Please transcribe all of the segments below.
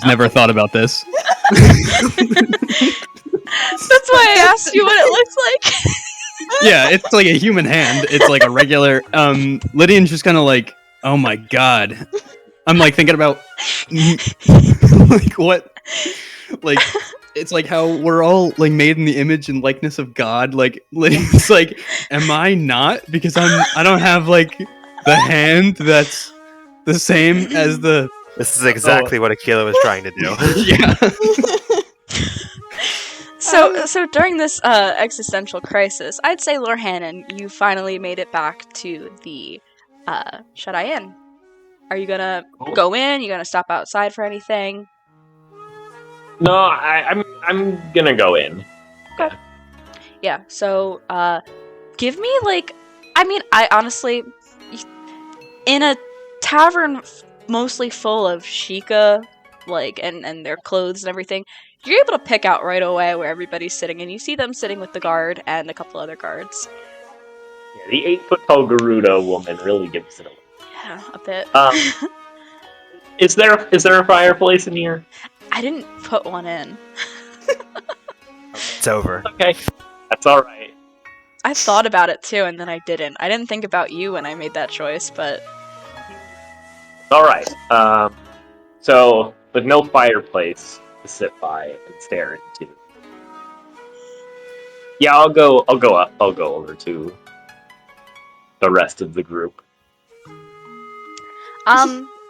just never thought about this. That's why I asked you what it looks like. Yeah, it's like a human hand. It's like a regular. Lydian's just kind of like, oh my god. I'm like thinking about like what, like it's like how we're all like made in the image and likeness of God. Like Lydian's like, am I not? Because I don't have like the hand that's the same as the. This is exactly what Akila was trying to do. Yeah. So during this existential crisis, I'd say, Lorhannon, you finally made it back to the Shut-Eye Inn. Are you gonna go in? You gonna stop outside for anything? No, I'm gonna go in. Okay. Yeah. So give me I honestly, in a tavern mostly full of Sheikah, and their clothes and everything, you're able to pick out right away where everybody's sitting, and you see them sitting with the guard and a couple other guards. Yeah, the 8-foot-tall Garuda woman really gives it away. Yeah, a bit. Is there a fireplace in here? I didn't put one in. It's over. Okay, that's all right. I thought about it too, and then I didn't. I didn't think about you when I made that choice, but It's all right. So with no fireplace to sit by and stare into. Yeah, I'll go up. I'll go over to the rest of the group.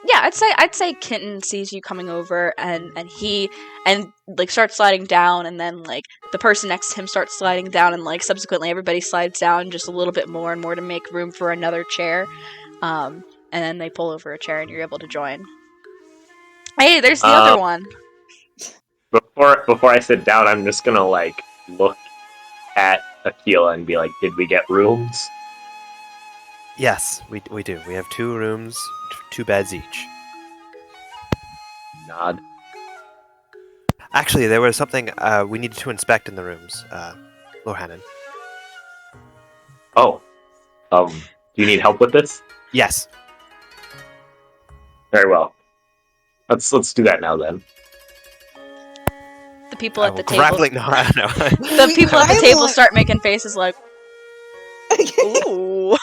yeah, I'd say Kitten sees you coming over, and he starts sliding down, and then the person next to him starts sliding down, and subsequently everybody slides down just a little bit more and more to make room for another chair. And then they pull over a chair, and you're able to join. Hey, there's the other one. Before I sit down, I'm just gonna look at Akila and be like, "Did we get rooms?" Yes, we do. We have 2 rooms, 2 beds each. Nod. Actually, there was something we needed to inspect in the rooms, Lorhannon. Oh. Do you need help with this? Yes. Very well. Let's do that now then. The people at the table. Grappling? No, I don't know. The people at the table start making faces like, ooh.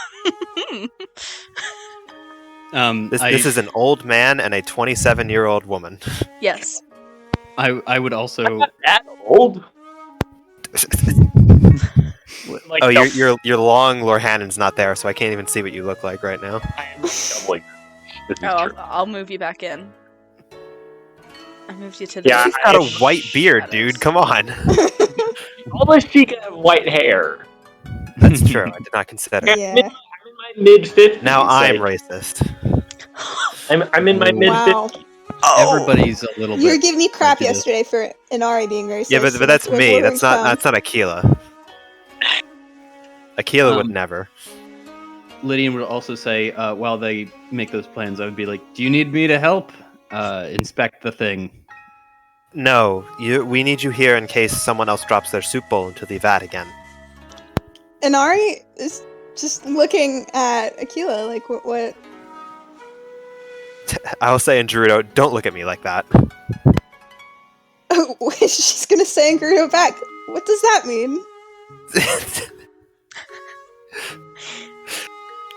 This is an old man and a 27-year-old woman. Yes. I would also. I'm not that old. Your long Lorhannon's not there, so I can't even see what you look like right now. I am doubling. This is Oh, true. I'll move you back in. I moved you to the. Yeah, She's got a white beard, dude. Come on. All the Sheikah have white hair. That's true. I did not consider. Yeah. I'm in my mid-50s. Now I'm racist. I'm in my Wow. mid-50s. Oh. Everybody's a little You were bit. giving me crap ridiculous. yesterday for Inari being racist. Yeah, but that's Where me. we That's not from? Akila. Akila would never. Lydian would also say, while they make those plans, I would be like, "Do you need me to help inspect the thing?" No, we need you here in case someone else drops their soup bowl into the vat again. Inari is just looking at Akila like, what? I'll say in Gerudo, don't look at me like that. Oh, she's gonna say in Gerudo back. What does that mean?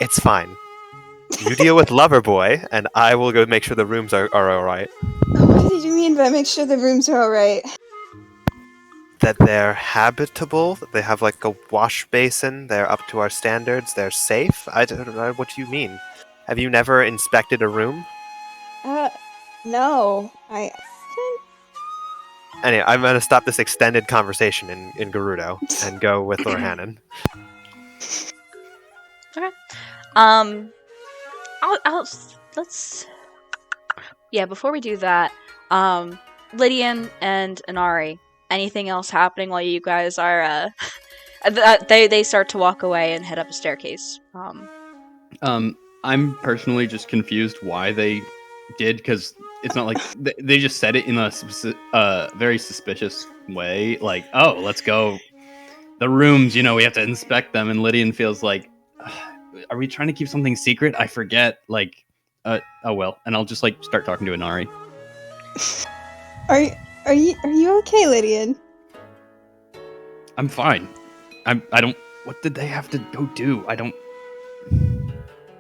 It's fine. You deal with Loverboy, and I will go make sure the rooms are alright. What did you mean by make sure the rooms are alright? That they're habitable, that they have a wash basin, they're up to our standards, they're safe? I don't know, what do you mean? Have you never inspected a room? No. Anyway, I'm gonna stop this extended conversation in Gerudo and go with Lorhannon. Okay. Let's. Yeah, before we do that, Lydian and Inari, anything else happening while you guys are, they start to walk away and head up a staircase. I'm personally just confused why they did, because it's not like they just said it in a very suspicious way. Like, oh, let's go. The rooms, we have to inspect them. And Lydian feels like, are we trying to keep something secret? I forget. Oh well. And I'll just start talking to Inari. Are you okay, Lydian? I'm fine. I don't. What did they have to go do? I don't.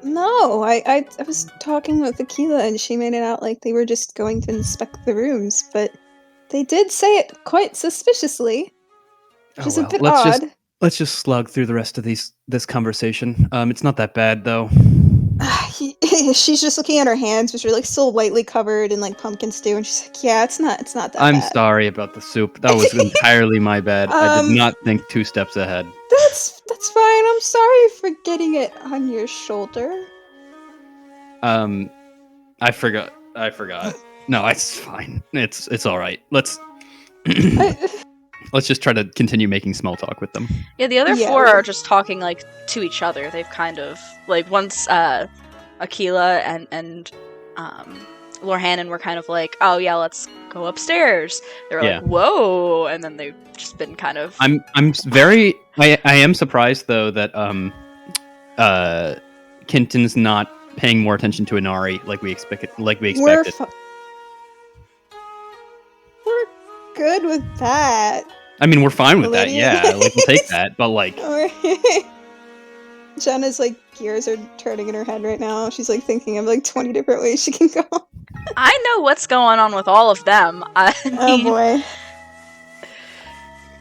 No, I was talking with Aquila and she made it out like they were just going to inspect the rooms, but they did say it quite suspiciously, which Oh is a well. bit odd. Let's just slug through the rest of this conversation. It's not that bad though. She's just looking at her hands, which are like still lightly covered in like pumpkin stew, and she's like, "Yeah, it's not that I'm bad." sorry about the soup. That was entirely my bad. I did Um, not think 2 steps ahead. That's fine. I'm sorry for getting it on your shoulder. I forgot. No, it's fine. It's all right. Let's I- let's just try to continue making small talk with them. Yeah, the other Yeah, four well- are just talking like to each other. They've kind of like once Aquila and Lorhannon were kind of like, oh yeah, let's go upstairs. They were Yeah. like, whoa, and then they've just been kind of. I am surprised though that Kinton's not paying more attention to Inari like we expected. We're good with that. I mean, we're fine with that. Lydian. Yeah, like we'll take that. But like, Jenna's like gears are turning in her head right now. She's like thinking of like 20 different ways she can go. I know what's going on with all of them. I Oh mean, boy.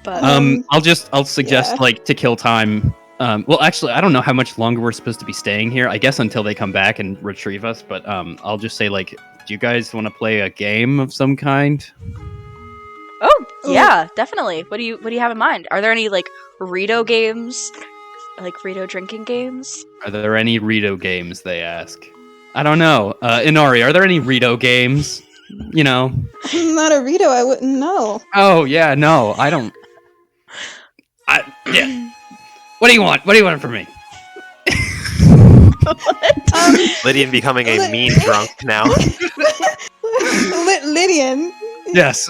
but I'll suggest yeah. like to kill time. Well, actually, I don't know how much longer we're supposed to be staying here. I guess until they come back and retrieve us. But I'll just say like, do you guys want to play a game of some kind? oh yeah, definitely. What do you have in mind? Are there any like Rito games, like Rito drinking games? Are there any Rito games? They ask. I don't know. Inari, are there any Rito games? You know. I'm not a Rito, I wouldn't know. Oh yeah, no, I don't. Yeah. What do you want? What do you want from me? Lydian becoming a mean drunk now. Lydian, Yes,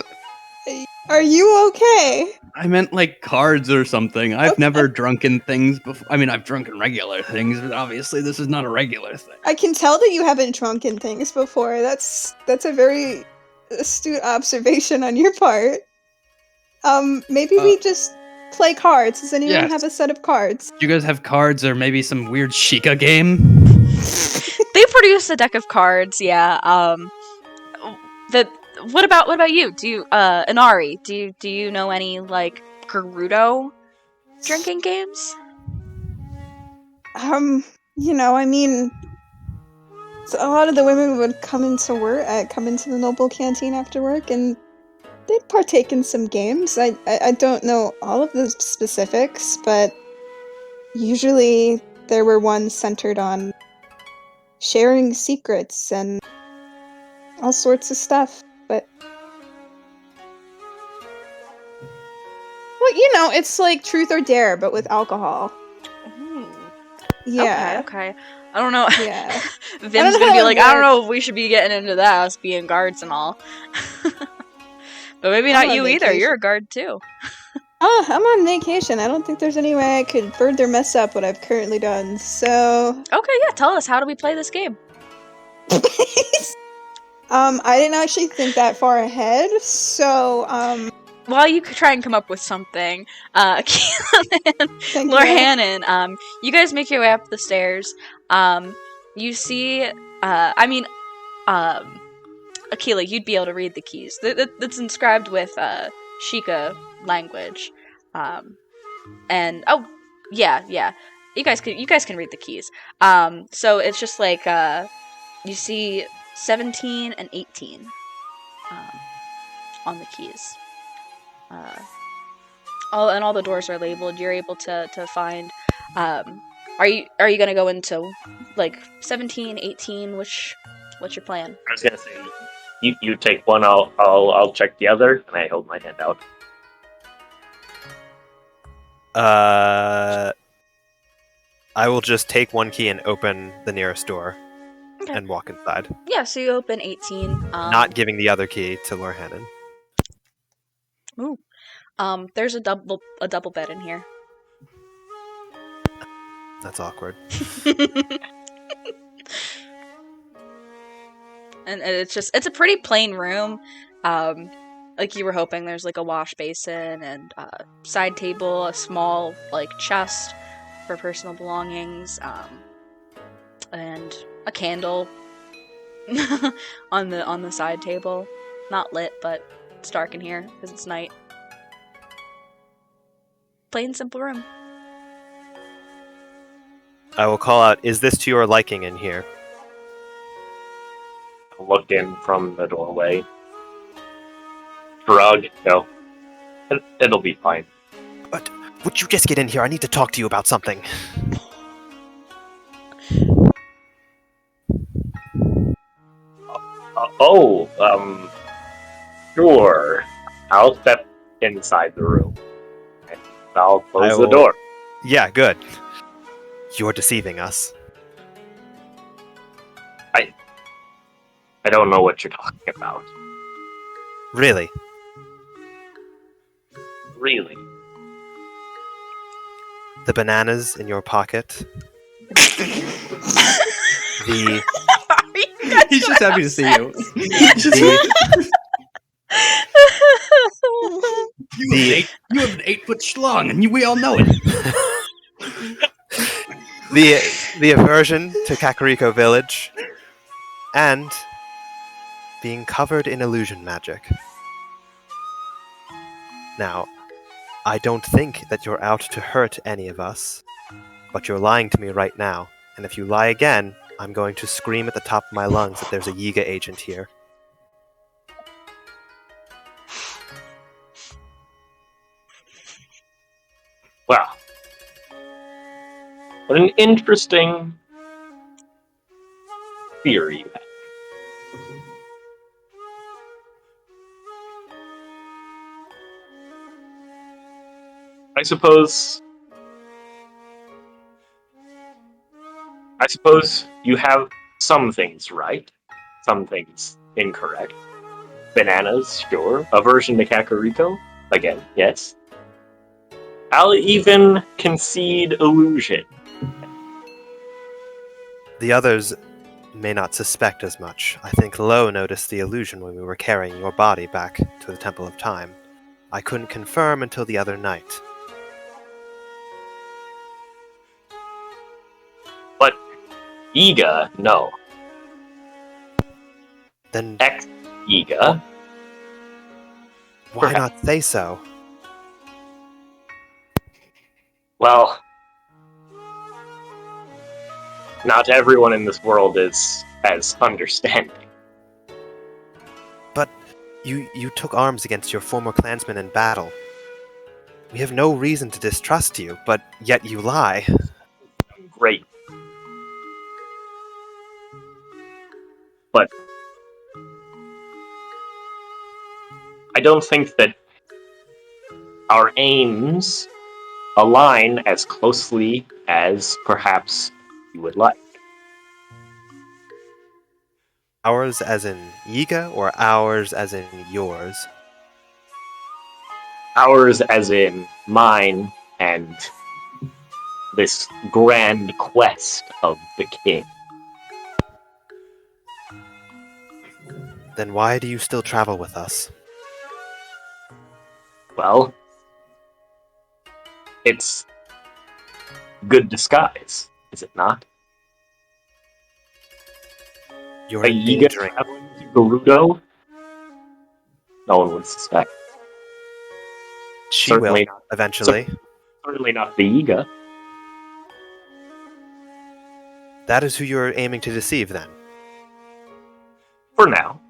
are you okay? I meant like cards or something. I've Okay. never drunken things before. I mean, I've drunken regular things, but obviously this is not a regular thing. I can tell that you haven't drunken things before. That's a very astute observation on your part. Maybe we just play cards. Does anyone yes. have a set of cards? Do you guys have cards or maybe some weird Sheikah game? They produce a deck of cards. Yeah. What about you? Do you Inari? Do you know any like Gerudo drinking games? I mean, a lot of the women would come into the noble canteen after work, and they'd partake in some games. I don't know all of the specifics, but usually there were ones centered on sharing secrets and all sorts of stuff. But well, it's like truth or dare, but with alcohol. Yeah. Okay. I don't know. Yeah. Vim's know gonna how be it like, I don't works. know if we should be getting into that, us being guards and all. But maybe I'm not on you either. vacation. You're a guard too. Oh, I'm on vacation. I don't think there's any way I could further mess up what I've currently done. So, Okay, yeah. Tell us, how do we play this game? I didn't actually think that far ahead. So, While you could try and come up with something, Keelan and thank you. Lorhannon, you guys make your way up the stairs. You see, Aquila, you'd be able to read the keys. That's inscribed with Sheikah language, and oh yeah, you guys can read the keys. So it's just like you see 17 and 18 on the keys. All the doors are labeled. You're able to find. Are you gonna go into like 17, 18? What's your plan? I was gonna say, you take one, I'll check the other, and I hold my hand out. I will just take one key and open the nearest door Okay. and walk inside, Yeah, so you open 18. not giving the other key to Lorhannon. There's a double bed in here. That's awkward. And it's a pretty plain room. Like you were hoping there's like a wash basin and side table, a small like chest for personal belongings, and a candle on the side table. Not lit, but it's dark in here because it's night. Plain simple room. I will call out, is this to your liking in here? I'll look in from the doorway. Shrug. No. It'll be fine. Would you just get in here? I need to talk to you about something. Sure. I'll step inside the room. And I'll close the will- door. Yeah, good. You're deceiving us. I don't know what you're talking about. Really? Really. The bananas in your pocket. The He's just happy to see you. You have an 8-foot schlong, and we all know it. the aversion to Kakariko Village, and being covered in illusion magic. Now, I don't think that you're out to hurt any of us, but you're lying to me right now, and if you lie again, I'm going to scream at the top of my lungs that there's a Yiga agent here. Well. What an interesting theory you have. I suppose you have some things right, some things incorrect. Bananas, sure. Aversion to Kakariko? Again, yes. I'll even concede illusion. The others may not suspect as much. I think Lo noticed the illusion when we were carrying your body back to the Temple of Time. I couldn't confirm until the other night. But Iga, no. Then Ex-Iga? why not say so? Well, not everyone in this world is as understanding. But you took arms against your former clansmen in battle. We have no reason to distrust you, but yet you lie. Great. But I don't think that our aims align as closely as perhaps you would like. Ours as in Yiga, or ours as in yours? Ours as in mine and this grand quest of the king. Then why do you still travel with us? Well, it's good disguise, is it not? You're A Yiga endangering. traveling to Gerudo? No one would suspect. She will, certainly- eventually. Certainly not the Yiga. That is who you're aiming to deceive, then? For now.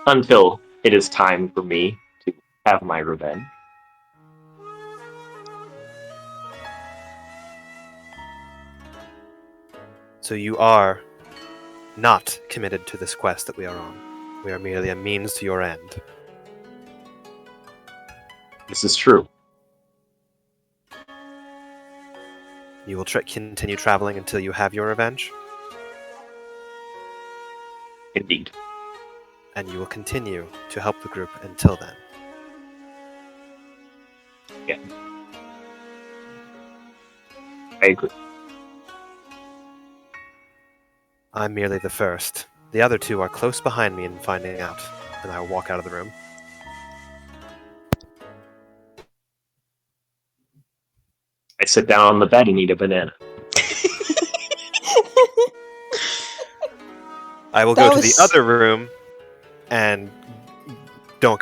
Until it is time for me to have my revenge. So you are not committed to this quest that we are on. We are merely a means to your end. This is true. You will continue traveling until you have your revenge, Indeed. and you will continue to help the group until then. Yeah. I agree. I'm merely the first. The other two are close behind me in finding out, and I will walk out of the room. I sit down on the bed and eat a banana. I will go to the other room and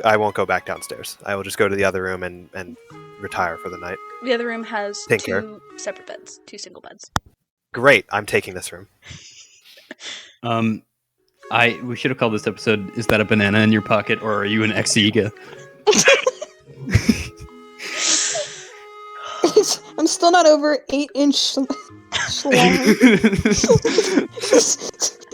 I won't go back downstairs. I will just go to the other room and retire for the night. The other room has Tinker. 2 separate beds, 2 single beds. Great, I'm taking this room. We should have called this episode, Is That a Banana in Your Pocket, or Are You an Ex-Yiga? I'm still not over 8-inch long.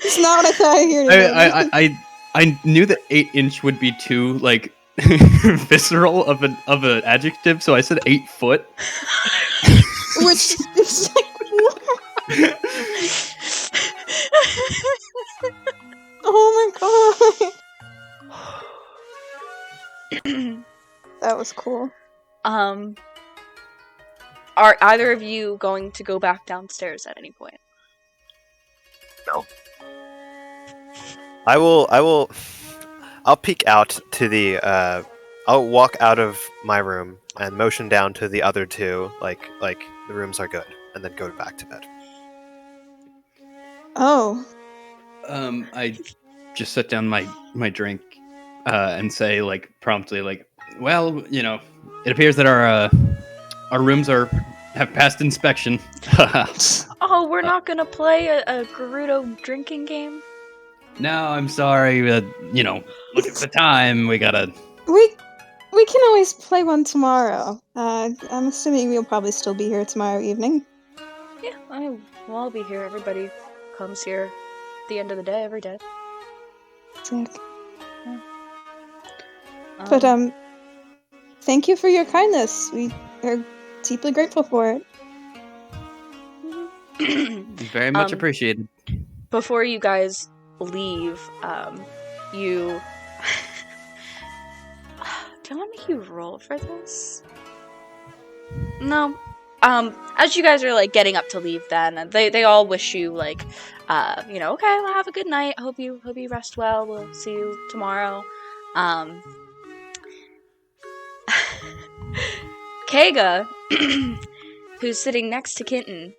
It's not what I thought I heard. I knew that 8-inch would be too like visceral of an adjective, so I said 8 foot. Which is like what? Oh my god. That was cool. Are either of you going to go back downstairs at any point? No. I'll peek out to the I'll walk out of my room and motion down to the other two like the rooms are good, and then go back to bed. Oh. I just set down my drink and say like promptly like, well, you know, it appears that our rooms have passed inspection. Oh, we're not gonna play a Gerudo drinking game? No, I'm sorry. You know, look at the time. We gotta. We can always play one tomorrow. I'm assuming we'll probably still be here tomorrow evening. Yeah, we'll all be here. Everybody comes here at the end of the day, every day. Sick. But thank you for your kindness. We are deeply grateful for it. Very much appreciated. Before you guys leave, you... Do I want to make you roll for this? No. As you guys are, like, getting up to leave then, they all wish you, like, you know, okay, well, have a good night. Hope you rest well. We'll see you tomorrow. Keiga, who's sitting next to Kitten,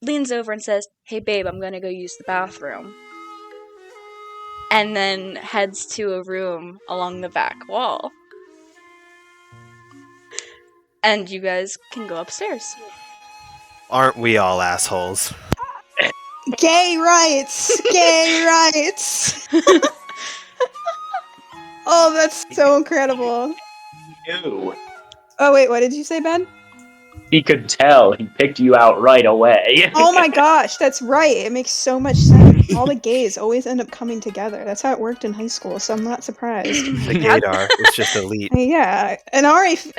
leans over and says, "Hey babe, I'm gonna go use the bathroom." And then heads to a room along the back wall. And you guys can go upstairs. Aren't we all assholes? Gay rights! Gay rights! Oh, that's so incredible. Ew. Oh wait, what did you say, Ben? He could tell. He picked you out right away. Oh my gosh, that's right. It makes so much sense. All the gays always end up coming together. That's how it worked in high school, so I'm not surprised. The gaydar is just elite. Yeah, and Ari Had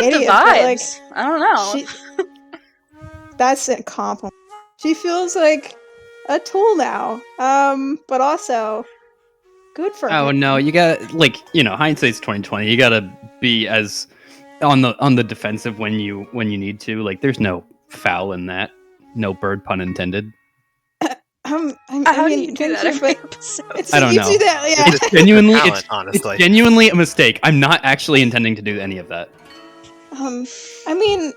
idiot, the but, like, vibes. I don't know. that's a compliment. She feels like a tool now. But also good for her. Oh no, you gotta, like, you know, hindsight's 2020. You gotta be as on the defensive when you need to. Like, there's no foul in that. No bird pun intended. How do you do that every episode? I don't know. Do that, yeah. It's genuinely, Talent, honestly. it's genuinely a mistake. I'm not actually intending to do any of that. I mean,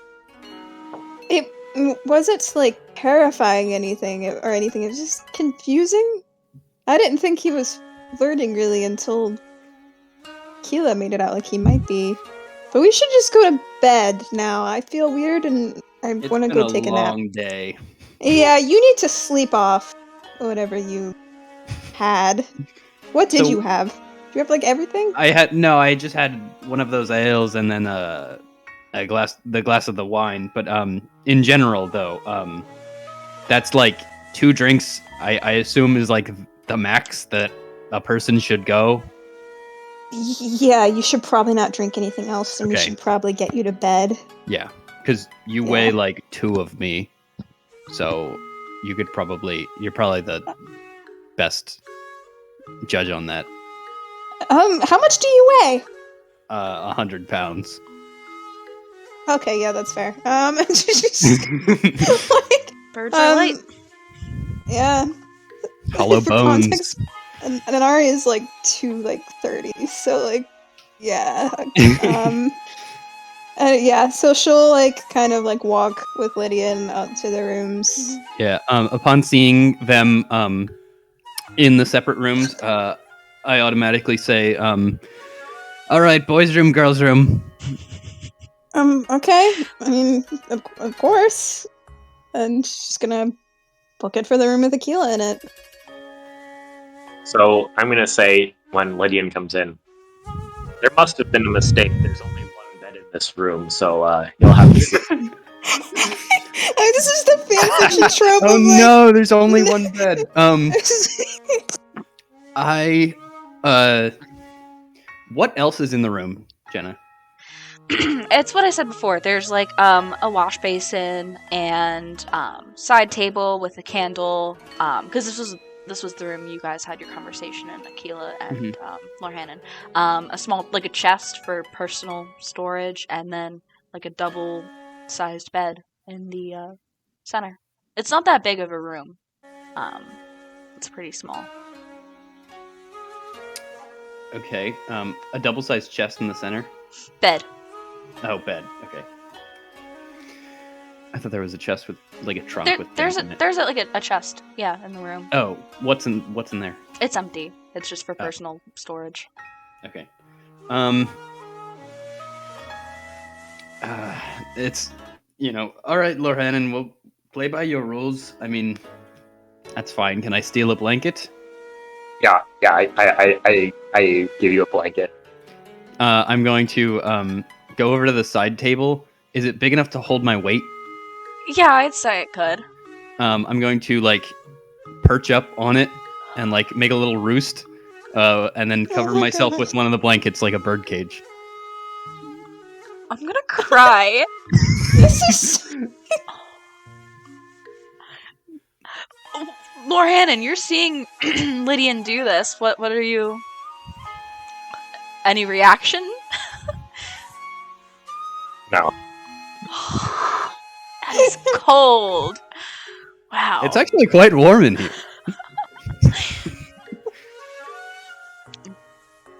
it wasn't like terrifying anything or anything. It was just confusing. I didn't think he was flirting really until Keela made it out like he might be. But we should just go to bed now. I feel weird and I want to go take a nap. Long day. Yeah, you need to sleep off whatever you had. What did you have? Do you have like everything? I just had one of those ales and then the glass of the wine. But in general though, that's like 2 drinks. I assume is like the max that a person should go. Yeah, you should probably not drink anything else, and we Okay. should probably get you to bed. Yeah, because you weigh like 2 of me, so you're probably the best judge on that. How much do you weigh? 100 pounds. Okay, yeah, that's fair. Like, Birds are light. yeah. Hollow For bones. context, and then Ari is like 230, so like, yeah. Yeah, so she'll like kind of like walk with Lydian out to the rooms. Yeah. Upon seeing them in the separate rooms, I automatically say, "All right, boys' room, girls' room." Okay. I mean, of course. And she's gonna book it for the room with Aquila in it. So I'm gonna say when Lydian comes in, there must have been a mistake. There's only one bed in this room, so you'll have to sleep. This is the fanfiction trope Oh of like. no, there's only one bed. What else is in the room, Jenna? It's what I said before. There's like a wash basin and side table with a candle. Because this was the room you guys had your conversation in, Aquila and Lorhannon. A small like a chest for personal storage, and then like a double-sized bed in the center. It's not that big of a room. It's pretty small. Okay. A double-sized chest in the center. Bed. Oh, bed. Okay. I thought there was a chest with like a trunk with There's things in it. like a chest, yeah, in the room. Oh, what's in there? It's empty. It's just for personal storage. Okay. It's all right, Lorhannon, we'll play by your rules. I mean, that's fine. Can I steal a blanket? Yeah. I give you a blanket. I'm going to go over to the side table. Is it big enough to hold my weight? Yeah, I'd say it could. I'm going to like perch up on it and like make a little roost, and then cover myself with one of the blankets like a bird cage. I'm gonna cry. This is. Lorhannon, you're seeing Lydian do this. What are you? Any reaction? No. That is cold. Wow. It's actually quite warm in here.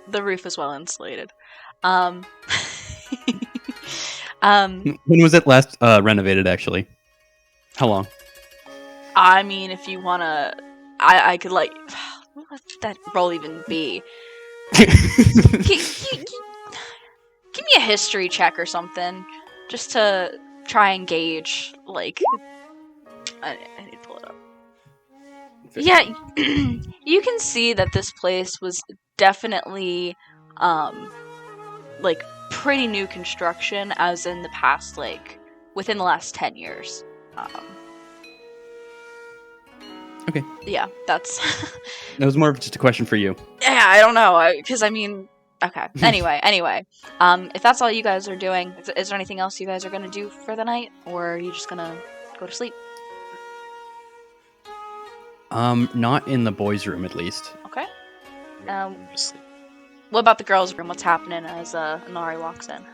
The roof is well insulated. When was it last renovated? Actually, how long? I mean, if you wanna, I could like, what would that roll even be? Give me a history check or something, just to try and gauge. Like, I need to pull it up. Yeah, you can see that this place was definitely, like pretty new construction, as in the past, like within the last 10 years. Okay. Yeah, that's. That was more of just a question for you. Yeah, I don't know, because I mean, okay. Anyway, if that's all you guys are doing, is there anything else you guys are gonna do for the night, or are you just gonna go to sleep? Not in the boys' room, at least. Okay. What about the girls' room? What's happening as Inari walks in?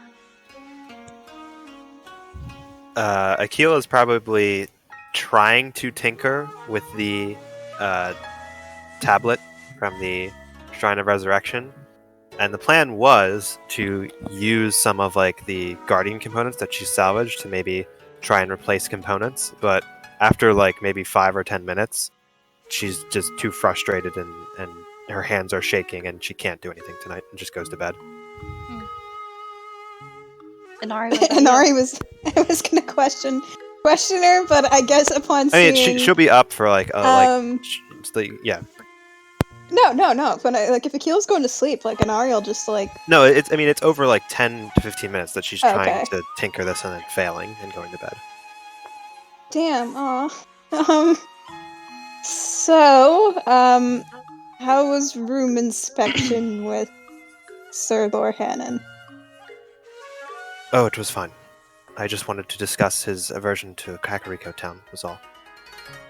Aquila is probably trying to tinker with the tablet from the Shrine of Resurrection, and the plan was to use some of like the Guardian components that she salvaged to maybe try and replace components, but after like maybe 5 or 10 minutes, she's just too frustrated and her hands are shaking and she can't do anything tonight and just goes to bed. Inari, Inari was. I was gonna question her, but I guess upon I mean, seeing. she'll be up for like yeah. No. When if Aquila's going to sleep, like Inari will just like. No, it's over like 10 to 15 minutes that she's trying Okay. to tinker this and then failing and going to bed. Damn. Aw. So, how was room inspection with Sir Lorhannon? Oh, it was fine. I just wanted to discuss his aversion to Kakariko town, was all.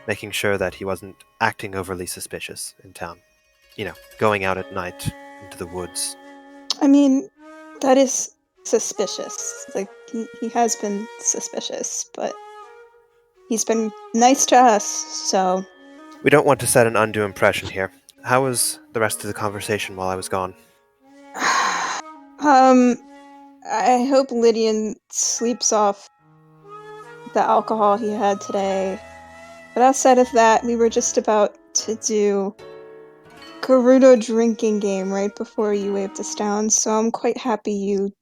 Making sure that he wasn't acting overly suspicious in town. Going out at night into the woods. I mean, that is suspicious. Like, he has been suspicious, but he's been nice to us, so... We don't want to set an undue impression here. How was the rest of the conversation while I was gone? I hope Lydian sleeps off the alcohol he had today. But outside of that, we were just about to do Gerudo drinking game right before you waved us down, so I'm quite happy you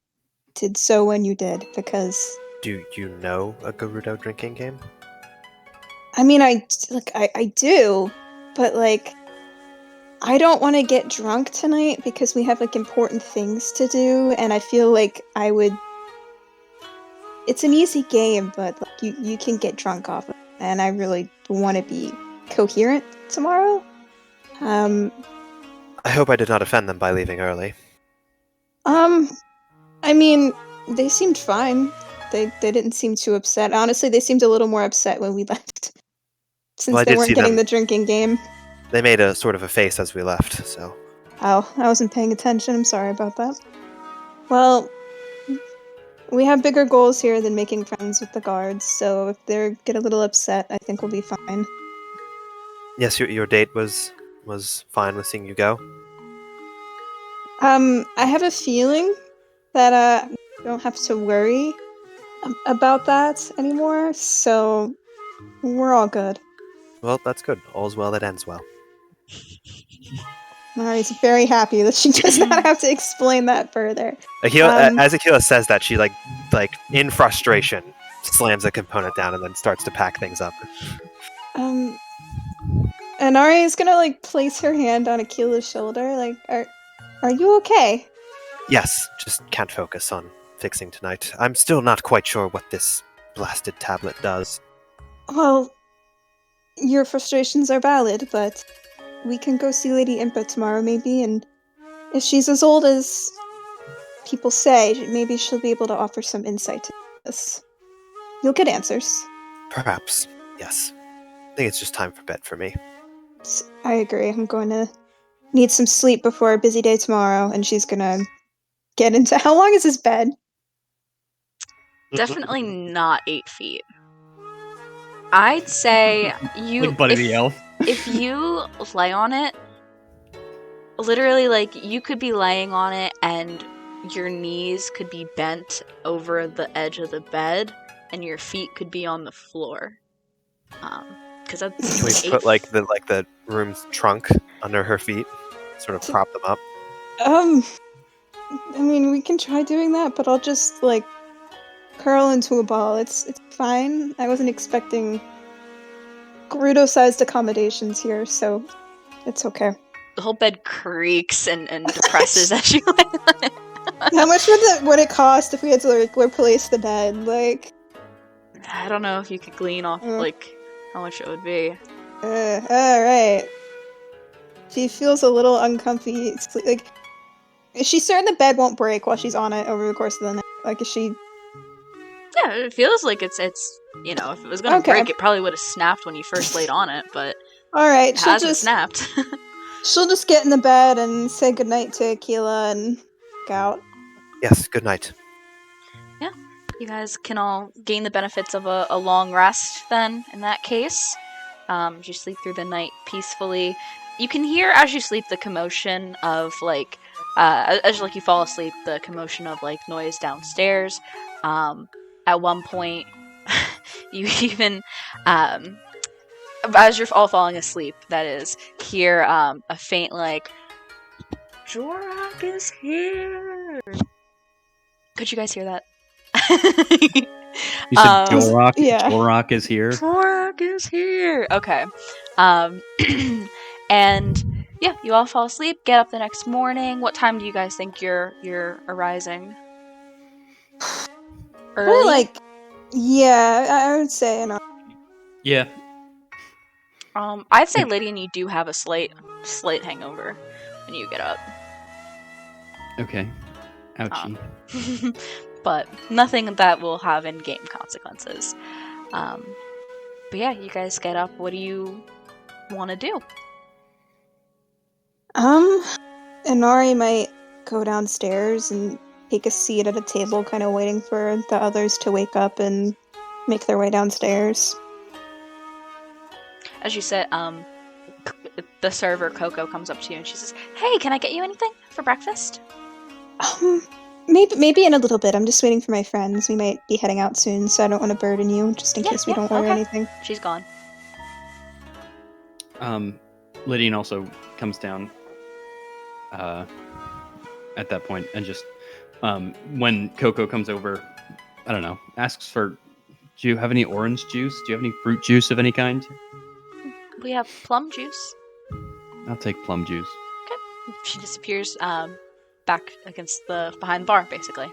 did so when you did, because Do you know a Gerudo drinking game? I mean I do, but I don't want to get drunk tonight because we have important things to do, and I feel like I would. It's an easy game, but you can get drunk off of it, and I really want to be coherent tomorrow. I hope I did not offend them by leaving early. I mean, they seemed fine. They didn't seem too upset. Honestly, they seemed a little more upset when we left, since Well, I they did weren't see getting them. the drinking game. They made a sort of a face as we left, so. Oh, I wasn't paying attention. I'm sorry about that. Well, we have bigger goals here than making friends with the guards, so if they get a little upset, I think we'll be fine. Yes, your date was fine with seeing you go. I have a feeling that I don't have to worry about that anymore, so we're all good. Well, that's good. All's well that ends well. Mari's very happy that she does not have to explain that further. As Akila says that, she like in frustration slams a component down and then starts to pack things up. And Ari is gonna place her hand on Akila's shoulder. Are you okay? Yes, just can't focus on fixing tonight. I'm still not quite sure what this blasted tablet does. Well, your frustrations are valid, but we can go see Lady Impa tomorrow, maybe, and if she's as old as people say, maybe she'll be able to offer some insight to this. You'll get answers. Perhaps, yes. I think it's just time for bed for me. I agree. I'm going to need some sleep before a busy day tomorrow, and she's gonna get into. How long is this bed? Definitely not 8 feet. I'd say you. Like Buddy the Elf. If you lay on it, literally, you could be laying on it and your knees could be bent over the edge of the bed and your feet could be on the floor. Because that's Can we put the room's trunk under her feet, sort of prop them up? I mean, we can try doing that, but I'll just curl into a ball. It's fine. I wasn't expecting Gerudo-sized accommodations here, so it's okay. the whole bed creaks and depresses as you lay on it. How much would it cost if we had to replace the bed? I don't know if you could glean off how much it would be. All right. She feels a little uncomfy. Is she certain the bed won't break while she's on it over the course of the night? Is she? Yeah, it feels like it's if it was gonna break, it probably would have snapped when you first laid on it, but all right, it hasn't snapped. She'll just get in the bed and say goodnight to Akila and go out. Yes, good night. Yeah, you guys can all gain the benefits of a long rest then, in that case. You sleep through the night peacefully. You can hear, as you sleep, the commotion of, as you fall asleep, the commotion of, noise downstairs. At one point, you even, as you're all falling asleep, that is, hear a faint, Jorak is here! Could you guys hear that? You said Jorak? Yeah. Jorak is here? Jorak is here! Okay. And, yeah, you all fall asleep, get up the next morning. What time do you guys think you're arising? Early? Yeah, I would say, Yeah. I'd say, Lydian, you do have a slight hangover when you get up. Okay. Ouchie. But nothing that will have in-game consequences. But yeah, you guys get up. What do you want to do? Inari might go downstairs and take a seat at a table, kind of waiting for the others to wake up and make their way downstairs. As you said, the server, Coco, comes up to you and she says, "Hey, can I get you anything for breakfast?" Maybe in a little bit. I'm just waiting for my friends. We might be heading out soon, so I don't want to burden you, just in Yeah, case we yeah, don't order okay. anything. She's gone. Lydian also comes down at that point and just when Coco comes over, I don't know, asks for, do you have any orange juice? Do you have any fruit juice of any kind? We have plum juice. I'll take plum juice. She disappears back against behind the bar, basically.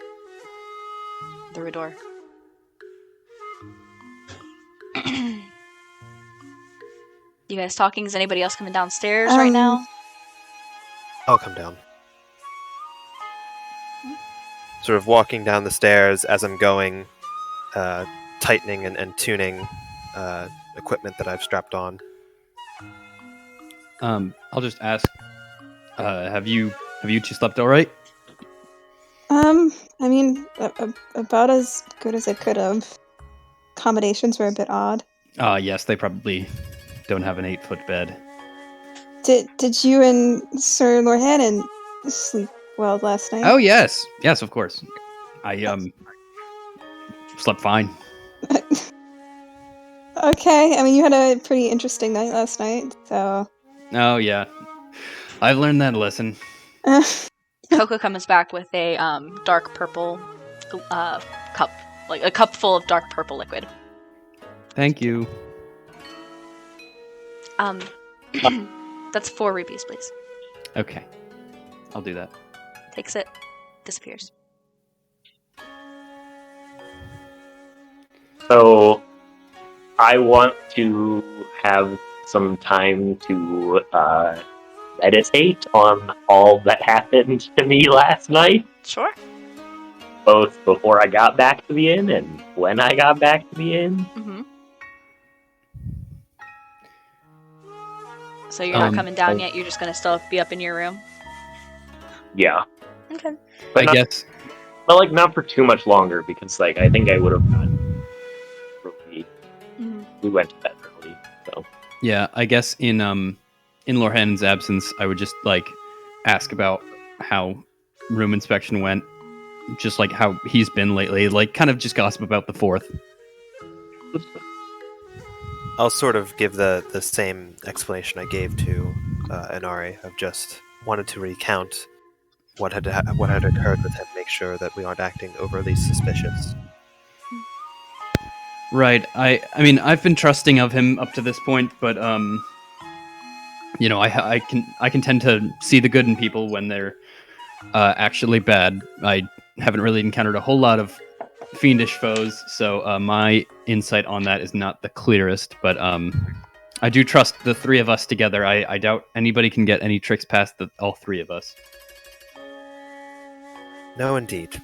Through a door. You guys talking? Is anybody else coming downstairs right now? I'll come down. Sort of walking down the stairs as I'm going, tightening and tuning equipment that I've strapped on. I'll just ask, have you two slept all right? I mean, about as good as I could have. Accommodations were a bit odd. Yes, they probably don't have an 8-foot bed. Did you and Sir Lorhannon sleep well last night? Oh yes, of course. I slept fine. Okay, I mean, you had a pretty interesting night last night, so... Oh yeah, I've learned that lesson. Coco comes back with a dark purple cup, like a cup full of dark purple liquid. Thank you. That's 4 rupees, please. Okay, I'll do that. Takes it, disappears. So, I want to have some time to meditate on all that happened to me last night, Sure. both before I got back to the inn and when I got back to the inn. Mm-hmm. So you're not coming down yet? You're just gonna still be up in your room? Yeah. Okay. But I guess. But like not for too much longer because like I think I would have gotten really. Mm-hmm. We went to bed early, so. Yeah, I guess in Lorhan's absence, I would just like ask about how room inspection went, just like how he's been lately, like kind of just gossip about the 4th. I'll sort of give the same explanation I gave to Inari of just wanted to recount what had occurred with him, make sure that we aren't acting overly suspicious. Right. I mean, I've been trusting of him up to this point, but you know, I can tend to see the good in people when they're actually bad. I haven't really encountered a whole lot of fiendish foes, so my insight on that is not the clearest, but I do trust the 3 of us together. I doubt anybody can get any tricks past all 3 of us. No, indeed.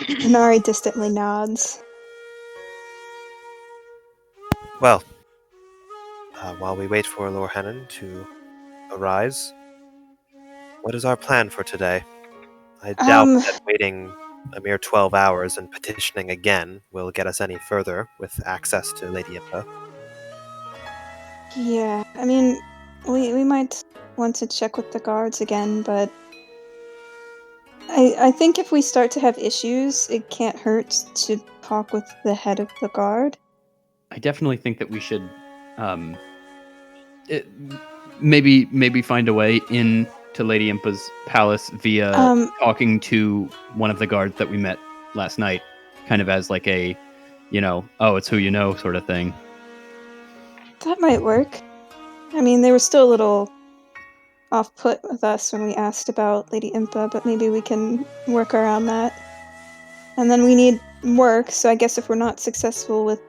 Inari distantly nods. Well, while we wait for Lorhannon to arise, what is our plan for today? I doubt that waiting a mere 12 hours and petitioning again will get us any further with access to Lady Impa. Yeah, I mean, we might want to check with the guards again, but I think if we start to have issues, it can't hurt to talk with the head of the guard. I definitely think that we should maybe find a way in to Lady Impa's palace via talking to one of the guards that we met last night, kind of as like a, you know, oh, it's who you know sort of thing. That might work. I mean, they were still a little off-put with us when we asked about Lady Impa, but maybe we can work around that. And then we need work, so I guess if we're not successful with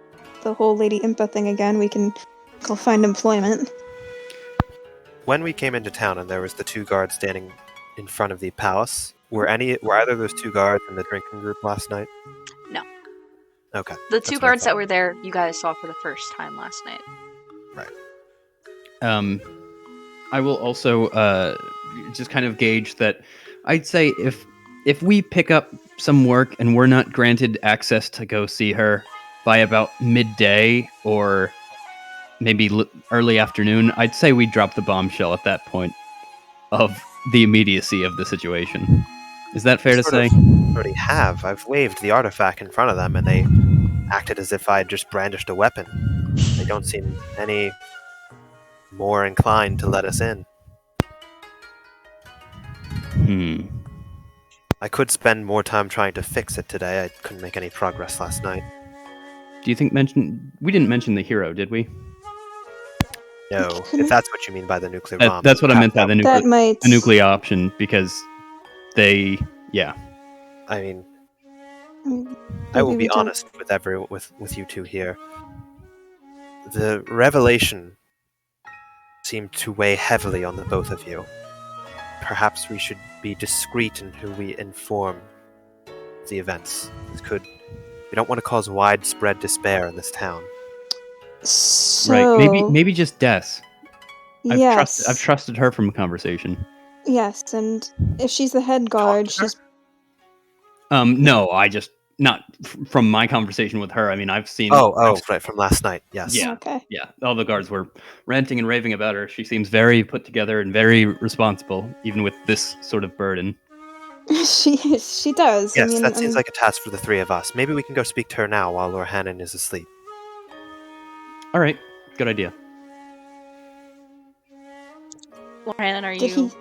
the whole Lady Impa thing again, we can go find employment. When we came into town and there was the 2 guards standing in front of the palace, were either of those 2 guards in the drinking group last night? No. Okay. The 2 guards that were there, you guys saw for the first time last night. Right. I will also just kind of gauge that. I'd say if we pick up some work and we're not granted access to go see her by about midday or maybe early afternoon, I'd say we drop the bombshell at that point of the immediacy of the situation. Is that fair to Sort say? of already have. I've waved the artifact in front of them, and they acted as if I'd just brandished a weapon. They don't seem any more inclined to let us in. Hmm. I could spend more time trying to fix it today. I couldn't make any progress last night. Do you think we didn't mention the hero, did we? No, Couldn't- if that's what you mean by the nuclear bomb. That's what I meant by the That might. nuclear option, because they, yeah. I mean, Mm, I will maybe we be don't- honest with you two here. The revelation seemed to weigh heavily on the both of you. Perhaps we should be discreet in who we inform the events. We don't want to cause widespread despair in this town. So, Right. Maybe just Des. Yes. I've trusted her from a conversation. Yes, and if she's the head guard, to her? she's No, I just not from my conversation with her. I mean, I've seen. Right, from last night, yes. Yeah. okay. Yeah, all the guards were ranting and raving about her. She seems very put together and very responsible, even with this sort of burden. she does. Yes, I mean, that seems like a task for the three of us. Maybe we can go speak to her now while Lord Hannon is asleep. All right, good idea. Lauren, are did you? he?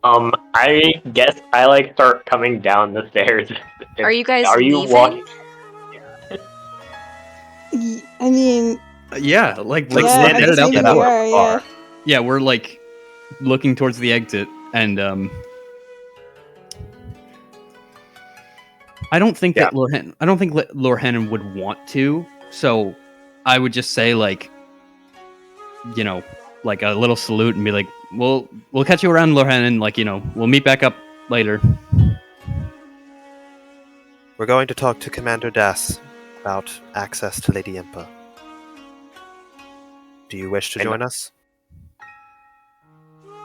I guess I start coming down the stairs. Are you guys Are you leaving? walking? I mean, Yeah, like Like, yeah, stand I it guess headed out maybe the we door. are. Yeah. Yeah, we're like looking towards the exit, and I don't think that Lord Hannon would want to. So I would just say like a little salute and be like, we'll catch you around, Lord Hannon. Like we'll meet back up later. We're going to talk to Commander Das about access to Lady Impa. Do you wish to I know. join us?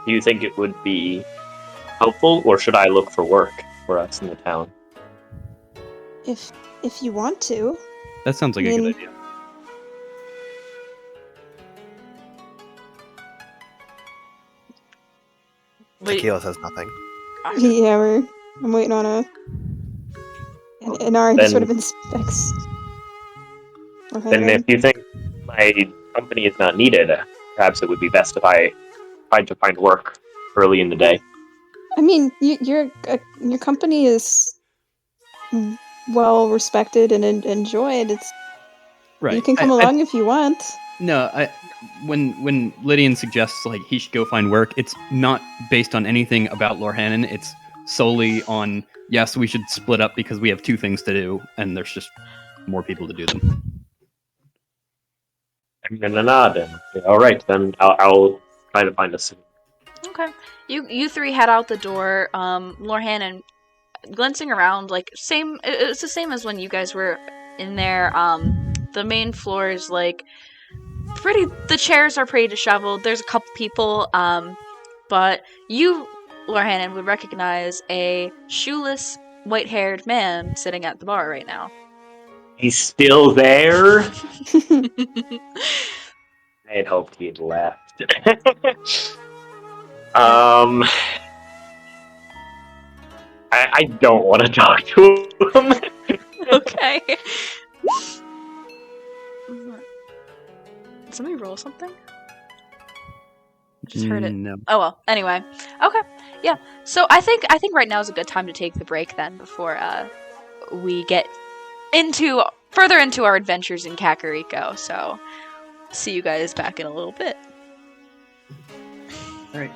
Do you think it would be helpful, or should I look for work for us in the town? If you want to. That sounds like a good idea. Wait, Tequila says nothing. Yeah, I'm waiting on an Inari Then- sort of inspects. Then if you think my company is not needed, perhaps it would be best if I tried to find work early in the day. I mean, your company is well respected and enjoyed. It's Right. you can come along if you want. No, when Lydian suggests like he should go find work, it's not based on anything about Lord Hannon. It's solely on yes, we should split up because we have two things to do, and there's just more people to do them. Then all right, then I'll try to find a suit. okay. You three head out the door. Lord Hannon glancing around, like same. It's the same as when you guys were in there. The main floor is like pretty. The chairs are pretty disheveled. There's a couple people. But you, Lord Hannon, would recognize a shoeless, white-haired man sitting at the bar right now. He's still there? I had hoped he had left. I don't want to talk to him. Okay. Did somebody roll something? Just heard it. No. Oh well. Anyway. Okay. Yeah. So I think right now is a good time to take the break then before we get further into our adventures in Kakariko. So see you guys back in a little bit. All right.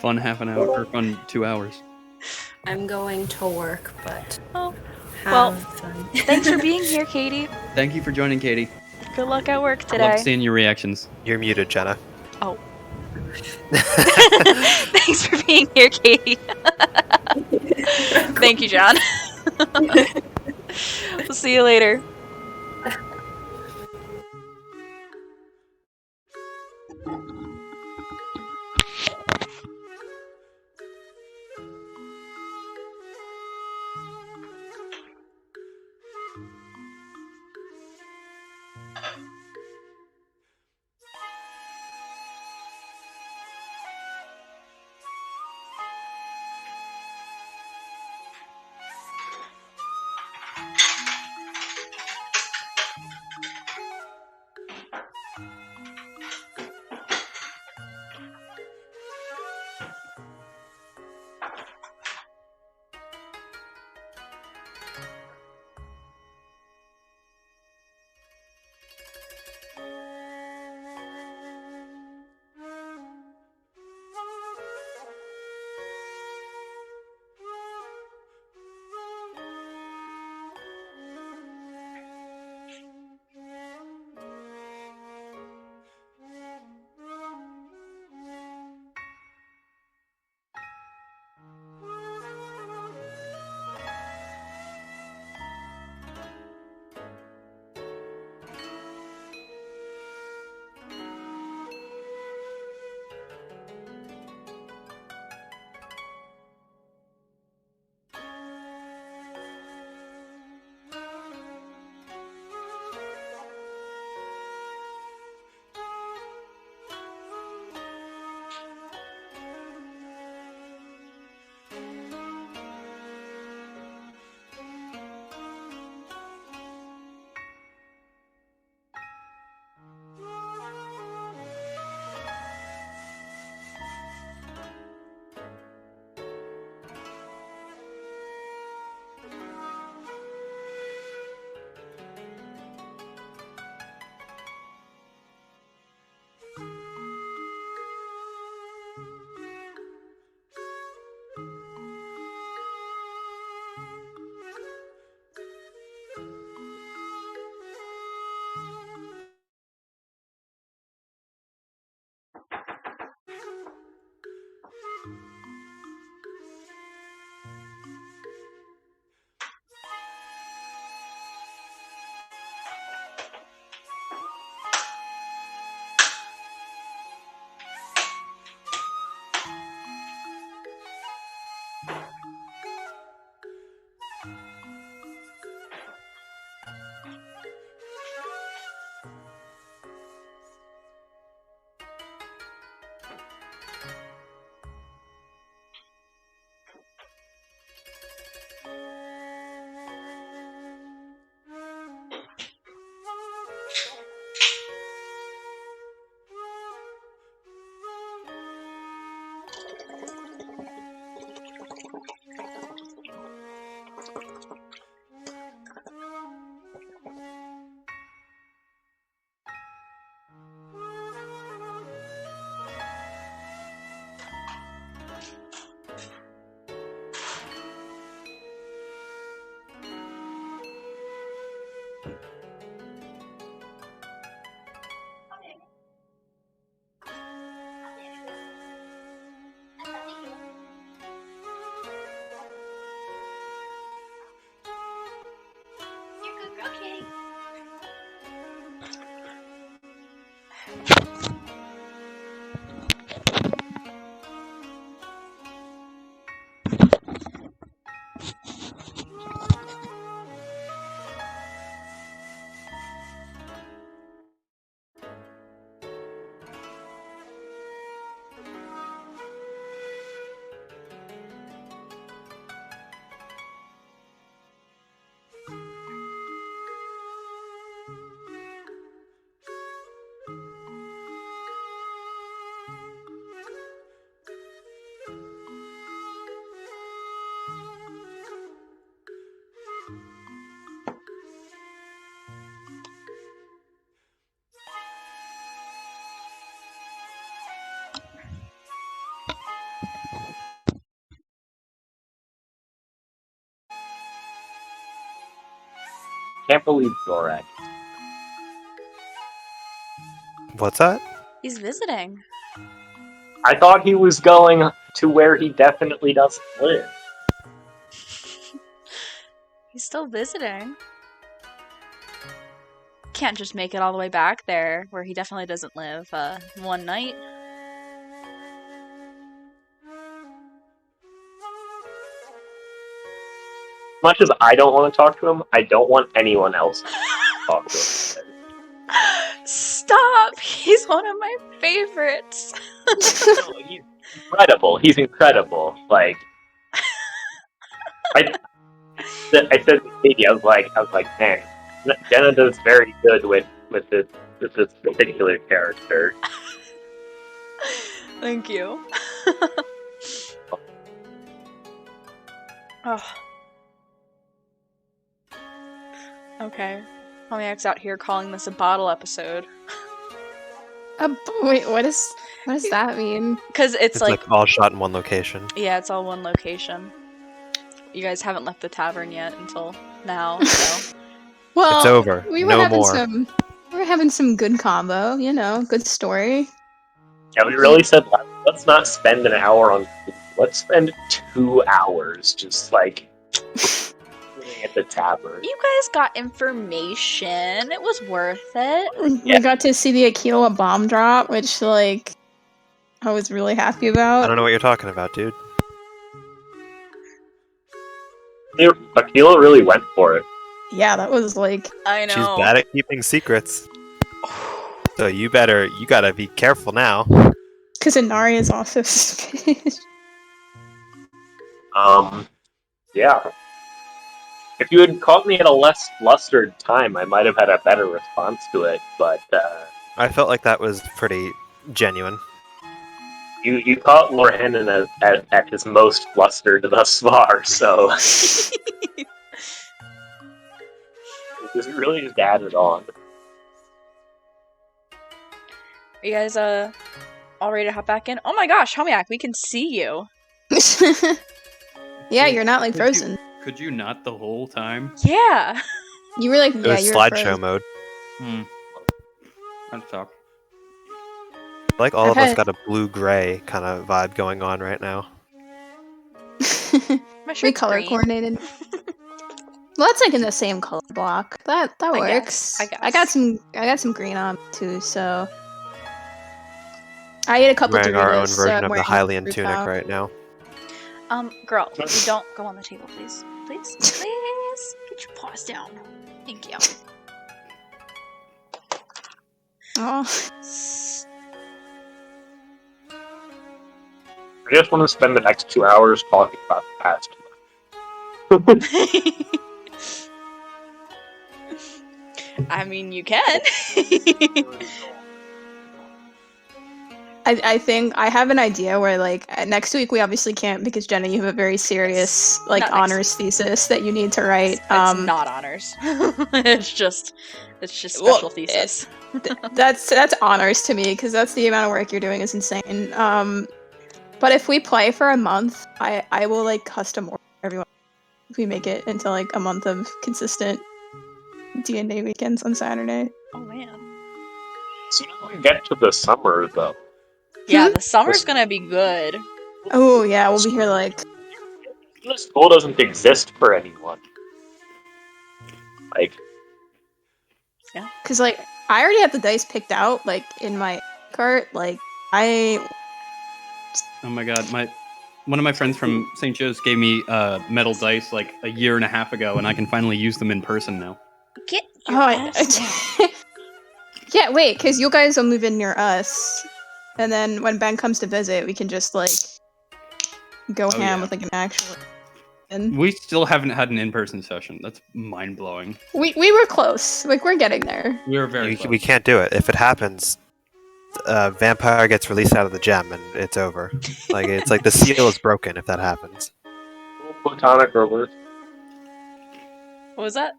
Fun half an hour or fun 2 hours. I'm going to work, but Oh. have Well, fun. Thanks for being here, Katie. Thank you for joining, Katie. Good luck at work I love today. seeing your reactions. You're muted, Jenna. Oh. Thanks for being here, Katie. Thank you, John. We'll see you later. can't believe Gorak. What's that? He's visiting. I thought he was going to where he definitely doesn't live. He's still visiting. Can't just make it all the way back there, where he definitely doesn't live, one night. As much as I don't want to talk to him, I don't want anyone else to talk to him. Stop! He's one of my favorites. No, he's incredible. He's incredible. Like, I said to Katie, I was like, man, Jenna does very good with this particular character. Thank you. Oh. Okay. Homiac's out here calling this a bottle episode. Wait, what does that mean? Because it's like, all shot in one location. yeah, it's all one location. You guys haven't left the tavern yet until now, so. Well, It's over. We were No having more. we were having some good combo, good story. Yeah, we really said, let's not spend an hour on food. Let's spend 2 hours just, like, sitting at the tavern. You guys got information. It was worth it. Yeah. We got to see the Aquila bomb drop, which, like, I was really happy about. I don't know what you're talking about, dude. Aquila really went for it. Yeah, that was, like... I know. She's bad at keeping secrets. So you gotta be careful now. Because Inari is also suspicious. Yeah. If you had caught me at a less flustered time, I might have had a better response to it, but, I felt like that was pretty genuine. You caught Lorhan at his most flustered thus far, so it just really just added on. Are you guys, all ready to hop back in? Oh my gosh, Homiac, we can see you. Yeah, you're not, like, frozen. Could you not the whole time? Yeah. You were, like, It yeah, was you were slideshow frozen. mode. That sucks. Like all I've of us had- got a blue-gray kind of vibe going on right now. My We shirt's color green. coordinated. Well, that's like in the same color block. That I works. guess. I got some green on too, so I ate a couple Wearing our own Doritos, so version I'm of the wearing Hylian fruit tunic out. right now. Girl, you don't go on the table, please. Please? Please? Get your paws down. Thank you. Oh, I just want to spend the next 2 hours talking about the past. I mean, you can. I think I have an idea where like next week we obviously can't because Jenna, you have a very serious like Not next honors thesis that you need to write. It's not honors. it's just special Well, thesis. That's honors to me because that's the amount of work you're doing is insane. But if we play for a month, I will like custom order everyone if we make it into like a month of consistent D&D weekends on Saturday. Oh man. So now we get to the summer, though. Yeah, the summer's gonna be good. Oh yeah, we'll be here like The school doesn't exist for anyone. Like, because like I already have the dice picked out like in my cart. Like I Oh my god, one of my friends from St. Joe's gave me metal dice like a year and a half ago, and I can finally use them in person now. Get your ass down. yeah, wait, because you guys will move in near us, and then when Ben comes to visit, we can just like go ham yeah. with like an actual. And We still haven't had an in-person session. That's mind-blowing. we were close. Like we're getting there. We were very close. We can't do it. If it happens, Vampire gets released out of the gem and it's over. Like it's like the seal is broken if that happens. platonic reverse. What was that?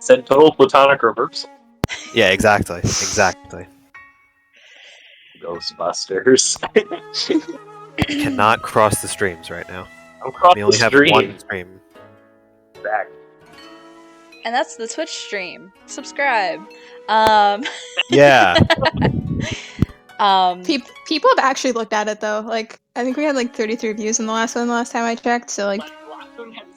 Said total platonic reversal. Yeah, exactly. Exactly. Ghostbusters. Cannot cross the streams right now. I'm crossing We only the have stream. one stream. Back. And that's the Twitch stream. Subscribe. Yeah. People have actually looked at it though. Like, I think we had like 33 views in the last one last time I checked. So like,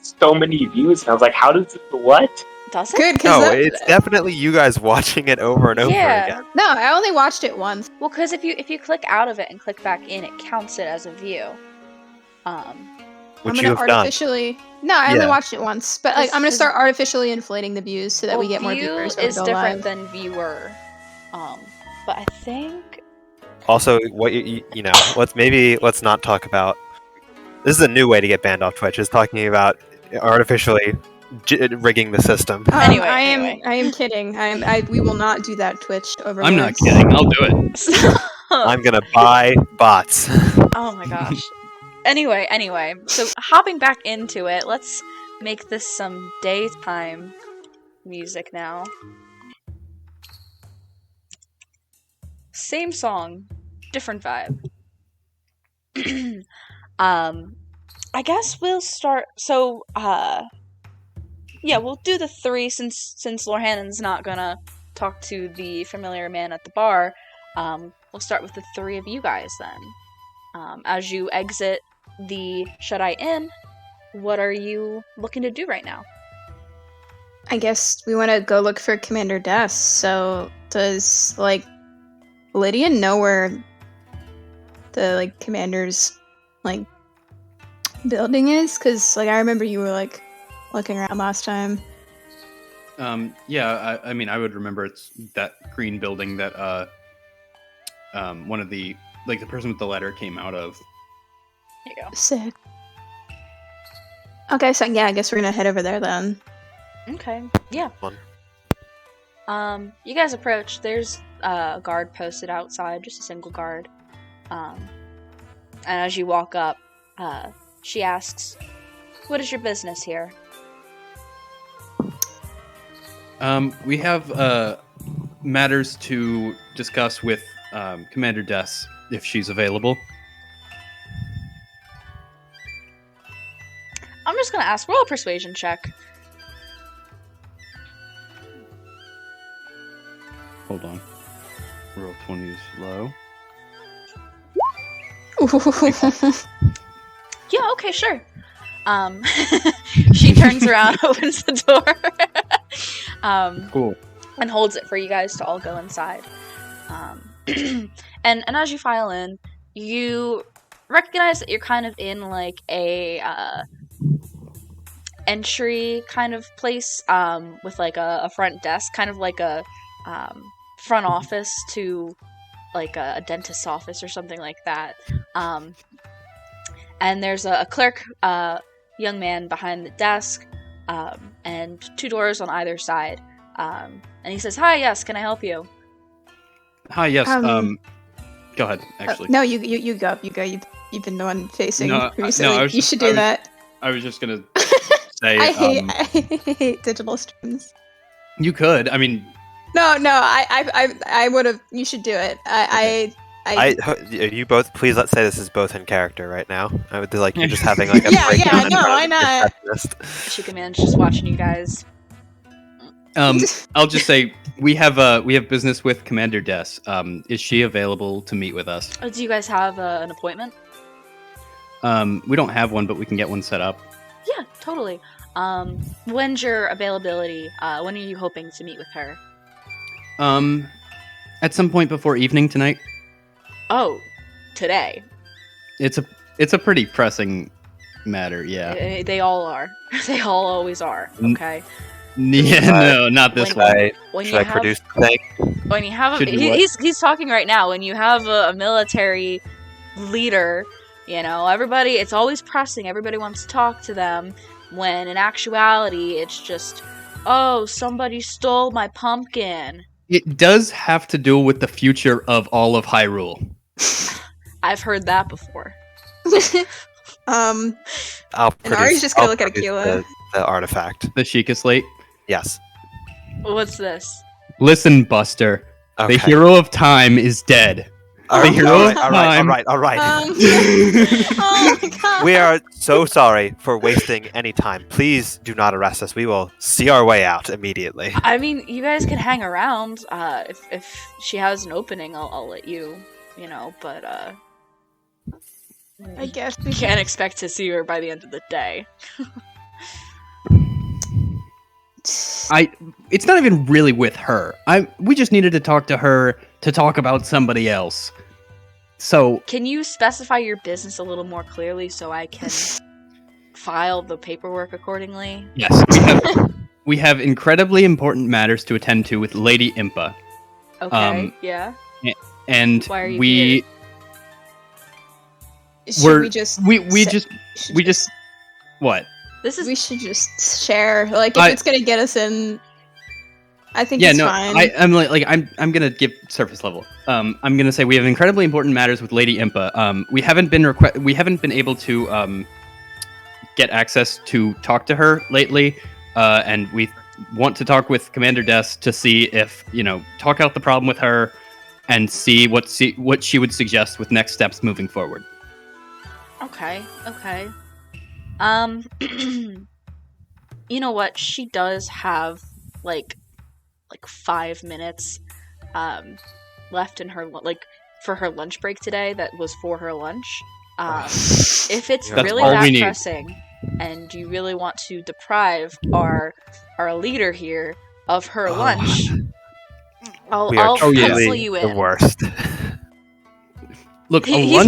So many views, and I was like, how does what? Does it? good No, because it's definitely you guys watching it over and over Yeah. again. no, I only watched it once. Well, because if you click out of it and click back in, it counts it as a view. Which I'm you gonna have done. artificially. No, I only Yeah. watched it once, but like I'm gonna Because- start artificially inflating the views so that we get more view viewers. when we is go different live. than viewer. But I think Also, what you know, let's not talk about. This is a new way to get banned off Twitch. Is talking about artificially rigging the system. Anyway, I am kidding. We will not do that. Twitch over. I'm not kidding. I'll do it. I'm gonna buy bots. Oh my gosh. Anyway, so hopping back into it, let's make this some daytime music now. Same song, different vibe. I guess we'll start. So, yeah, we'll do the three since Lorhannon's not gonna talk to the familiar man at the bar. We'll start with the three of you guys then. As you exit the Shut-Eye Inn, what are you looking to do right now? I guess we want to go look for Commander Des. So does like Lydia know where the like commander's like building is? Because like I remember you were like looking around last time. Yeah, I mean, I would remember it's that green building that one of the the person with the letter came out of. There you go. Sick. Okay, so yeah, I guess we're gonna head over there then. Okay. Yeah. Fun. You guys approach. There's a guard posted outside, just a single guard. And as you walk up, she asks, "What is your business here?" We have matters to discuss with Commander Des, if she's available. I'm just gonna ask. Roll a persuasion check. Hold on. Roll 20 is low. Yeah. Okay. Sure. She turns around, opens the door, Cool. and holds it for you guys to all go inside. And as you file in, you recognize that you're kind of in like a entry kind of place, with like a front desk, kind of like a front office to like a dentist's office or something like that. And there's a clerk, young man behind the desk, and two doors on either side. And he says, "Hi, yes, can I help you?" Hi, yes. Um, Go ahead. Actually, no, you go. You've been the one facing No, recently. I was You just- should I do was- that. I was just gonna say I hate digital streams. you could. I mean, No, I would have. You should do it. You both, please let's say this is both in character right now. I would like you're just having like a Yeah, breakdown yeah, in no, front of why your not? receptionist. She commands, just watching you guys. I'll just say we have business with Commander Des. Is she available to meet with us? Do you guys have an appointment? We don't have one, but we can get one set up. Yeah, totally. When's your availability? When are you hoping to meet with her? At some point before evening tonight. Oh, today. It's a pretty pressing matter. Yeah. They all are. They all always are. Okay. Yeah. No, not this When- one. When Should you I have, produce the thing? when you have, Should do what? he's talking right now. When you have a military leader, you know, everybody. It's always pressing. Everybody wants to talk to them. When in actuality, it's just, oh, somebody stole my pumpkin. It does have to do with the future of all of Hyrule. I've heard that before. Um, I'll And Ari's just gonna I'll look at produce Akila. the artifact. The Sheikah Slate. Yes. What's this? Listen, Buster. Okay. The hero of time is dead. All right, hero's all right, time. all right. Oh my god. We are so sorry for wasting any time. Please do not arrest us. We will see our way out immediately. I mean, you guys can hang around. If she has an opening, I'll let you. But I guess we you can't expect to see her by the end of the day. It's not even really with her. We just needed to talk to her to talk about somebody else. So Can you specify your business a little more clearly so I can file the paperwork accordingly? yes, we have incredibly important matters to attend to with Lady Impa, Okay, yeah. and Why are you we Should we just we say- just should we just what? This is we should just share. Like if it's gonna get us in, I think Yeah, it's no, fine. I'm gonna give surface level. I'm gonna say we have incredibly important matters with Lady Impa. We haven't been able to get access to talk to her lately, and we want to talk with Commander Des to see if talk out the problem with her and see what she would suggest with next steps moving forward. okay. You know what? She does have like 5 minutes left in her for her lunch break today. That was for her lunch. If it's That's really all that we need. pressing, and you really want to deprive our leader here of her Oh. lunch, We are I'll truly pencil you the in. worst. Look, He's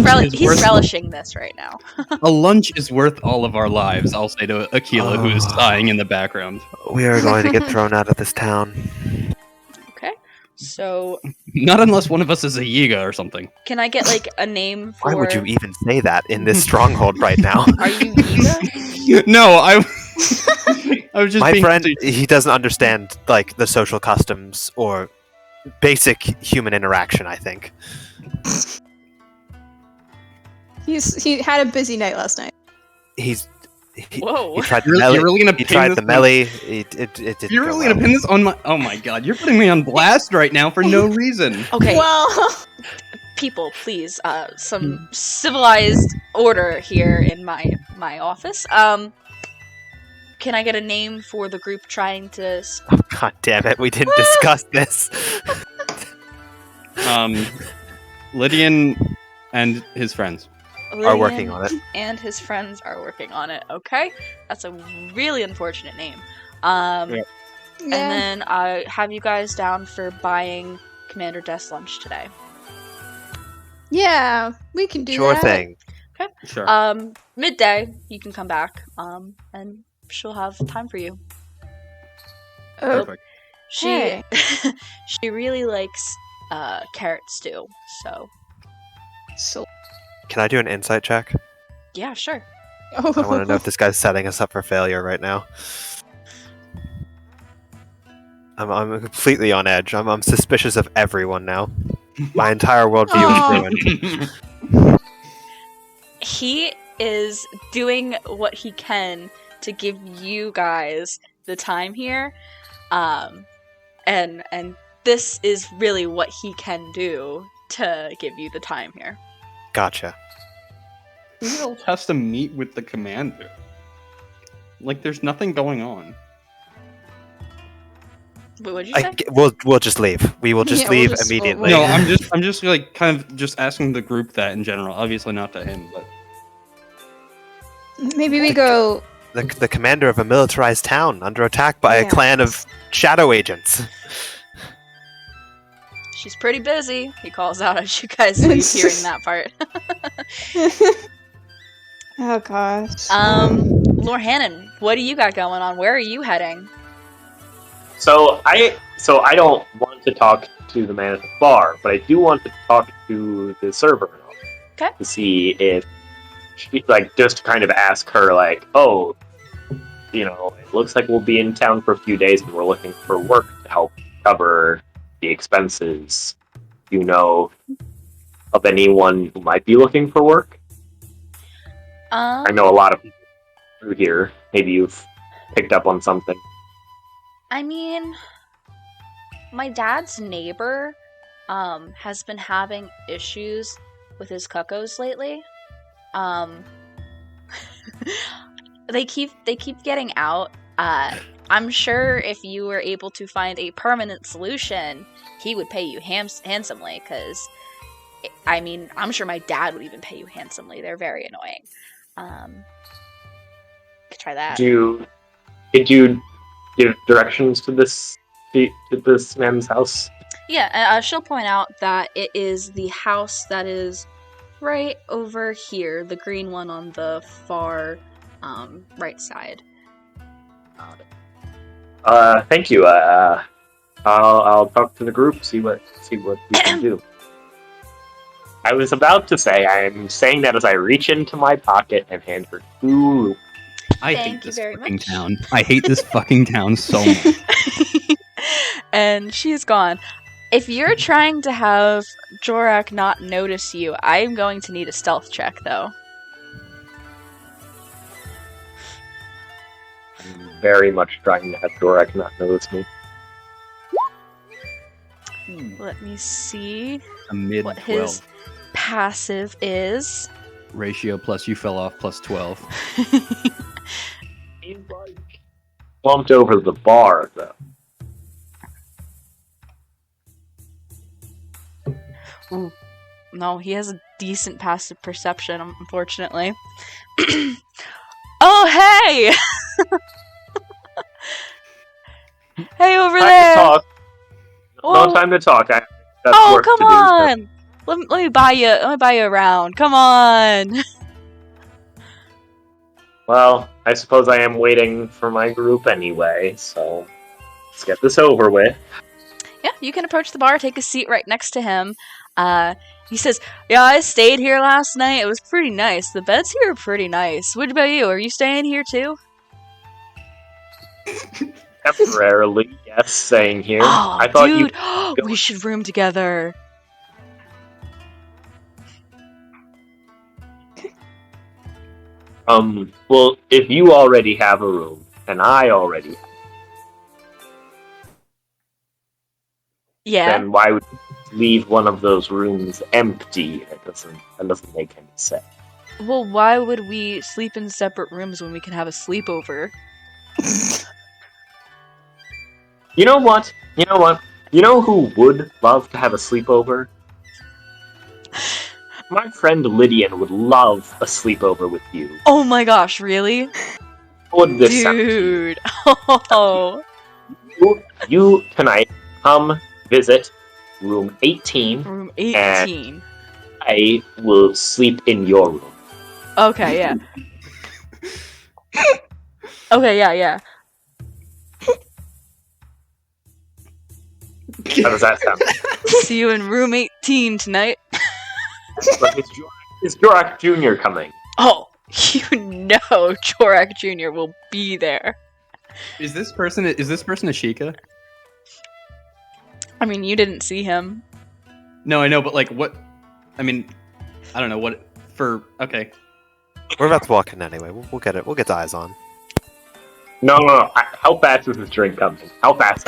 relishing this right now. a lunch is worth all of our lives. I'll say to Aquila, who is Oh. sighing in the background. We are going to get thrown out of this town. Okay, so Not unless one of us is a Yiga or something. can I get like a name for? Why would you even say that in this stronghold right now? Are you Yiga? No, I was just My being friend, he doesn't understand like the social customs or basic human interaction. I think. He had a busy night last night. He Whoa. tried the You're melee. really gonna He pin tried this the on- melee. It didn't You're go really well. gonna pin this on my? Oh my god! You're putting me on blast right now for no reason. Okay, Well, people, please, some civilized order here in my office. Can I get a name for the group trying to? Oh, God damn it! We didn't discuss this. Lydian and his friends. Are working on it. And his friends are working on it. Okay, that's a really unfortunate name. Yeah. yeah. And then I have you guys down for buying Commander Des lunch today. Yeah, we can do Sure that. thing. Sure. Midday, you can come back. And she'll have time for you. Oh, Perfect. She Hey. she really likes carrot stew. So so. Can I do an insight check? yeah, sure. I want to know if this guy's setting us up for failure right now. I'm completely on edge. I'm suspicious of everyone now. My entire worldview is ruined. He is doing what he can to give you guys the time here. And this is really what he can do to give you the time here. Gotcha. Who else has to meet with the commander? Like, there's nothing going on. Wait, what'd you say? We'll just leave. We will just Yeah, we'll leave just- immediately. No, I'm just like kind of just asking the group that in general. Obviously not to him, but Maybe we go. the commander of a militarized town under attack by a Yeah. clan of shadow agents. She's pretty busy. He calls out as you guys leave, hearing that part. Oh gosh. Lord Hannon, what do you got going on? Where are you heading? So I don't want to talk to the man at the bar, but I do want to talk to the server. Okay. To see if she, like, just to kind of ask her, like, oh, it looks like we'll be in town for a few days and we're looking for work to help cover the expenses. Do you know of anyone who might be looking for work? I know a lot of people through here. Maybe you've picked up on something. I mean, my dad's neighbor has been having issues with his cuckoos lately. They keep getting out. I'm sure if you were able to find a permanent solution, he would pay you handsomely, because I mean, I'm sure my dad would even pay you handsomely. They're very annoying. Could try that. Did you give directions to this man's house? Yeah, she'll point out that it is the house that is right over here, the green one on the far right side. Thank you. I'll talk to the group, see what we can do. I was about to say, I'm saying that as I reach into my pocket and hand her 2. I Thank hate you this very fucking much. town. I hate this fucking town so much. And she's gone. If you're trying to have Jorak not notice you, I'm going to need a stealth check, though. I'm very much trying to have Dorek not notice me. Let me see A mid what 12. his passive is. Ratio plus you fell off plus 12. He's like bumped over the bar, though. Ooh. No, he has a decent passive perception, unfortunately. Oh, hey! Hey, over Time there! to talk. Oh. No time to talk. I got Oh, work come to do. on! Let me buy you a round. Come on! Well, I suppose I am waiting for my group anyway, so let's get this over with. Yeah, you can approach the bar, take a seat right next to him. He says, "Yeah, I stayed here last night. It was pretty nice. The beds here are pretty nice. What about you? Are you staying here too?" Temporarily, yes, staying here. Oh, I thought dude, you we should room together. well, if you already have a room, and I already have, Yeah. then why would you leave one of those rooms empty? That doesn't make any sense. Well, why would we sleep in separate rooms when we can have a sleepover? You know what? You know who would love to have a sleepover? My friend Lydian would love a sleepover with you. Oh my gosh, really? What would this sound to you? Dude. Oh. You tonight come visit room 18. Room 18. I will sleep in your room. Okay, yeah. Okay, yeah. How does that sound? See you in room 18 tonight. But is Jorak Jr. coming? Oh, you know Jorak Jr. will be there. Is this person a Sheikah? I mean, you didn't see him. No, I know, but like what? I mean, I don't know what for. Okay. We're about to walk in anyway. We'll get it. We'll get the eyes on. No. How fast is this drink coming? How fast?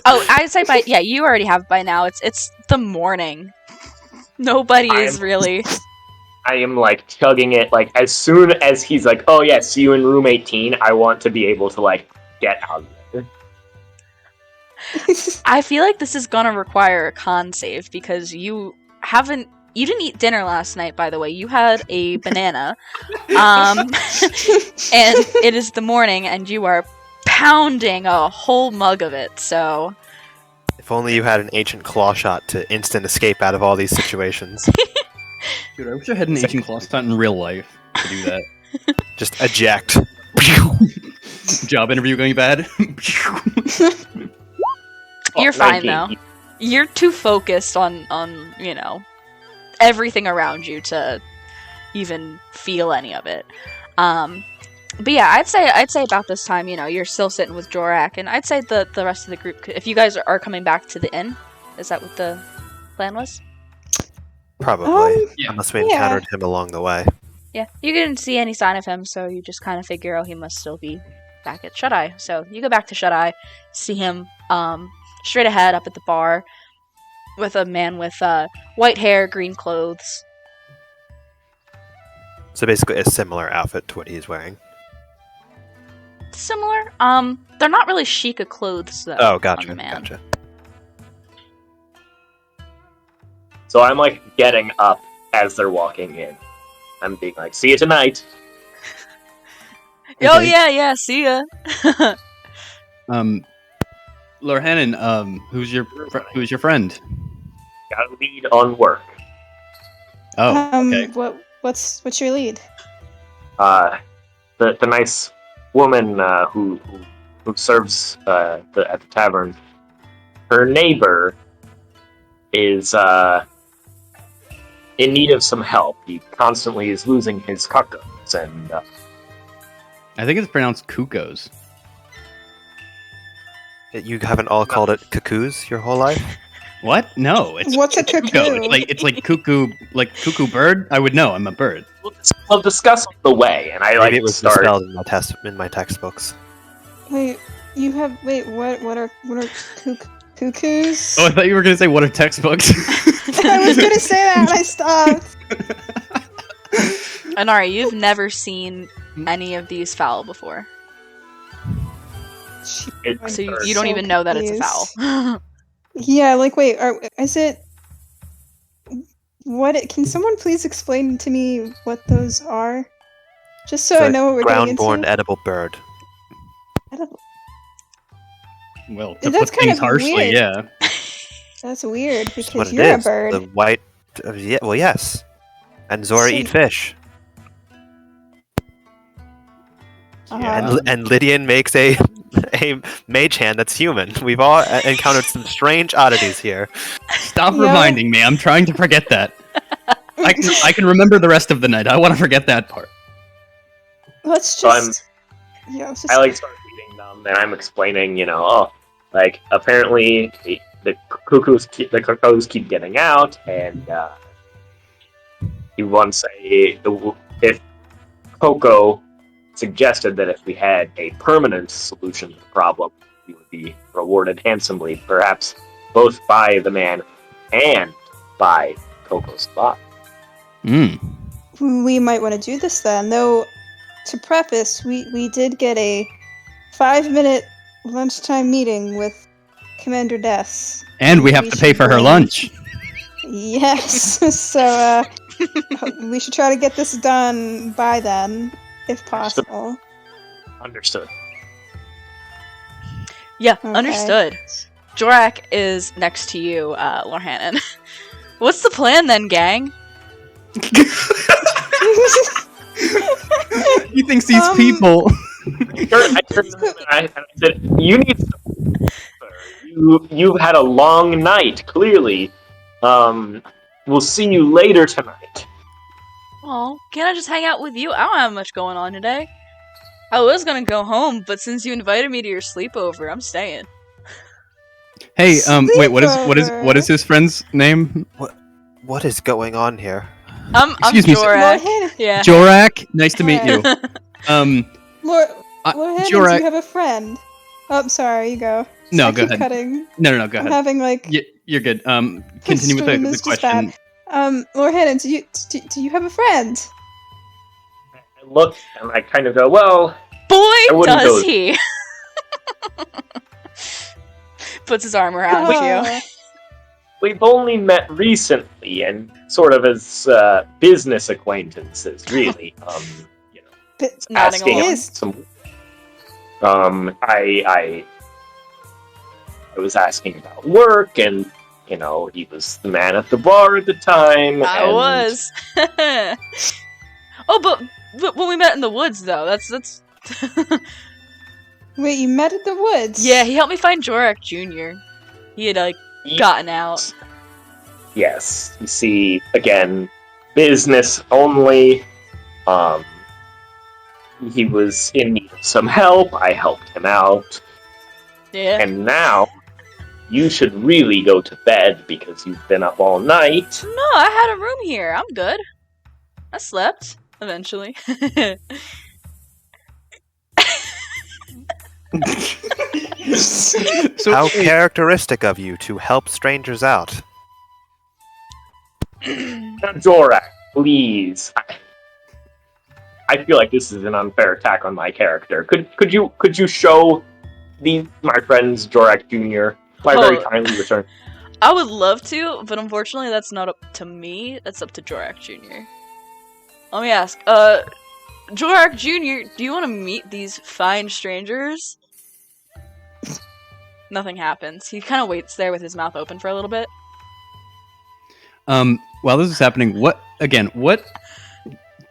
Oh, I'd say you already have by now. It's the morning. Nobody is really. I am like chugging it. Like as soon as he's like, "Oh yeah, see you in room 18," I want to be able to like get out of there. I feel like this is gonna require a con save because you didn't eat dinner last night, by the way. You had a banana. And it is the morning and you are pounding a whole mug of it, so If only you had an ancient claw shot to instant escape out of all these situations. Dude, I wish I had an ancient claw stunt in real life to do that. Just eject. Job interview going bad. you're fine 19. though. You're too focused on everything around you to even feel any of it. But yeah, I'd say about this time, you're still sitting with Jorak, and I'd say the rest of the group, if you guys are coming back to the inn, is that what the plan was? Probably. Yeah. Unless we encountered him along the way. Yeah, you didn't see any sign of him, so you just kind of figure, he must still be back at Shut Eye. So you go back to Shut Eye, see him straight ahead up at the bar. with a man with white hair, green clothes. So basically, a similar outfit to what he's wearing. Similar. They're not really chic of clothes though. Oh, on gotcha, the man. gotcha. So I'm like getting up as they're walking in. I'm being like, "See you tonight." Oh Okay. yeah, see ya. Lord Hannon, who's your friend? Got a lead on work. Oh, okay. What's your lead? The nice woman who serves at the tavern. Her neighbor is in need of some help. He constantly is losing his cuckoos, and I think it's pronounced Kukos. You haven't all called it cuckoos your whole life? What? No, it's What's a it's cuckoo? It's like cuckoo, like cuckoo bird. I would know. I'm a bird. we'll discuss on the way. And I Maybe it was start. misspelled in my textbooks. What are cuckoos? Oh, I thought you were gonna say what are textbooks. I was gonna say that and I stopped. Anari, you've never seen any of these fowl before, so you don't so even know that it's a confused. fowl. Yeah, like wait, is it? Can someone please explain to me what those are? Just so It's I a know what we're getting ground-born into. edible bird. Well, to That's put kind things of harshly, weird. yeah. That's weird That's what because it you're a is. bird. The white. Yeah, well, yes. And Zora So- eat fish. Uh-huh. And Lydian makes a mage hand that's human. We've all encountered some strange oddities here. Stop Yeah. reminding me. I'm trying to forget that. I can remember the rest of the night. I want to forget that part. Let's So I'm- just. Yeah, let's just. I start reading them, and I'm explaining, apparently the cuckoos keep getting out, and you once say if Coco suggested that if we had a permanent solution to the problem, we would be rewarded handsomely, perhaps both by the man and by Coco's spot. We might want to do this then, though. To preface, we did get a 5-minute lunchtime meeting with Commander Des. And we have to pay should for her bring- lunch. Yes, so we should try to get this done by then, if possible. Understood. Yeah, Okay. understood. Jorak is next to you, Lorhannon. What's the plan then, gang? He thinks these people. I turned to him and I said, "You need some. You've had a long night. Clearly, we'll see you later tonight." Oh, can't I just hang out with you? I don't have much going on today. I was gonna go home, but since you invited me to your sleepover, I'm staying. Hey, wait. What Sleepover. is his friend's name? What is going on here? I'm Excuse me, Jorak. Lorhannon, Yeah. Jorak. Nice to meet you. Lorhannon, do Jorak. you have a friend? Oh, I'm sorry, you go. No, I go keep ahead. Cutting. No, go I'm ahead. having like. You're good. Continue with stream the is just question. bad. Lorhannon, do you have a friend? I look and I kind of go, "Well, Boy, wouldn't does go- he! Puts his arm around you. we've only met recently and sort of as business acquaintances, really. Nodding Asking along. some. I was asking about work, and he was the man at the bar at the time. I and was. Oh, but when we met in the woods, though, that's. Wait, you met at the woods? Yeah, he helped me find Jorak Jr. He had gotten out. Yes, you see, again, business only. He was in need of some help. I helped him out. Yeah. And now, you should really go to bed because you've been up all night. No, I had a room here. I'm good. I slept eventually. So, How characteristic of you to help strangers out. Jorak, please. I feel like this is an unfair attack on my character. Could you show my friends Jorak Jr. my very kindly return? I would love to, but unfortunately that's not up to me. That's up to Jorak Jr. Let me ask, Jorak Jr., do you want to meet these fine strangers? Nothing happens. He kind of waits there with his mouth open for a little bit. While this is happening, what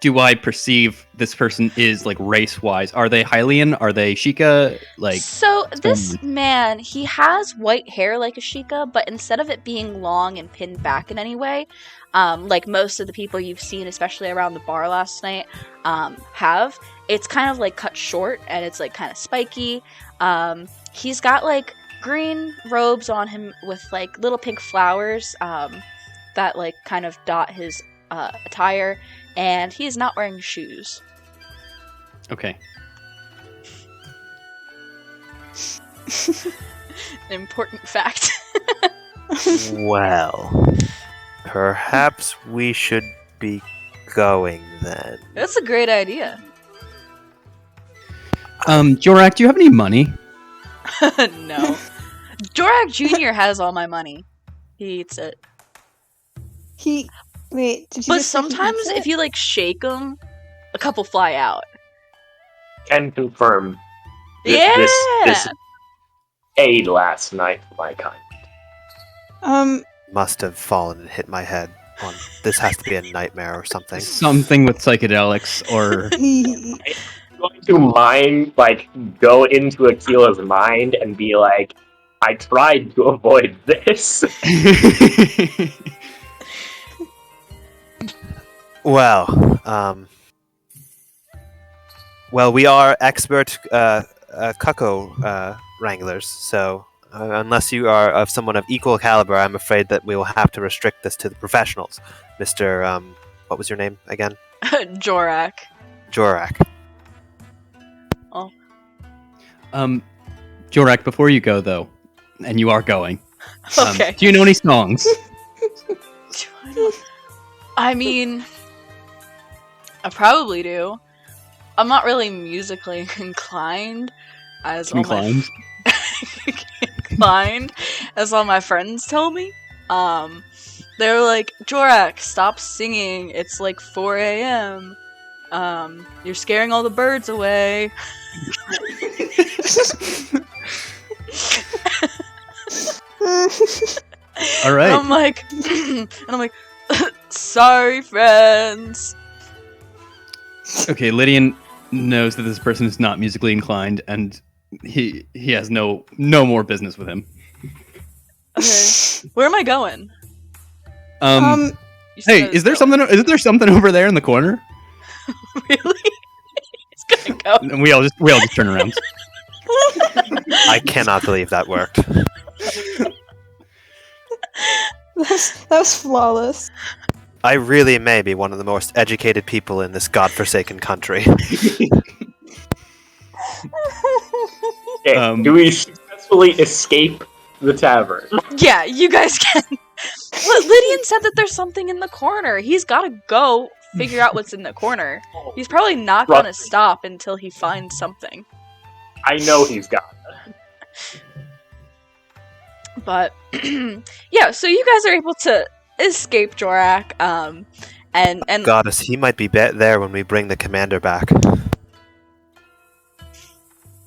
do I perceive this person is, like, race-wise? Are they Hylian? Are they Sheikah? Like, so this man, he has white hair like a Sheikah, but instead of it being long and pinned back in any way, like most of the people you've seen, especially around the bar last night, have, it's kind of like cut short and it's like kind of spiky. He's got like green robes on him with like little pink flowers that like kind of dot his attire. And he is not wearing shoes. Okay. An important fact. Well, perhaps we should be going then. That's a great idea. Jorak, do you have any money? No. Jorak Jr. has all my money. He eats it. Wait, did you But just say he sometimes eats it? if you like shake them, a couple fly out. Can confirm. Yeah! This aid last night for my kind. Must have fallen and hit my head. This has to be a nightmare or something. Something with psychedelics, or I'm going to mind, like, go into Akila's mind and be like, I tried to avoid this. Well, we are expert Kako wranglers, so unless you are of someone of equal caliber, I'm afraid that we will have to restrict this to the professionals. Mr. What was your name again? Jorak. Jorak. Oh. Jorak, before you go though, and you are going, Okay. do you know any songs? I mean, I probably do. I'm not really musically inclined, as all my friends tell me. They were like, Jorak, stop singing. It's like 4 a.m. You're scaring all the birds away. All right. And I'm like, sorry, friends. Okay, Lydian knows that this person is not musically inclined, and he has no more business with him. Okay, where am I going? Hey, You said is there something over there in the corner? Really? He's gonna go. And we all just turn around. I cannot believe that worked. That was flawless. I really may be one of the most educated people in this godforsaken country. Okay, do we successfully escape the tavern? Yeah, you guys can. Lydian said that there's something in the corner. He's gotta go figure out what's in the corner. He's probably not gonna stop until he finds something. I know he's got it. But yeah, so you guys are able to escape Jorak, and Goddess, he might be there when we bring the commander back.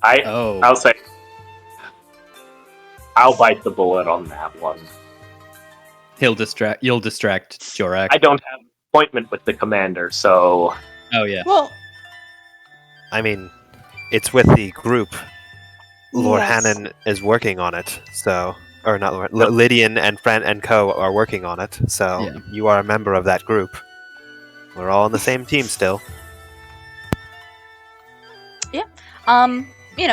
I'll say I'll bite the bullet on that one. You'll distract Jorak. I don't have an appointment with the commander, so Oh yeah. Well, I mean, it's with the group. Lord yes. Hannon is working on it, so... Or not Lord... Lydian and Friend and Co. are working on it, so Yeah. you are a member of that group. We're all on the same team still.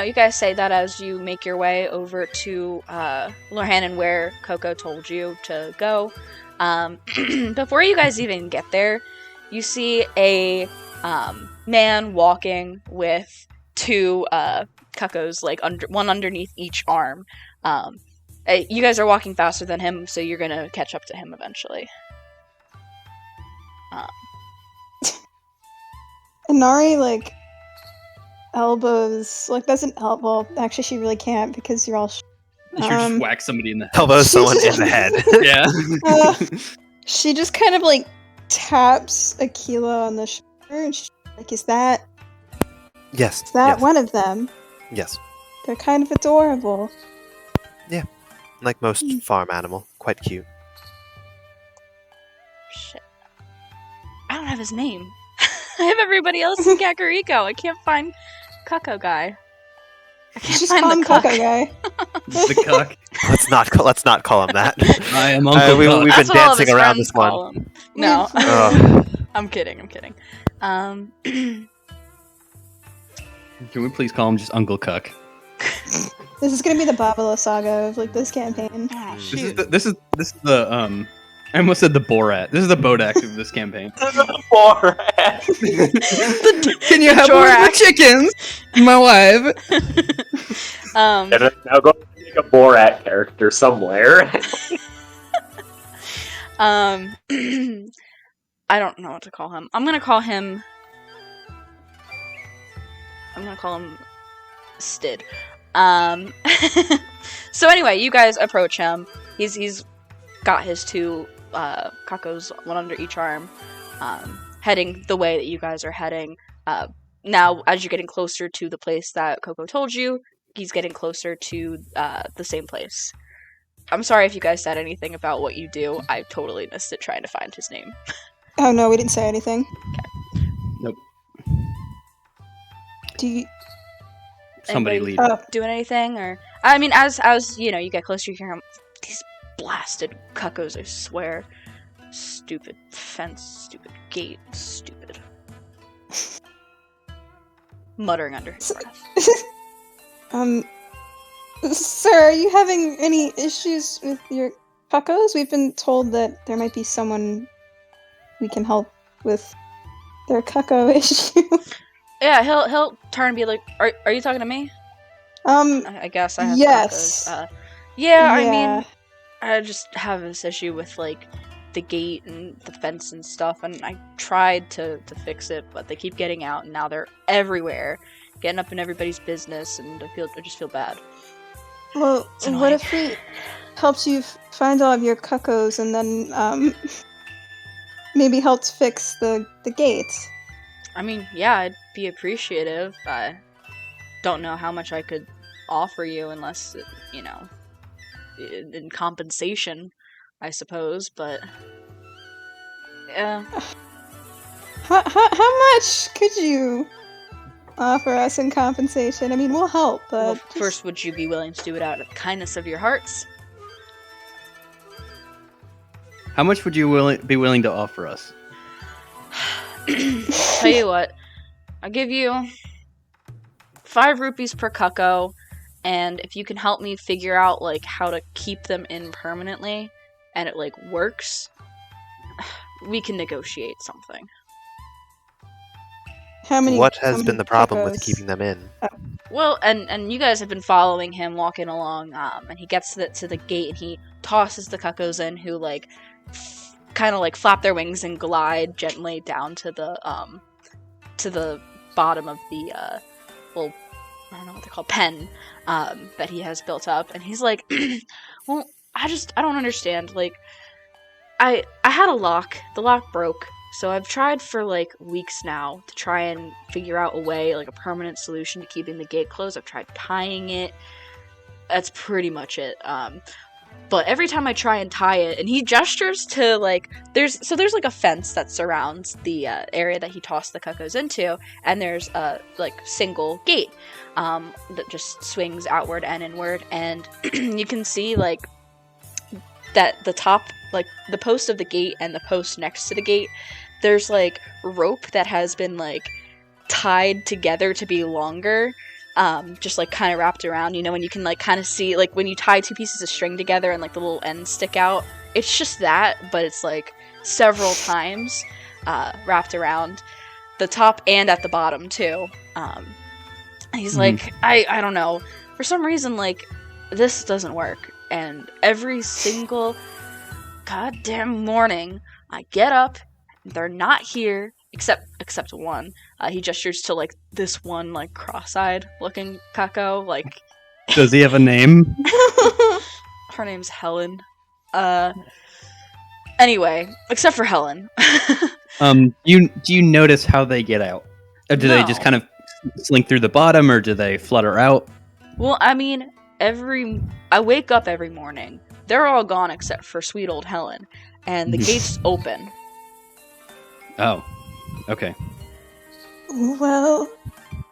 you guys say that as you make your way over to Lord Hannon, where Coco told you to go. Before you guys even get there, you see a man walking with two cuckoos, like one underneath each arm. You guys are walking faster than him, so you're gonna catch up to him eventually. Inari, like, elbows, like, doesn't help. Well, actually, she really can't because you're all. You just whack somebody in the head. Elbow someone in the head. Yeah. She just kind of, like, taps Aquila on the shoulder, and she's like, is that Yes. that yes. one of them? Yes. They're kind of adorable. Like most farm animal. Quite cute. Shit. I don't have his name. I have everybody else in Kakariko. I can't find Cucko guy. I can't Just find call the him cuck. Coco guy. The cuck. Let's not call him that. I am Uncle we've Cuck. been That's what all of his dancing around friends this one. call him. No, Ugh. I'm kidding. Can we please call him just Uncle Cuck? This is gonna be the Babala saga of, like, this campaign. Oh, This shoot. is the I almost said the Borat. This is the Bodak of this campaign. Borat. Can you help me with Jorak. the chickens, my wife? And now go make a Borat character somewhere. I don't know what to call him. I'm gonna call him Stid. So anyway, you guys approach him. He's got his two Kakos, one under each arm, heading the way that you guys are heading. Now, as you're getting closer to the place that Coco told you, he's getting closer to the same place. I'm sorry if you guys said anything about what you do. I totally missed it trying to find his name. Oh no, we didn't say anything. Nope. Do you? Somebody Anybody lead. doing anything? Or I mean, as you know, you get closer, you hear him. These blasted cuckos, I swear. Stupid fence, stupid gate, stupid. Muttering under his breath. Sir, are you having any issues with your cuckos? We've been told that there might be someone we can help with their cucko issue. Yeah, he'll turn and be like, "Are you talking to me?" I guess I have yes. cuckos. Yeah, I mean, I just have this issue with, like, the gate and the fence and stuff, and I tried to fix it, but they keep getting out, and now they're everywhere, getting up in everybody's business, and I just feel bad. Well, It's what annoying. if we helped you find all of your cuckos and then maybe helped fix the gates? I mean, yeah, I'd be appreciative. I don't know how much I could offer you unless, you know, in compensation, I suppose, but yeah. How much could you offer us in compensation? I mean, we'll help, but Well, first, would you be willing to do it out of the kindness of your hearts? How much would you be willing to offer us? Tell you what, I'll give you 5 rupees per cucko, and if you can help me figure out, like, how to keep them in permanently, and it, like, works, we can negotiate something. how many? What how has many been the problem with cuckos? keeping them in? Well, and you guys have been following him, walking along, and he gets to the gate, and he tosses the cuckos in, who, like, kind of, like, flap their wings and glide gently down to the bottom of the, well, I don't know what they're called, pen, that he has built up, and he's like, well, I don't understand, like, I had a lock, the lock broke, so I've tried for, like, weeks now to try and figure out a way, like, a permanent solution to keeping the gate closed. I've tried tying it, that's pretty much it, but every time I try and tie it, and he gestures to, like, there's like a fence that surrounds the area that he tossed the cuckos into, and there's a, like, single gate that just swings outward and inward, and you can see, like, that the top, like, the post of the gate and the post next to the gate, there's, like, rope that has been, like, tied together to be longer, just, like, kind of wrapped around, you know, and you can, like, kind of see, like, when you tie 2 pieces of string together and, like, the little ends stick out, it's just that, but it's, like, several times wrapped around the top and at the bottom, too. He's like, I don't know, for some reason, like, this doesn't work, and every single goddamn morning, I get up, they're not here, except one. He gestures to like this one like cross-eyed looking Kako. Like, Does he have a name? her name's Helen. Anyway, except for Helen. Do you notice how they get out? Or do they just No. kind of slink through the bottom, or do they flutter out? Well, I mean, I wake up every morning. They're all gone except for sweet old Helen, and the gates open. Oh, okay. Well,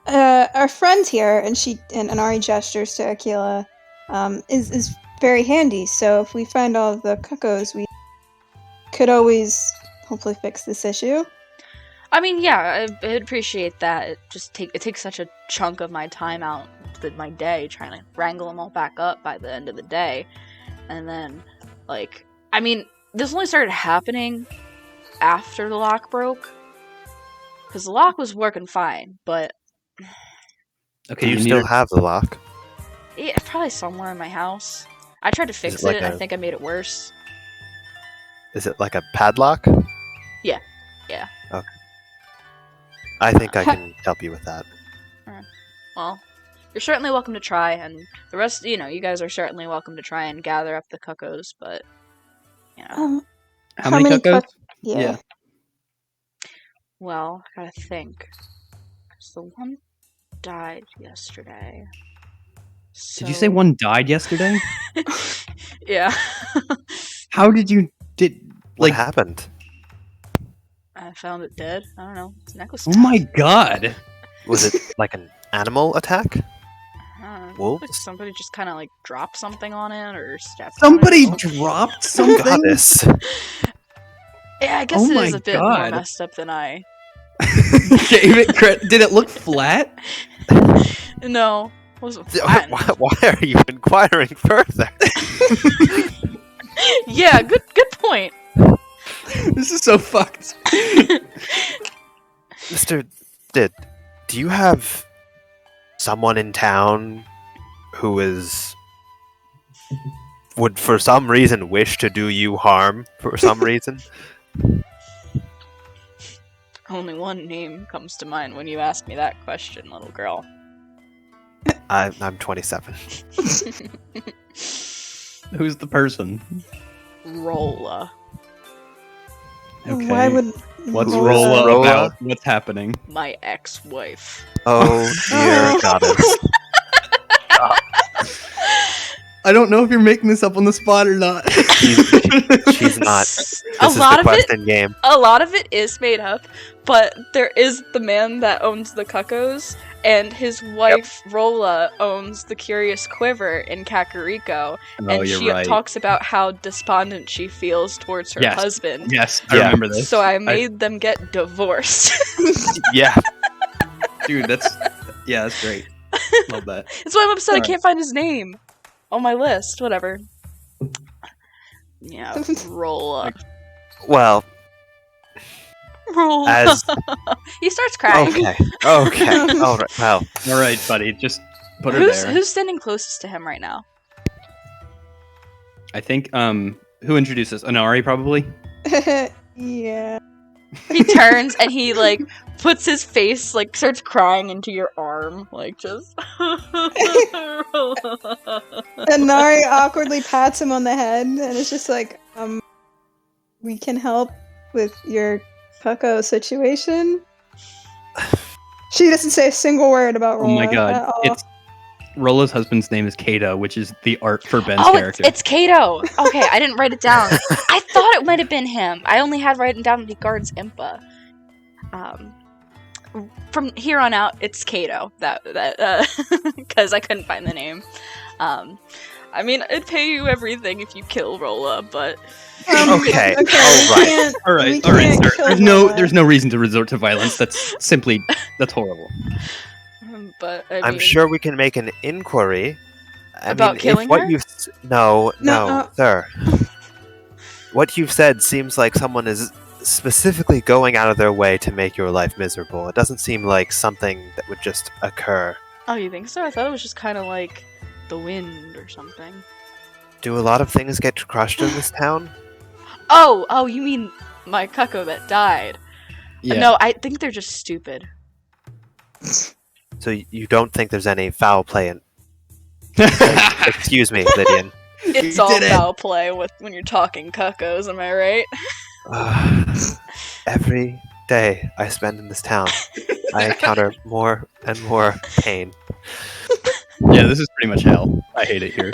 our friend here, and Ari gestures to Akila, is very handy. So if we find all of the Kakos, we could always hopefully fix this issue. I mean, yeah, I'd appreciate that. It takes such a chunk of my time out of my day trying to wrangle them all back up by the end of the day, and then, like, I mean, this only started happening after the lock broke, because the lock was working fine, but Okay, Do you need still to- have the lock? it's probably somewhere in my house. I tried to fix it like it, and I a- think I made it worse. Is it like a padlock? Yeah. Yeah. Okay. I think I can help you with that. Well, you're certainly welcome to try, and the rest, you guys are certainly welcome to try and gather up the Kakos, but, How many Kakos? Yeah. well, I gotta think. 'Cause the one died yesterday. Did you say one died yesterday? Yeah. How did you What like? happened? I found it dead. I don't know. Its neck was Oh my god! Was it like an animal attack? Wolves? Like somebody just kind of like dropped something on it or stepped Somebody on it. dropped something. Goddess. Yeah, I guess Oh it my is a bit more God. messed up than I. Gave it credit. Did it look flat? No, it wasn't flat. Why are you inquiring further? Yeah, good point. This is so fucked. Mr. Did you have someone in town who would for some reason wish to do you harm for some reason? Only one name comes to mind when you ask me that question, little girl. I'm 27. Who's the person? Rolla. Okay. Why would What's Rolla- Rolla Rolla? about? What's happening? My ex-wife. Oh dear goddess. I don't know if you're making this up on the spot or not. She's not. This A is lot the of it question game. A lot of it is made up, but there is the man that owns the Cuckos, and his wife Rolla owns the Curious Quiver in Kakariko, Oh, and you're she right. talks about how despondent she feels towards her Yes. husband. Yes, I Yeah. remember this. So I made them get divorced. Yeah. Dude, that's great. Love that. That's why I'm upset I Alright. can't find his name on my list. Whatever. Yeah, Rolla. Well, Rolla. as He starts crying. okay. All right. Well, All right, buddy, just put her Who's there. who's standing closest to him right now? I think who introduced us? Anari probably. Yeah. He turns and he like puts his face like starts crying into your arm, like just. And Nari awkwardly pats him on the head, and it's just like, we can help with your Pucko situation. She doesn't say a single word about Oh Rolla my at god. all. It's Rolla's husband's name is Kato, which is the art for Ben's Oh, character. it's Kato. Okay, I didn't write it down. I thought it might have been him. I only had written down that he guards Impa. From here on out, it's Kato. That because I couldn't find the name. I mean, I'd pay you everything if you kill Rolla, but Okay, we alright. can't- all we right, can't sir. kill There's no reason to resort to violence. That's horrible. I I'm mean, sure we can make an inquiry. About killing if what her? you've no, No, sir. What you've said seems like someone is specifically going out of their way to make your life miserable. It doesn't seem like something that would just occur. Oh, you think so? I thought it was just kind of like the wind or something. Do a lot of things get crushed in this town? Oh, you mean my Kako that died. Yeah. No, I think they're just stupid. So you don't think there's any foul play in? Excuse me, Lydian. It's You all did it. foul play when you're talking Kakos, am I right? Every day I spend in this town, I encounter more and more pain. Yeah, this is pretty much hell. I hate it here.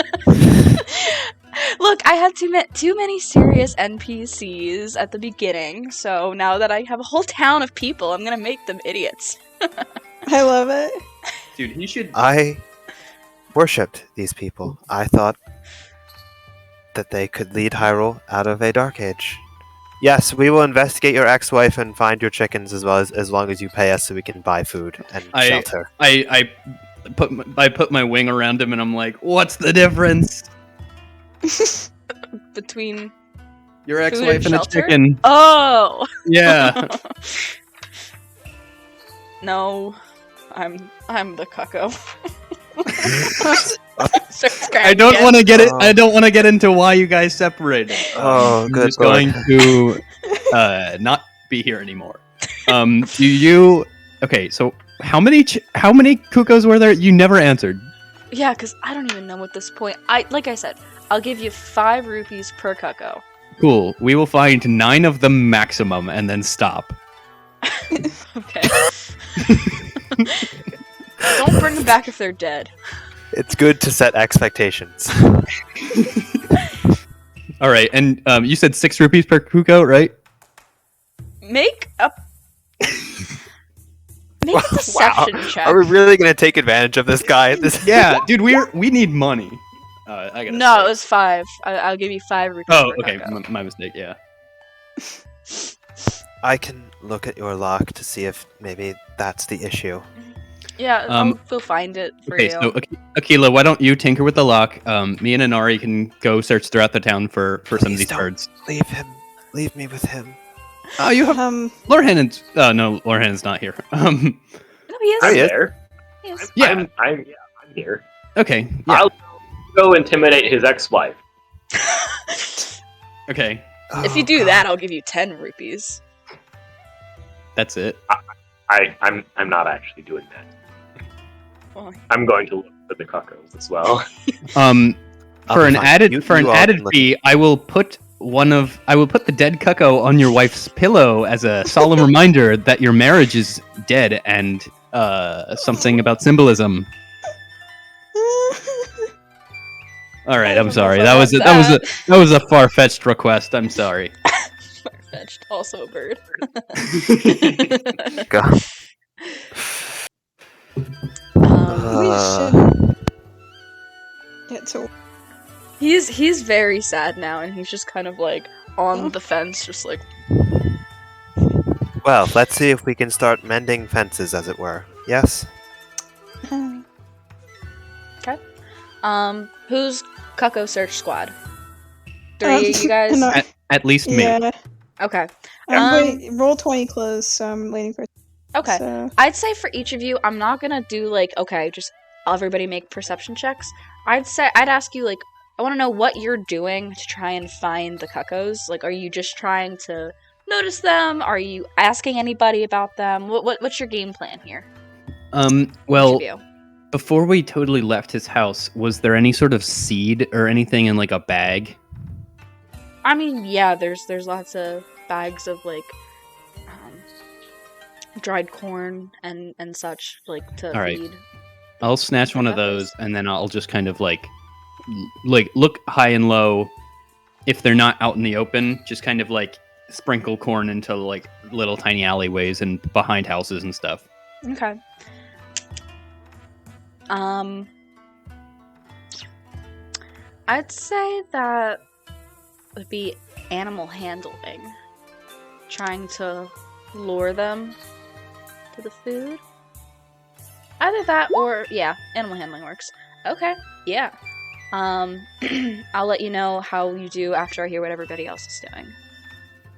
Look, I had too many serious NPCs at the beginning, so now that I have a whole town of people, I'm gonna make them idiots. I love it. Dude, he should. I worshipped these people. I thought that they could lead Hyrule out of a dark age. Yes, we will investigate your ex-wife and find your chickens as long as you pay us so we can buy food and shelter. I put my wing around him and I'm like, what's the difference? Between Your and ex-wife and a shelter? chicken. Oh Yeah. no, I'm the Kako. I don't want to get it. I don't want to get into why you guys separated. Oh, I'm good just lord. going to not be here anymore. Do you? Okay, so how many Kukos were there? You never answered. Yeah, because I don't even know at this point. Like I said, I'll give you 5 rupees per Kako. Cool. We will find 9 of them maximum and then stop. Okay. Don't bring them back if they're dead. It's good to set expectations. All right, and you said 6 rupees per Kuko, right? Make a deception check. Are we really going to take advantage of this guy? Yeah, dude, we need money. I gotta. No, say. it was 5. I'll give you 5 rupees. Oh, per okay, Kako. my mistake. Yeah. I can look at your lock to see if maybe that's the issue. Yeah, we'll find it for Okay, you. so Akila, why don't you tinker with the lock? Me and Inari can go search throughout the town for some of Please these don't. birds. Leave him. Leave me with him. Oh, you have Lorhanen's. No, Lorhanen's not here. No, he is. Oh, I'm yeah. there. He is. Yeah. I'm here. Okay. Yeah. I'll go intimidate his ex-wife. Okay. If you Oh, do God. that, I'll give you 10 rupees. That's it. I'm not actually doing that. Well, I'm going to look for the Kakos as well. For I'll an be fine. added You- for an you all added can look. fee, I will put the dead Cucko on your wife's pillow as a solemn reminder that your marriage is dead and something about symbolism. All right, I I'm don't sorry. know if That I was want that was a far-fetched request. I'm sorry. Far-fetched. Also a bird. God. We should get to. He's very sad now, and he's just kind of like on the fence, just like Well, let's see if we can start mending fences, as it were. Yes? who's Kako Search Squad? 3 of you guys? No, At least me. yeah. Okay. Roll 20 closed, so I'm waiting for. Okay. So. I'd say for each of you, I'm not gonna do like, okay, just everybody make perception checks. I'd ask you like, I want to know what you're doing to try and find the Kakos. Like, are you just trying to notice them? Are you asking anybody about them? What's your game plan here? Well, Each of you? before we totally left his house, was there any sort of seed or anything in like a bag? I mean, yeah, there's lots of bags of like dried corn and such like to All right. feed. I'll snatch one of those, and then I'll just kind of like look high and low. If they're not out in the open, just kind of like sprinkle corn into like little tiny alleyways and behind houses and stuff. Okay. I'd say that would be animal handling. Trying to lure them to the food. Either that or, yeah, animal handling works. Okay, yeah. I'll let you know how you do after I hear what everybody else is doing.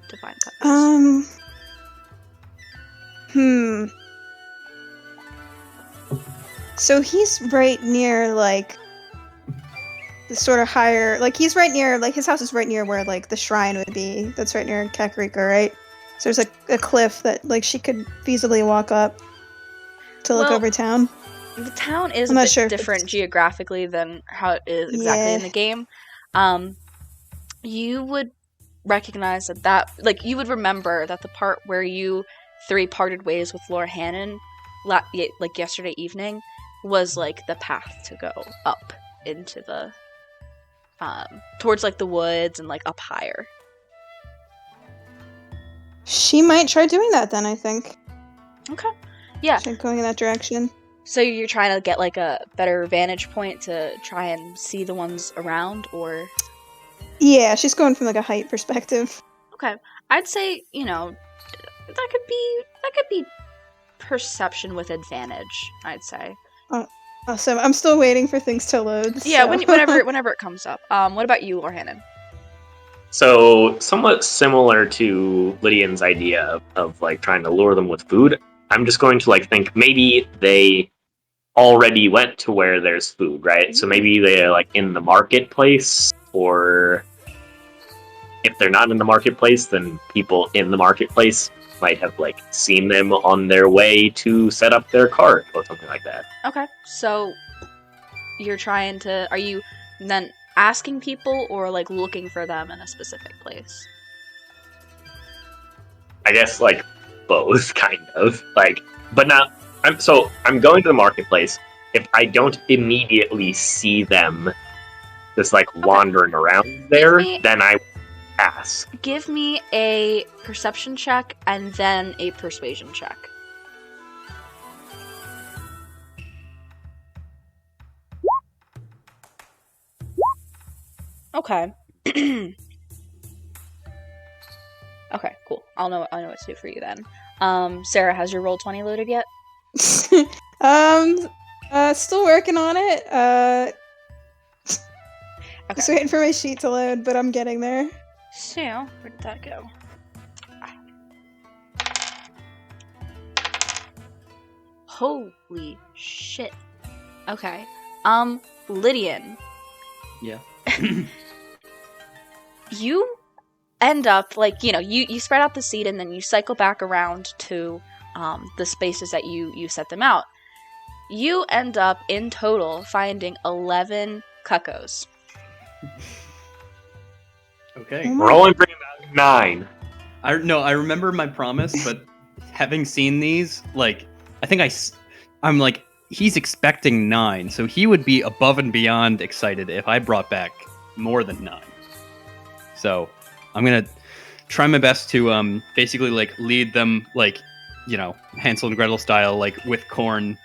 To find Kakos. So he's right near, like, sort of higher, like he's right near, like his house is right near where like the shrine would be. That's right near Kakariko, right? So there's a cliff that like she could feasibly walk up to look Well, over town. The town is I'm a not bit sure if different it's- geographically than how it is exactly Yeah. in the game. You would recognize that like you would remember that the part where you three parted ways with Laura Hannon like yesterday evening was like the path to go up into the towards like the woods and like up higher. She might try doing that then, I think. Okay. Yeah. Try going in that direction. So you're trying to get like a better vantage point to try and see the ones around, or Yeah, she's going from like a height perspective. okay. I'd say, that could be perception with advantage, I'd say. Awesome. I'm still waiting for things to load. Yeah, so. whenever it comes up. What about you, Lorhannon? So, somewhat similar to Lydian's idea of like trying to lure them with food, I'm just going to like think maybe they already went to where there's food, right? So maybe they're like in the marketplace, or if they're not in the marketplace, then people in the marketplace might have like seen them on their way to set up their cart or something like that. Okay, so are you then asking people or like looking for them in a specific place? I guess like both, kind of like, but not. I'm going to the marketplace. If I don't immediately see them, just like wandering around there, then I ask. Give me a perception check and then a persuasion check. Okay. Okay, cool. I'll know what to do for you then. Sarah, has your roll 20 loaded yet? Still working on it. Okay. Just waiting for my sheet to load, but I'm getting there. So, where did that go? Holy shit. Okay. Lydian. Yeah. You end up, like, you spread out the seed and then you cycle back around to the spaces that you set them out. You end up, in total, finding 11 cuckoos. Okay. We're only bringing back 9. I remember my promise, but having seen these, like, I think I'm like, he's expecting 9, so he would be above and beyond excited if I brought back more than 9. So I'm gonna try my best to basically like lead them, like, Hansel and Gretel style, like with corn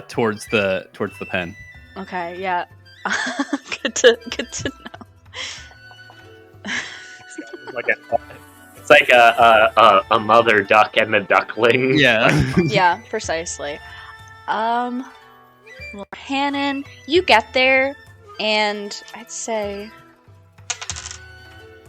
towards the pen. Okay, yeah. Good to know. It's like a mother duck and a duckling. Yeah. Yeah, precisely. Hannon, you get there, and I'd say,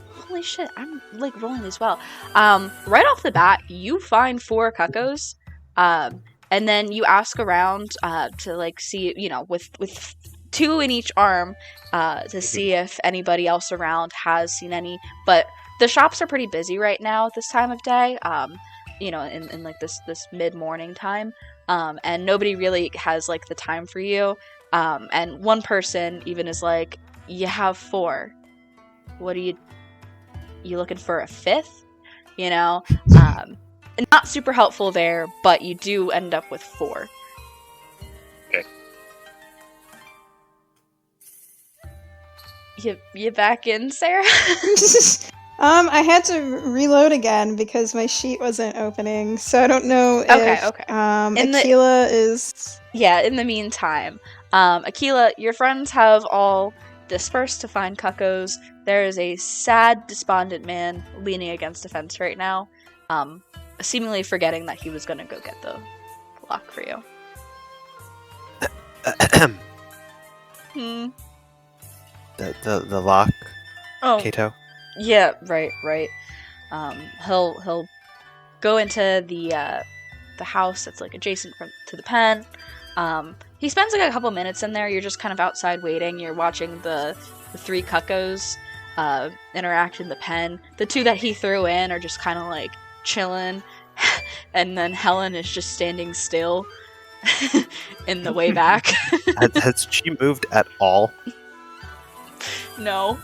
holy shit, I'm like rolling these well. Right off the bat, you find 4 cuckoos, and then you ask around to like see, with 2 in each arm, to see if anybody else around has seen any. But the shops are pretty busy right now at this time of day. In like this mid morning time. And nobody really has like the time for you. And one person even is like, "You have 4. What are you looking for a 5th?" Not super helpful there, but you do end up with 4. Okay. You back in, Sarah? I had to reload again because my sheet wasn't opening, so I don't know if Okay. Aquila is... Yeah, in the meantime, Aquila, your friends have all dispersed to find cuckoos. There is a sad, despondent man leaning against a fence right now, seemingly forgetting that he was going to go get the lock for you. The lock, Oh, Kato. yeah, right. He'll go into the house that's like adjacent to the pen. He spends like a couple minutes in there. You're just kind of outside waiting. You're watching the three cuckoos interact in the pen. The two that he threw in are just kind of like chilling, and then Helen is just standing still in the way back. Has she moved at all? No.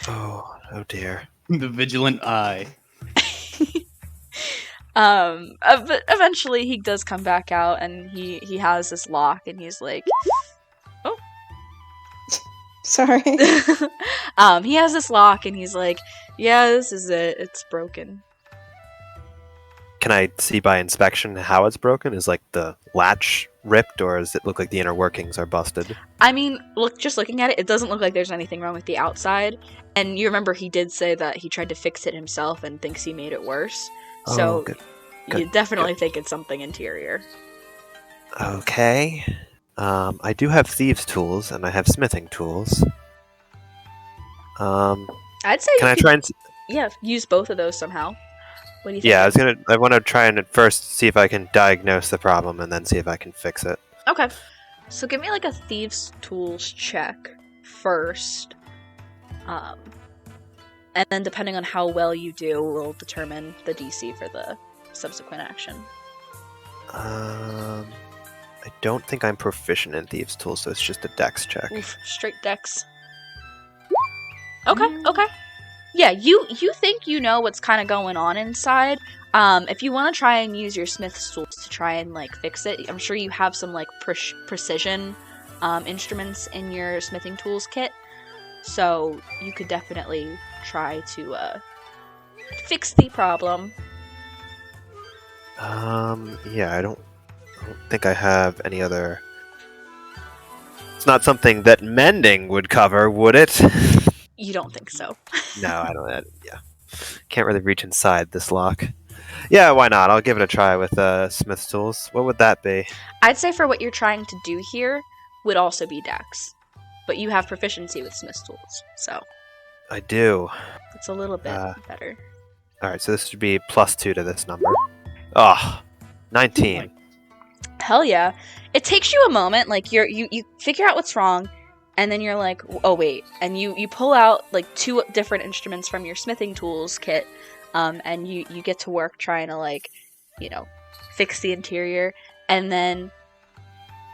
Oh dear. The vigilant eye. But eventually he does come back out, and he has this lock, and he's like, Sorry. he has this lock, and he's like, yeah, this is it. It's broken. Can I see by inspection how it's broken? Is like the latch ripped, or does it look like the inner workings are busted? I mean, just looking at it, it doesn't look like there's anything wrong with the outside. And you remember he did say that he tried to fix it himself and thinks he made it worse. So good. you definitely think it's something interior. Okay. I do have thieves' tools and I have smithing tools. I'd say Can I try and? use both of those somehow. What do you think? Yeah, I want to try and at first see if I can diagnose the problem and then see if I can fix it. Okay. So give me like a thieves' tools check first. And then depending on how well you do, will determine the DC for the subsequent action. I don't think I'm proficient in thieves' tools, so it's just a dex check. Oof, straight dex. Okay. Yeah, you think you know what's kind of going on inside. If you want to try and use your smith's tools to try and like fix it, I'm sure you have some like precision instruments in your smithing tools kit, so you could definitely try to fix the problem. Yeah, I don't think I have any other. It's not something that mending would cover, would it? You don't think so? No, I don't. Yeah, can't really reach inside this lock. Yeah, why not? I'll give it a try with smith's tools. What would that be? I'd say for what you're trying to do here would also be dex, but you have proficiency with smith's tools, so I do. it's a little bit better. All right, so this should be +2 to this number. Oh, 19. Hell yeah. It takes you a moment, like you figure out what's wrong, and then you're like, oh wait, and you pull out like 2 different instruments from your smithing tools kit, and you get to work trying to like, fix the interior, and then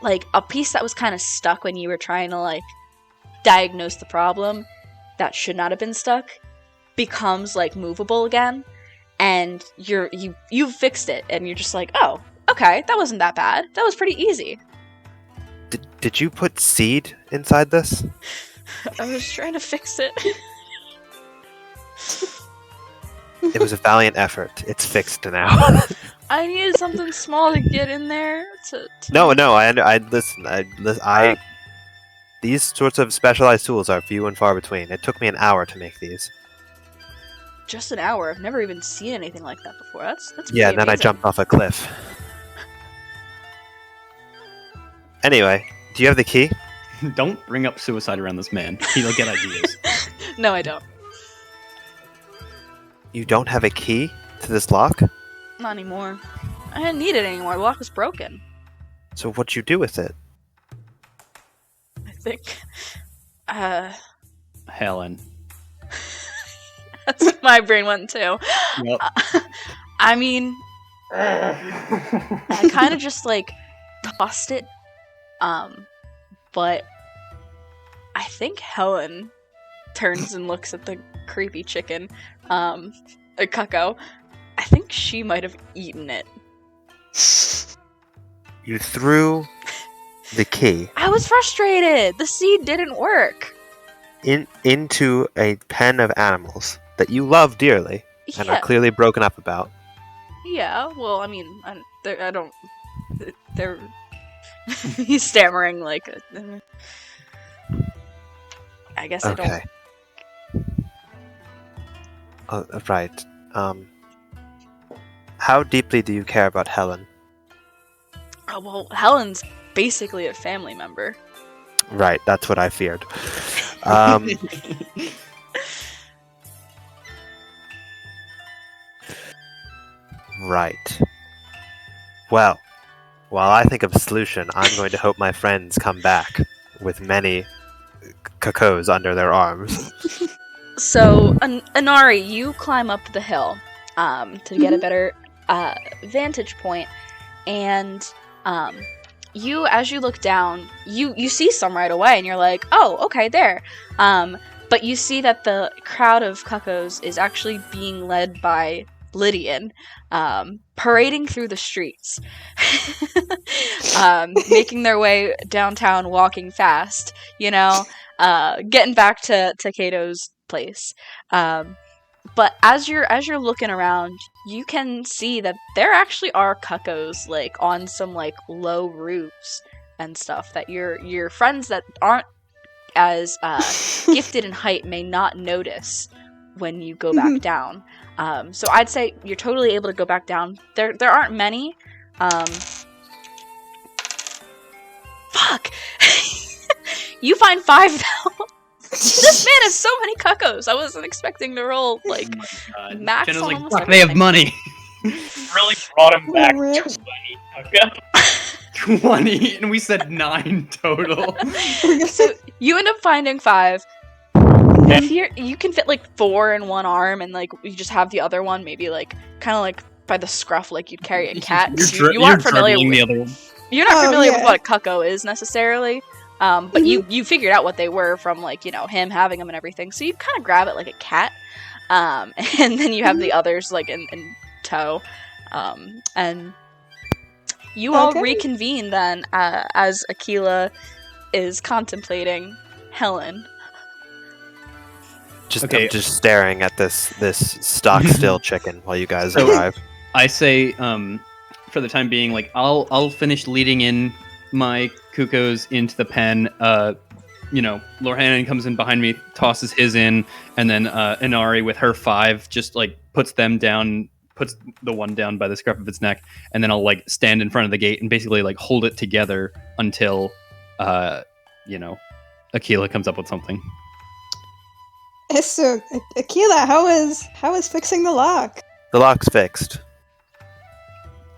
like a piece that was kind of stuck when you were trying to like diagnose the problem that should not have been stuck becomes like movable again, and you've fixed it, and you're just like, oh, okay, that wasn't that bad. That was pretty easy. Did you put seed inside this? I was trying to fix it. It was a valiant effort. It's fixed now. I needed something small to get in there. No. I listen. These sorts of specialized tools are few and far between. It took me an hour to make these. Just an hour. I've never even seen anything like that before. That's Yeah, and then I amazing. jumped off a cliff. Anyway, do you have the key? Don't bring up suicide around this man. He'll get ideas. No, I don't. You don't have a key to this lock? Not anymore. I didn't need it anymore. The lock was broken. So what'd you do with it? I think. Helen. That's what my brain went to. Yep. I mean, I kind of just like tossed it. But I think Helen turns and looks at the creepy chicken, Cucko. I think she might have eaten it. You threw the key I was frustrated. The seed didn't work. into a pen of animals that you love dearly and are Yeah. clearly broken up about. Yeah. Well, I mean, I don't. They're. He's stammering like. I guess I don't. Okay. Oh, right. How deeply do you care about Helen? Oh, well, Helen's basically a family member. Right, that's what I feared. Right. Well, While I think of a solution, I'm going to hope my friends come back with many kakos under their arms. So, Inari, you climb up the hill to get a better vantage point, and as you look down, you see some right away, and you're like, oh, okay, there. But you see that the crowd of cuckoos is actually being led by Lydian, parading through the streets, making their way downtown, walking fast, getting back to Kato's place. But as you're looking around, you can see that there actually are cuckoos like on some like low roofs and stuff that your friends that aren't as gifted in height may not notice when you go back down. So I'd say you're totally able to go back down. There aren't many. Fuck. You find 5 now. This man has so many cuckoos. I wasn't expecting to roll like max Jenna's on like, almost fuck, they have everything. money. Really brought him back Rip. 20. Okay. 20, and we said 9 total. So you end up finding 5. If you can fit like 4 in one arm, and like you just have the other one maybe like kind of like by the scruff, like you'd carry a cat. You aren't familiar with the other one. You're not Oh, familiar yeah. with what a cucko is necessarily. But you figured out what they were from like him having them and everything. So you kind of grab it like a cat, and then you have the others like in tow, and you all Okay. reconvene then as Aquila is contemplating Helen. Okay. I'm just staring at this stock still chicken while you guys So- arrive. I say, for the time being, like I'll finish leading in my cuckoos into the pen. Lorhanan comes in behind me, tosses his in, and then Inari with her 5 just like puts them down, puts the one down by the scruff of its neck, and then I'll like stand in front of the gate and basically like hold it together until Aquila comes up with something. So, Aquila, how is fixing the lock? The lock's fixed.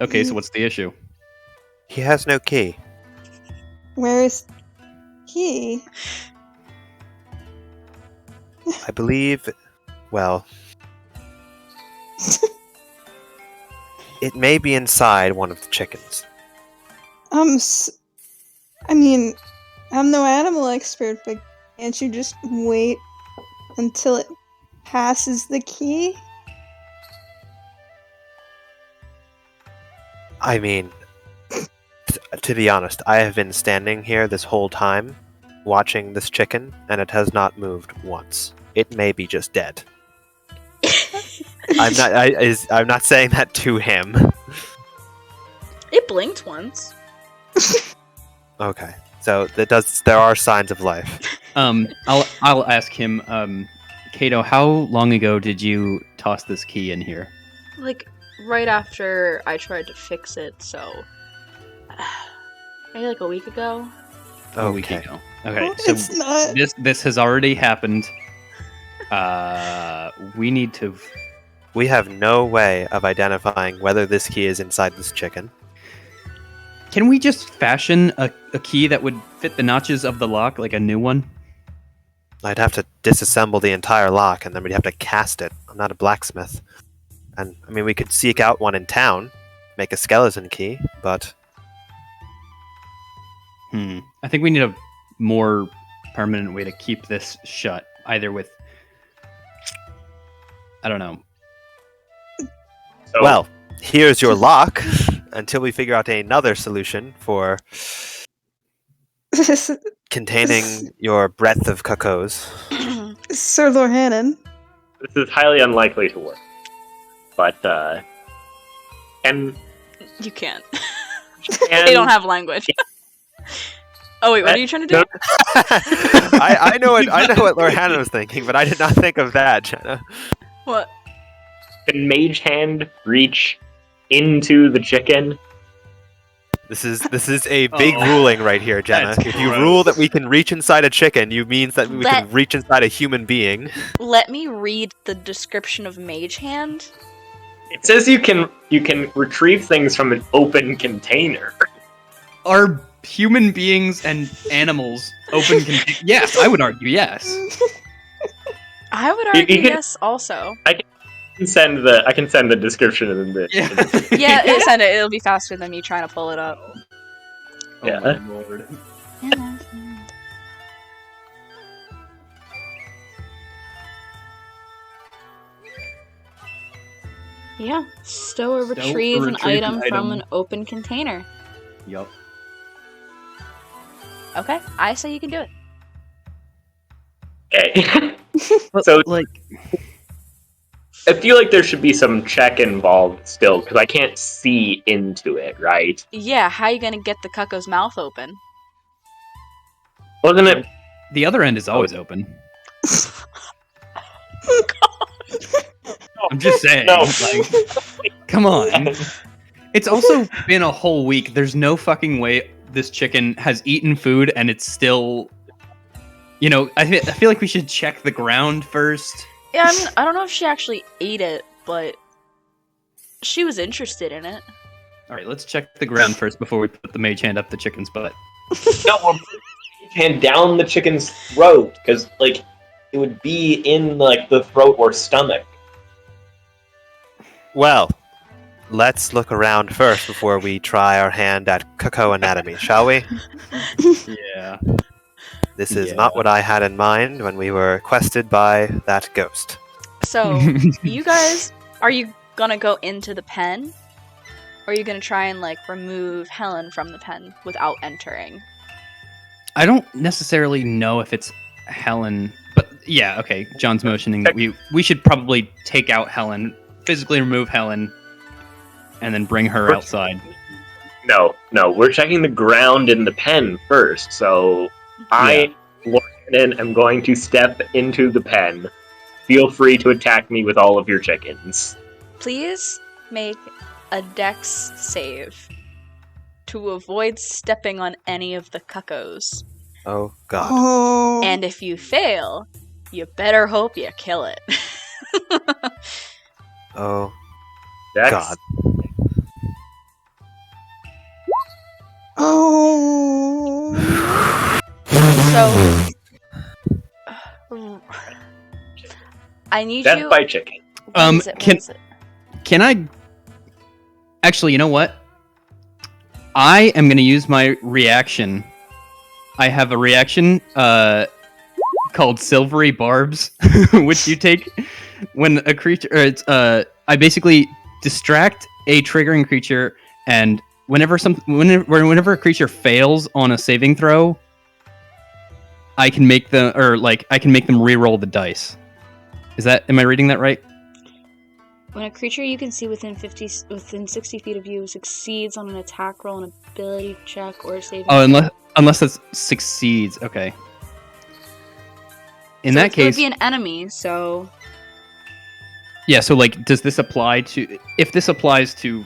Okay, so what's the issue? He has no key. Where is he? I believe, well, it may be inside one of the chickens. I mean, I'm no animal expert, but can't you just wait until it passes the key? I mean, to be honest, I have been standing here this whole time, watching this chicken, and it has not moved once. It may be just dead. I'm not saying that to him. It blinked once. Okay, so there are signs of life. I'll ask him, Kato, how long ago did you toss this key in here? Like right after I tried to fix it, so maybe like a week ago. A week Okay. ago. Okay, Oh, so it's not. this has already happened. We need to. We have no way of identifying whether this key is inside this chicken. Can we just fashion a key that would fit the notches of the lock, like a new one? I'd have to disassemble the entire lock, and then we'd have to cast it. I'm not a blacksmith. And, I mean, we could seek out one in town, make a skeleton key, but... I think we need a more permanent way to keep this shut, either with... I don't know. So, Well, here's your lock, until we figure out another solution for containing your breadth of cuckoos. Sir Lorhanan. this is highly unlikely to work. But, and You can't. They don't have language. Oh wait, what are you trying to do? I know what Lorhanan was thinking, but I did not think of that, Jenna. What? Can Mage Hand reach into the chicken? This is a big Oh. ruling right here, Jenna. That's If you gross. rule that we can reach inside a chicken, you means that we can Let- reach inside a human being. Let me read the description of Mage Hand. It says you can retrieve things from an open container. Are human beings and animals open? Yes, I would argue yes. I would You argue can- yes also. I can send the description in the. Yeah, send it. It'll be faster than me trying to pull it up. Yeah. Oh my lord. Yeah, stow or Stow or retrieve an retrieve an item from item. an open container. Yup. Okay, I say you can do it. Okay. But, So- like, I feel like there should be some check involved still because I can't see into it. Right? Yeah, how you gonna get the cuckoo's mouth open? Wasn't it? the other end is always open. I'm just saying. No. Like, come on. It's also been a whole week. There's no fucking way this chicken has eaten food and it's still. You know, I feel like we should check the ground first. Yeah, I mean, I don't know if she actually ate it, but she was interested in it. All right, let's check the ground first before we put the mage hand up the chicken's butt. No, we're putting each hand down the chicken's throat because, like, it would be in like the throat or stomach. Well, let's look around first before we try our hand at Kako anatomy, shall we? Yeah. This is Yeah. not what I had in mind when we were quested by that ghost. So, you guys, are you gonna go into the pen? Or are you gonna try and, like, remove Helen from the pen without entering? I don't necessarily know if it's Helen, but yeah, okay. John's motioning that we should probably take out Helen, physically remove Helen, and then bring her outside. No, we're checking the ground in the pen first. So I, Lorian, am going to step into the pen. Feel free to attack me with all of your chickens. Please make a dex save to avoid stepping on any of the cuckoos. Oh god. Oh. And if you fail, you better hope you kill it. Oh Dex? god. Oh. So, I need Death you. by chicken. What is it? What can- is it? Can I? Actually, you know what? I am going to use my reaction. I have a reaction called Silvery Barbs, which you take when a creature. Or it's I basically distract a triggering creature, and whenever a creature fails on a saving throw, I can make them re-roll the dice. Am I reading that right? When a creature you can see within 60 feet of you succeeds on an attack roll, an ability check, or a saving Oh, unless it succeeds. Okay. In so that it case, would be an enemy. So yeah. So, like, does this apply to? If this applies to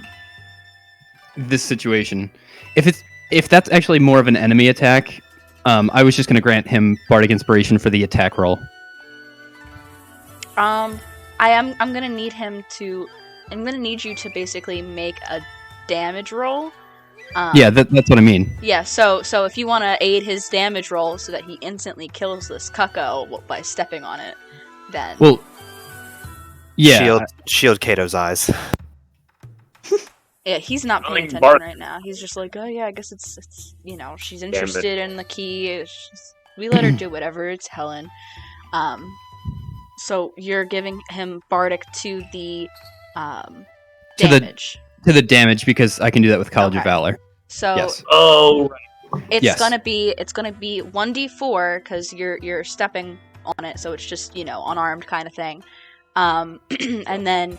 this situation, if that's actually more of an enemy attack, I was just going to grant him Bardic Inspiration for the attack roll. I'm gonna need him to. I'm gonna need you to basically make a damage roll. Yeah, that's what I mean. Yeah. So if you want to aid his damage roll so that he instantly kills this cucko by stepping on it, then Well, yeah. Shield Kato's eyes. yeah, he's not paying Running attention Bart- right now. He's just like, oh yeah, I guess it's she's it. interested in the key. We let her do whatever. It's Helen. So you're giving him Bardic to the To the- damage. To the damage because I can do that with College of Okay. Valor. So Yes. Oh, right. it's Yes. gonna be 1d4 because you're stepping on it, so it's just unarmed kind of thing. And then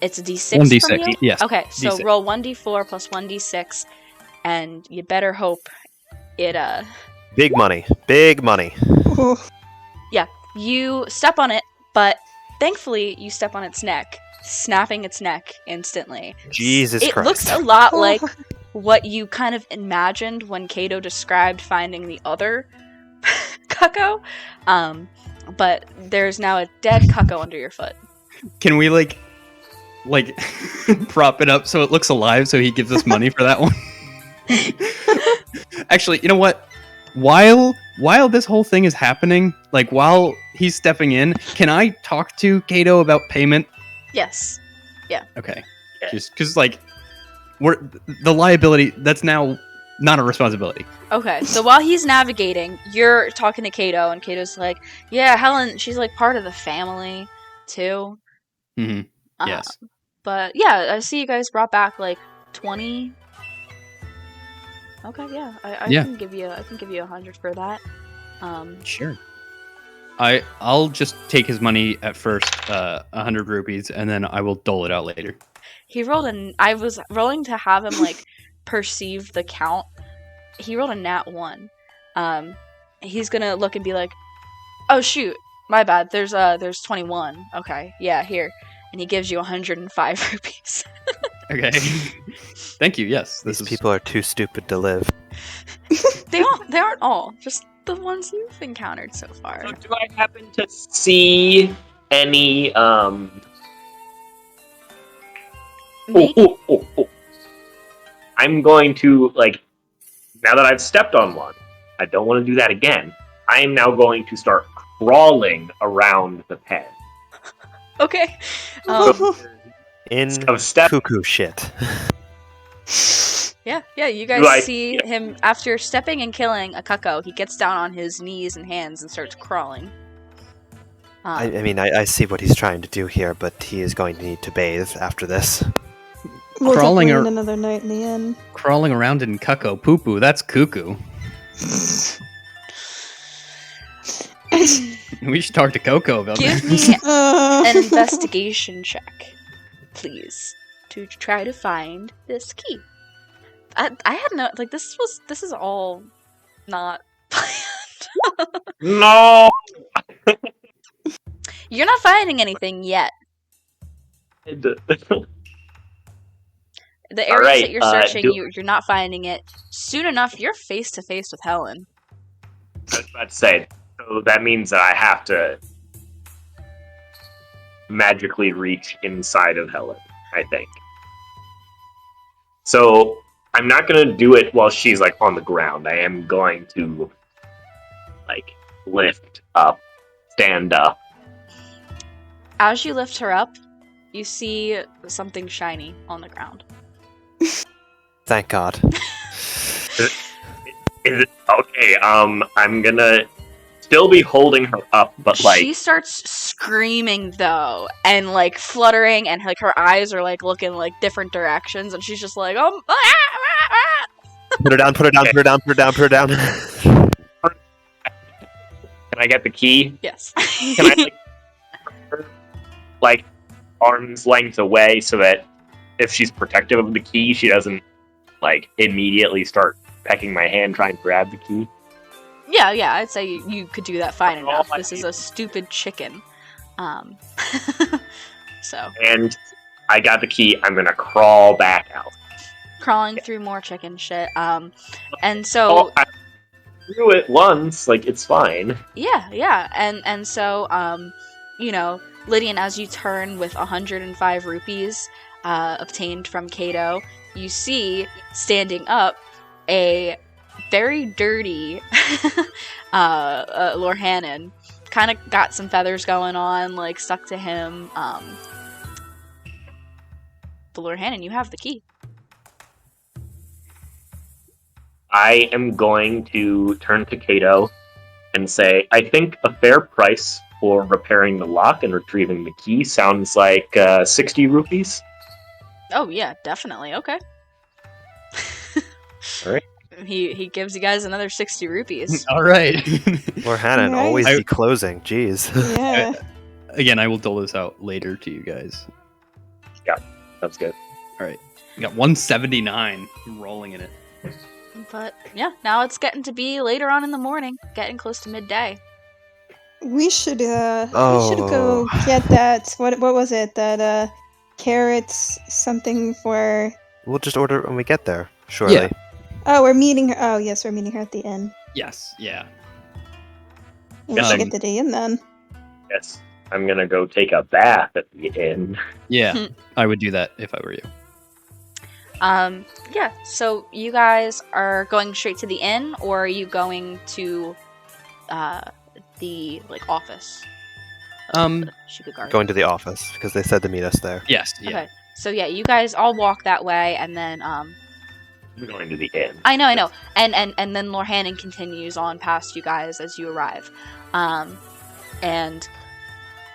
it's a d6 from 1d6, you? yes. Okay, so D6. roll 1d4 plus 1d6, and you better hope it Big money. Big money. Oh. you step on it, but thankfully you step on its neck, snapping its neck instantly. Jesus It Christ. looks a lot like what you kind of imagined when Kato described finding the other cucko. But there's now a dead cucko under your foot. Can we like prop it up so it looks alive so he gives us money for that one? Actually, you know what? While this whole thing is happening, like while he's stepping in, can I talk to Kato about payment? Yes. Okay. Yeah. Just because, like, the liability, that's now not a responsibility. Okay, so while he's navigating, you're talking to Kato, and Kato's like, yeah, Helen, she's like part of the family, too. Mm-hmm. Uh, Yes. But yeah, I see you guys brought back like 20. Okay, yeah, I Yeah. can give you 100 for that. Sure. I'll just take his money at first, 100 rupees, and then I will dole it out later. He rolled I was rolling to have him like perceive the count. He rolled a nat 1. He's gonna look and be like, "Oh shoot, my bad. There's 21. Okay, yeah, here." And he gives you 105 rupees. Okay. Thank you. Yes, These people are too stupid to live. They aren't all, just the ones you've encountered so far. So do I happen to see any Make- Oh. I'm going to, like, now that I've stepped on one, I don't want to do that again. I am now going to start crawling around the pen. Okay. In Of step. cuckoo shit. Yeah, you Do I- guys see him after stepping and killing a cucko. He gets down on his knees and hands and starts crawling. I mean, I see what he's trying to do here, but he is going to need to bathe after this. We'll Crawling definitely ar- need another night in the inn. Crawling around in cuckoo poo poo. That's cuckoo. We should talk to Coco about Give this. me an investigation check, please, to try to find this key. I had no, like, this is all not planned. No! You're not finding anything yet. The areas Alright, that you're searching, do- you're not finding it. Soon enough, you're face to face with Helen. I was about to say, so that means that I have to magically reach inside of Helen, I think. So I'm not going to do it while she's, like, on the ground. I am going to, like, lift up, stand up. As you lift her up, you see something shiny on the ground. Thank God. Is it okay? I'm gonna still be holding her up, but like She starts screaming though, and like fluttering, and like her eyes are like looking like different directions, and she's just like, "Oh, Put her down, put her down, put her down, put her down, put her down. can I get the key? yes." Can I like arm's length away so that if she's protective of the key, she doesn't like immediately start pecking my hand trying to grab the key? Yeah, I'd say you could do that fine That's all enough. I This is need. a stupid chicken. So And I got the key. I'm gonna crawl back out. crawling through more chicken shit. And so Oh, I threw it once. Like it's fine. yeah, and so you know, Lydian, as you turn with 105 rupees obtained from Kato, you see standing up a very dirty Lorhannon. Kind of got some feathers going on, like stuck to him. The Lorhannon, you have the key. I am going to turn to Kato and say, I think a fair price for repairing the lock and retrieving the key sounds like 60 rupees. Oh yeah, definitely. Okay. Alright. He gives you guys another 60 rupees. All right. Or Hannon, Nice. always I- be closing. Jeez. Yeah. Again, I will dole this out later to you guys. That's good. We got 179. I'm rolling in it. But yeah, now it's getting to be later on in the morning, getting close to midday. We should go Oh. get that. What was it? That carrots something for. We'll just order it when we get there, surely. Yeah. Oh, we're meeting her. Oh, yes, we're meeting her at the inn. Yes. Yeah. We Yes, should I'm- get to the inn then. Yes. I'm gonna go take a bath at the inn. Yeah. I would do that if I were you. Yeah, so you guys are going straight to the inn, or are you going to the like office? of the Shikigari? Going to the office because they said to meet us there. Yes. Yeah. Okay. So yeah, you guys all walk that way, and then We're going to the inn. I know, and then Lorhannon continues on past you guys as you arrive, and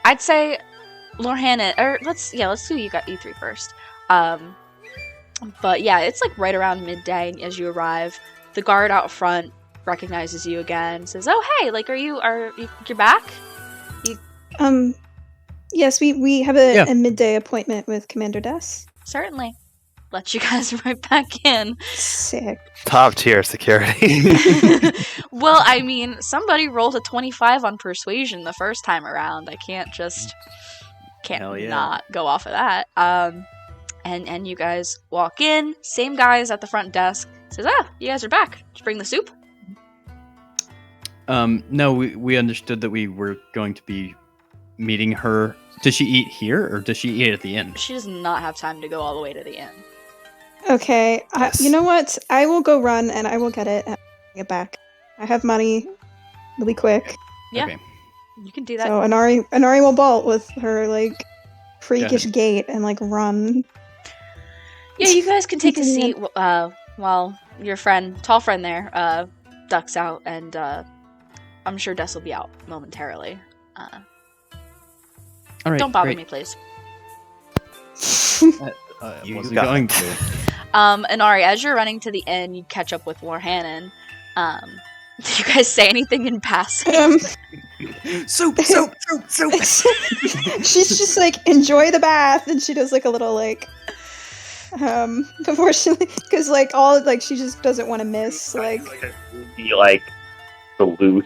I'd say Lorhannon, or let's do you three first. But yeah, it's like right around midday as you arrive. The guard out front recognizes you again, says, "Oh hey, like you're back?" Yes, we have a midday appointment with Commander Des. Certainly. Let you guys right back in. Sick. Top tier security. Well, I mean, somebody rolled a 25 on persuasion the first time around. I can't Hell yeah. not go off of that. And you guys walk in, same guys at the front desk. Says, you guys are back. Did you bring the soup? No, we understood that we were going to be meeting her. Does she eat here, or does she eat at the inn? She does not have time to go all the way to the inn. Okay, Yes. you know what? I will go run and I will get it and bring it back. I have money. It'll be quick. Yeah. Okay. You can do that. So Inari will bolt with her like freakish ahead. gait and like run. Yeah, you guys can take a Continue. seat while your tall friend there, ducks out, and I'm sure Des will be out momentarily. All right. Don't bother great. me, please. You Wasn't got going it. to. Inari, as you're running to the inn, you catch up with Lorhannon. Did you guys say anything in passing? Soup. She's just like enjoy the bath, and she does like a little like before she because like all like she just doesn't want to miss like Be like salute.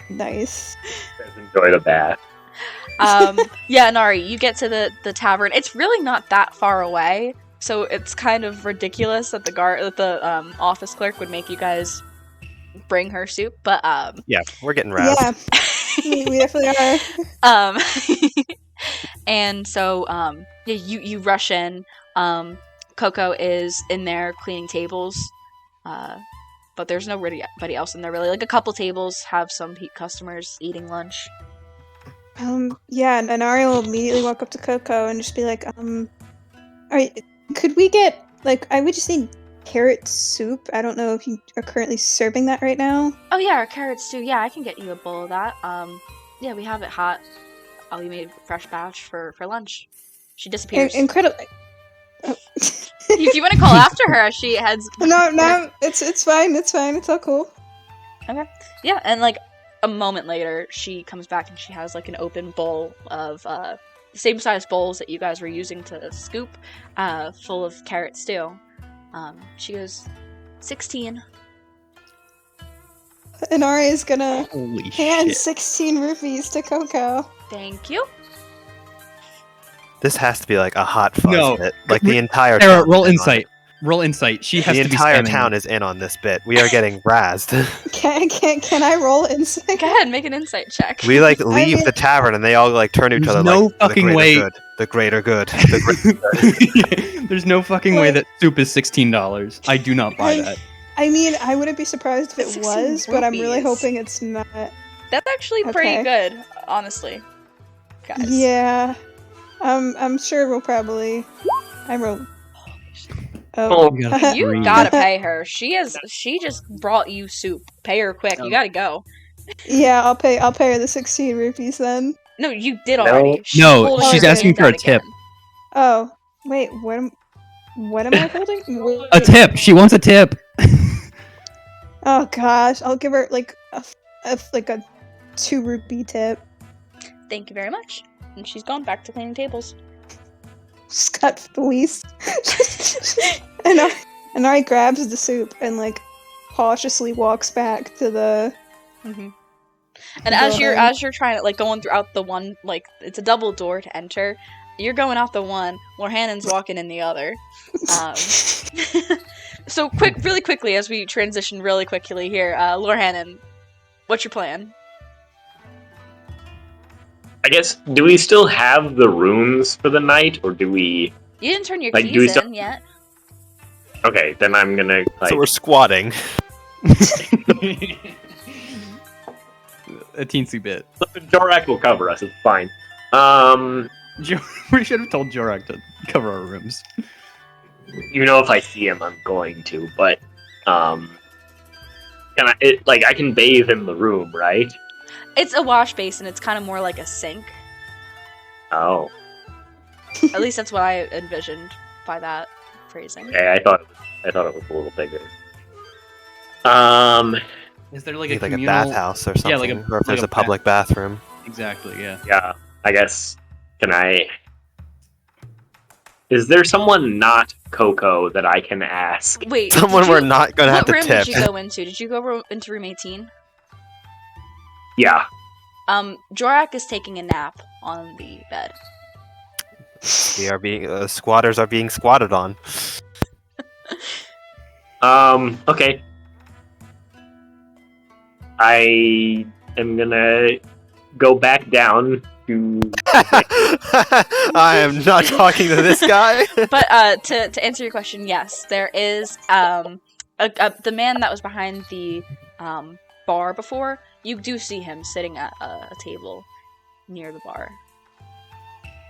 nice. Enjoy the bath. Yeah, Inari, you get to the tavern. It's really not that far away, so it's kind of ridiculous that the office clerk would make you guys bring her soup. But Yeah, we're getting roused. Yeah, we definitely are. And so yeah, you rush in. Coco is in there cleaning tables, but there's nobody else in there really. Like a couple tables have some customers eating lunch. Yeah, and Inari will immediately walk up to Coco and just be like, alright, could we get, like, I would just need carrot soup. I don't know if you are currently serving that right now. Oh yeah, our carrot stew. Yeah, I can get you a bowl of that. Yeah, we have it hot. Oh, we made a fresh batch for lunch. She disappears. Incredible. If you want to call after her as she heads. No, it's fine, it's all cool. Okay. Yeah, and like a moment later, she comes back and she has like an open bowl of the same size bowls that you guys were using to scoop, full of carrot stew. She goes, 16. Inari is gonna Holy hand shit. 16 rupees to Coco. Thank you. This has to be like a hot fuzz No. bit. Like the entire Sarah, town roll is in on insight. it. Roll insight. She has The to be entire spamming town it. is in on this bit. We are getting razzed. Can I roll insight? Go ahead, make an insight check. We like leave mean- the tavern and they all like turn to each There's other no like fucking the way- greater good. The greater good. The greater There's no fucking way that soup is $16. I do not buy that. I mean, I wouldn't be surprised if it 16 was, but I'm really rupees. hoping it's not. That's actually pretty Okay. good, honestly. Guys. Yeah. I'm sure we'll probably. I wrote. Oh, You gotta You breathe. gotta pay her. She just brought you soup. Pay her quick. You gotta go. Yeah, I'll pay her the 16 rupees then. No, you did already. She's No, holding she's her asking hand for a out again. tip. Oh, wait, what am I holding? Wait. A tip. She wants a tip. Oh gosh, I'll give her like a 2 rupee tip. Thank you very much. And she's gone back to cleaning tables. Scott Felice. and I grabs the soup and like cautiously walks back to the. Mm-hmm. And as you're trying to like going throughout the one, like it's a double door to enter. You're going out the one. Lorhannon's walking in the other. So really quickly as we transition really quickly here, Lorhannon, what's your plan? I guess, do we still have the rooms for the night, or do we You didn't turn your Like, do we keys still- in yet. Okay, then I'm gonna like. So we're squatting. A teensy bit. Jorak will cover us. It's fine. We should have told Jorak to cover our rooms. You know, if I see him, I'm going to. But can I? I can bathe in the room, right? It's a wash basin. It's kind of more like a sink. Oh, At least that's what I envisioned by that phrasing. okay. I thought it was a little bigger. Is there like Like a a communal... bathhouse or something, Yeah, like or if like there's a a public bathroom. Exactly, yeah. Yeah, I guess. Can I? Is there someone not Coco that I can ask? Wait, Someone did we're you- not gonna have What to room tip. did you go into? Did you go into room 18? Jorak is taking a nap on the bed. We are being squatters are being squatted on. Okay. I am gonna go back down to. I am not talking to this guy. But to answer your question, yes, there is the man that was behind the bar before. You do see him sitting at a table near the bar.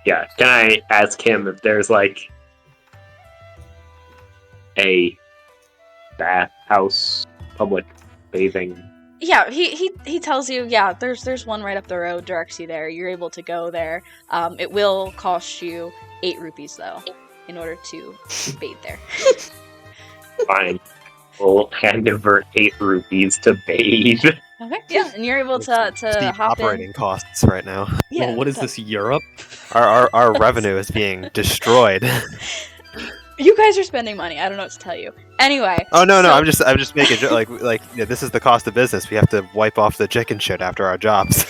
Yeah, can I ask him if there's like a bathhouse, public bathing? Yeah, he tells you, yeah, there's one right up the road, directs you there. You're able to go there. It will cost you 8 rupees though, in order to bathe there. Fine. We'll hand over 8 rupees to bathe. Okay, yeah, and you're able to Steep hop operating in. costs right now. Yeah, Well, what is this, Europe? Our revenue is being destroyed. You guys are spending money. I don't know what to tell you. Anyway. Oh no, so- I'm just making yeah, this is the cost of business. We have to wipe off the chicken shit after our jobs.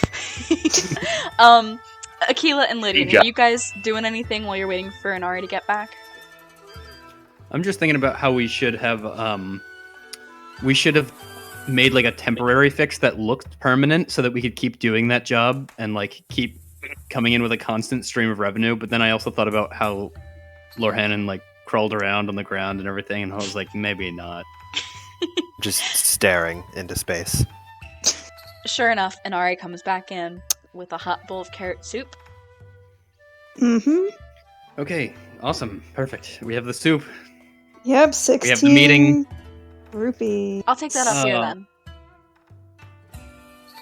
Akila and Lydian, Yeah. are you guys doing anything while you're waiting for Inari to get back? I'm just thinking about how we should have made like a temporary fix that looked permanent so that we could keep doing that job and like keep coming in with a constant stream of revenue. But then I also thought about how Lorhanan like crawled around on the ground and everything, and I was like, maybe not. Just staring into space. Sure enough, Inari comes back in with a hot bowl of carrot soup. Mm-hmm. Okay, awesome, perfect. We have the soup. Yep, 16 We have the meeting. rupee. I'll take that up here Uh, then.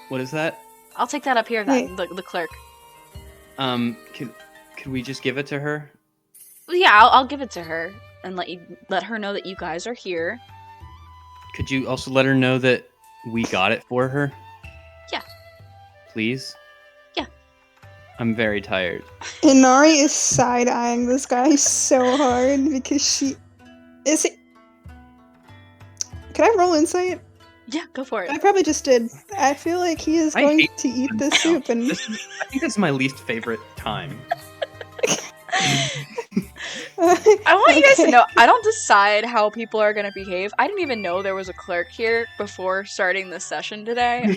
What is that? I'll take that up here then, the clerk. Could we just give it to her? Well, yeah, I'll give it to her and let her know that you guys are here. Could you also let her know that we got it for her? Yeah. Please? Yeah. I'm very tired. Inari is side-eyeing this guy so hard because she... Is it... Can I roll insight? Yeah, go for I it. probably just did. I feel like he is I going hate to eat this the soup and... I think this is my least favorite time. I want you guys to Okay. know, I don't decide how people are going to behave. I didn't even know there was a clerk here before starting this session today.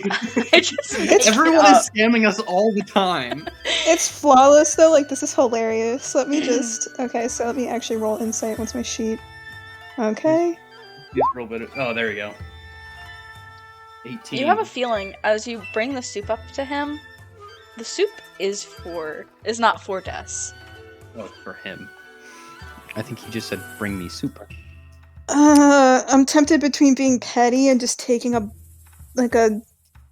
I just make it Everyone up. is scamming us all the time. It's flawless though, like this is hilarious. Let me just... Okay, so let me actually roll insight. What's my sheet? Okay. Just roll bit. Oh, there we go. 18. You have a feeling as you bring the soup up to him, the soup is not for Des. Oh, for him. I think he just said, "Bring me soup." I'm tempted between being petty and just taking a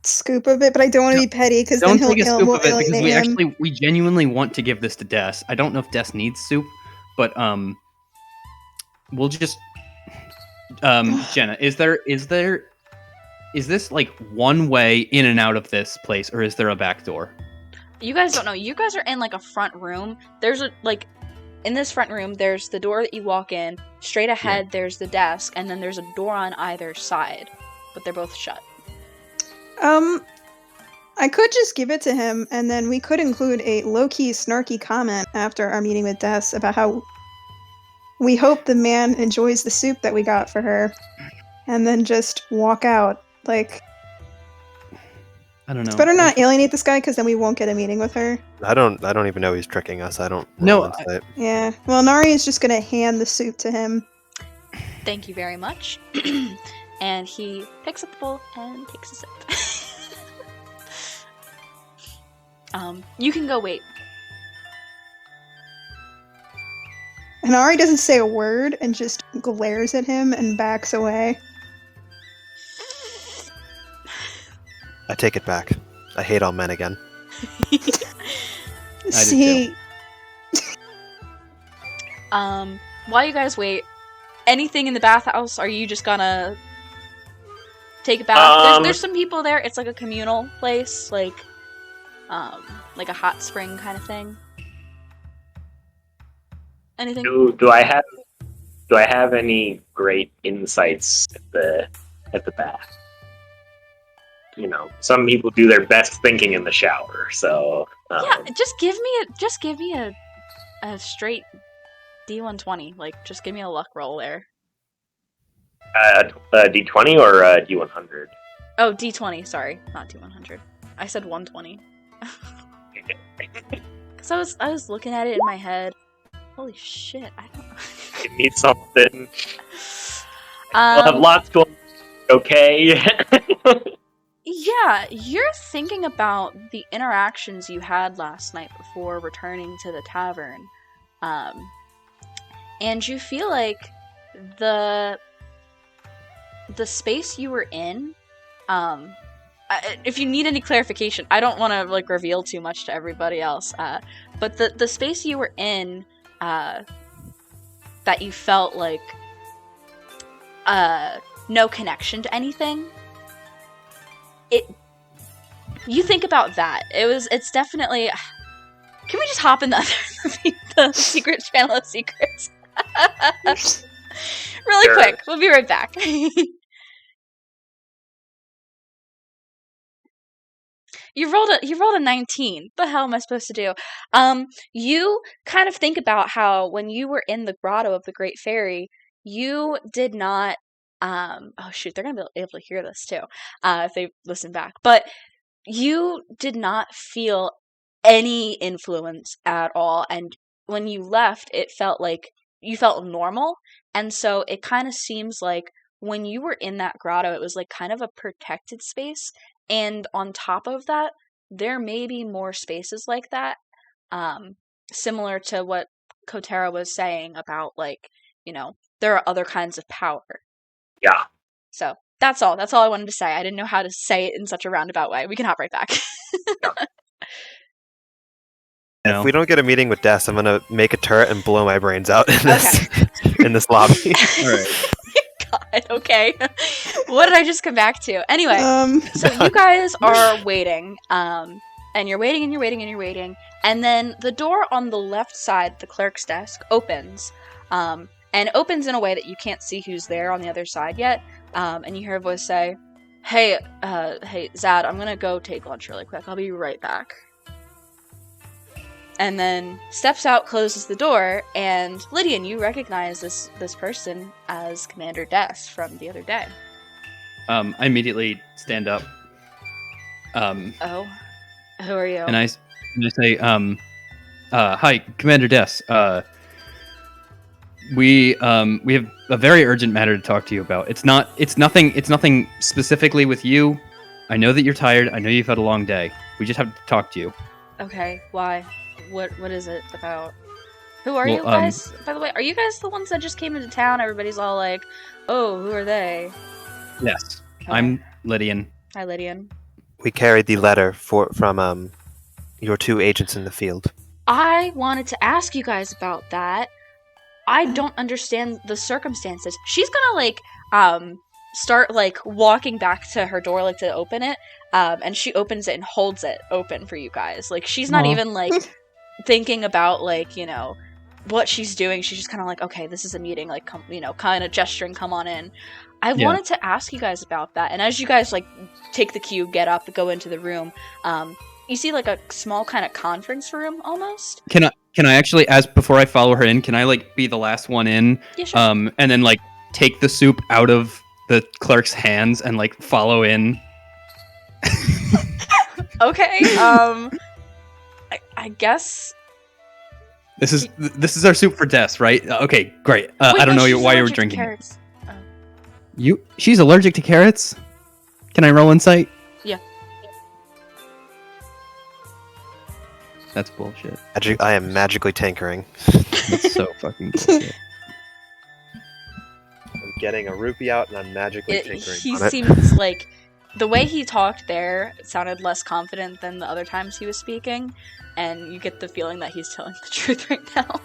scoop of it, but I don't want to be petty because then Don't take a scoop we'll of it because alienate him. we genuinely want to give this to Des. I don't know if Des needs soup, but we'll just Jenna, is this like one way in and out of this place, or is there a back door? You guys don't know. You guys are in like a front room. There's in this front room, there's the door that you walk in. Straight ahead, there's the desk, and then there's a door on either side, but they're both shut. I could just give it to him, and then we could include a low-key snarky comment after our meeting with Des about how we hope the man enjoys the soup that we got for her, and then just walk out. Like, I don't know. It's better not alienate this guy because then we won't get a meeting with her. I don't even know he's tricking us. I don't No, roll insight. Yeah. Well, Nari is just gonna hand the soup to him. Thank you very much. And he picks up the bowl and takes a sip. You can go wait. And Ari doesn't say a word and just glares at him and backs away. I take it back. I hate all men again. See, While you guys wait, anything in the bathhouse? Are you just gonna take a bath? There's some people there. It's like a communal place, like a hot spring kind of thing. Anything? Do I have any great insights at the bath? You know, some people do their best thinking in the shower, so Yeah, just give me a straight D120. Like, just give me a luck roll there. D20 or D100? Oh, D20. Sorry, not D100. I said 120. Because I was looking at it in my head. Holy shit! I don't. Give me something. We'll have lots going. Okay. Yeah, you're thinking about the interactions you had last night before returning to the tavern. And you feel like the space you were in, if you need any clarification, I don't want to like reveal too much to everybody else, but the space you were in, that you felt like no connection to anything, you think about that. It's definitely. Can we just hop in the secret channel of secrets? Really Sure. quick. We'll be right back. You rolled a 19. The hell am I supposed to do? You kind of think about how when you were in the grotto of the Great Fairy, you did not. Oh shoot, they're gonna be able to hear this too, if they listen back. But you did not feel any influence at all, and when you left, it felt like you felt normal, and so it kind of seems like when you were in that grotto, it was like kind of a protected space, and on top of that, there may be more spaces like that, similar to what Kotera was saying about, like, you know, there are other kinds of power. Yeah. So that's all I wanted to say. I didn't know how to say it in such a roundabout way. We can hop right back. No. If we don't get a meeting with Des, I'm gonna make a turret and blow my brains out in this in this lobby. All right. God, okay. What did I just come back to? Anyway, so you guys are waiting, and you're waiting, and you're waiting, and you're waiting, and then the door on the left side, the clerk's desk, opens, and opens in a way that you can't see who's there on the other side yet, and you hear a voice say, hey, Zad, I'm gonna go take lunch really quick. I'll be right back. And then steps out, closes the door, and Lydian, you recognize this person as Commander Des from the other day. I immediately stand up. Oh, who are you? And I say, hi, Commander Des. We have a very urgent matter to talk to you about. It's nothing specifically with you. I know that you're tired. I know you've had a long day. We just have to talk to you. Okay, why? What is it about? Who are Well, you guys? By the way, are you guys the ones that just came into town? Everybody's all like, oh, who are they? Yes, Okay. I'm Lydian. Hi, Lydian. We carried the letter from your two agents in the field. I wanted to ask you guys about that. I don't understand the circumstances. She's gonna, like, start, like, walking back to her door, like, to open it, and she opens it and holds it open for you guys. Like, she's not even, like, thinking about, like, you know, what she's doing. She's just kind of like, okay, this is a meeting, like, come, you know, kind of gesturing, come on in. I wanted to ask you guys about that, and as you guys, like, take the cue, get up, go into the room, you see, like, a small kind of conference room, almost. Can I actually, before I follow her in, can I, like, be the last one in? Yeah, sure. And then, like, take the soup out of the clerk's hands and, like, follow in? Okay. I guess. This is our soup for death, right? Okay, great. Wait, I don't no, know she's why you were allergic to drinking it. carrots. She's allergic to carrots? Can I roll insight? Yeah. That's bullshit. I am magically tinkering. That's so fucking bullshit. I'm getting a rupee out and I'm magically tinkering He on it. seems like the way he talked there sounded less confident than the other times he was speaking, and you get the feeling that he's telling the truth right now.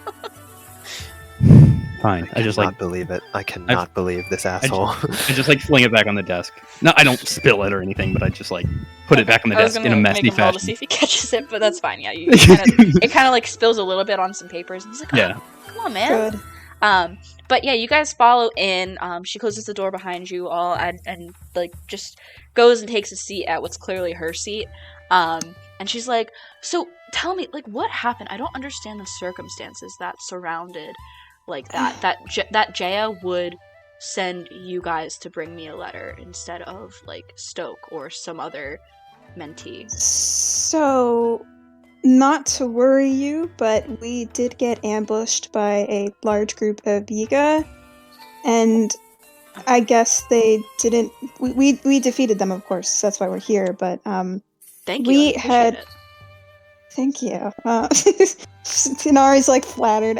Fine. I just cannot believe it. I cannot believe this asshole. I just like fling it back on the desk. No, I don't spill it or anything, but I just like put it back on the I was desk gonna in a make messy him roll to see fashion. if he catches it, but that's fine. Yeah, it kind of like spills a little bit on some papers. And he's like, Yeah. come on, man. Good. But yeah, you guys follow in. She closes the door behind you all, and like just goes and takes a seat at what's clearly her seat. And she's like, "So tell me, like, what happened? I don't understand the circumstances that surrounded, like that Jaya would send you guys to bring me a letter instead of like Stoke or some other mentee." So, not to worry you, but we did get ambushed by a large group of Yiga, and I guess they didn't. We defeated them, of course. That's why we're here. But Thank you. we I appreciate had. it. Thank you. Tinari's like flattered.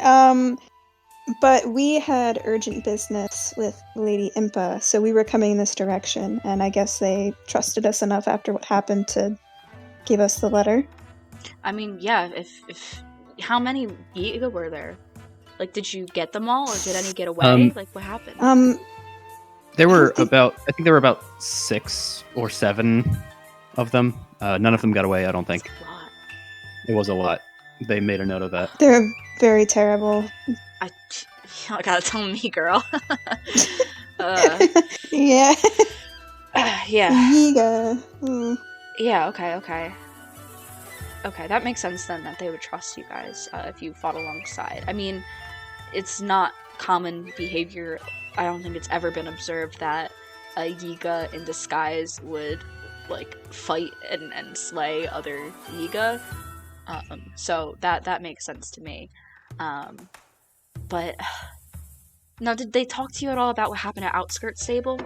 But we had urgent business with Lady Impa, so we were coming in this direction, and I guess they trusted us enough after what happened to give us the letter. I mean, yeah, if how many Yiga were there? Like, did you get them all, or did any get away? Like, what happened? There were think- I think there were about 6 or 7 of them. None of them got away, I don't think. That's a lot. It was a lot. They made a note of that. They're very terrible. I gotta tell me, girl. Yeah. Yeah. Yiga. Yeah, okay. Okay, that makes sense then that they would trust you guys if you fought alongside. I mean, it's not common behavior. I don't think it's ever been observed that a Yiga in disguise would, like, fight and slay other Yiga. So that makes sense to me. But now, did they talk to you at all about what happened at Outskirts Stable?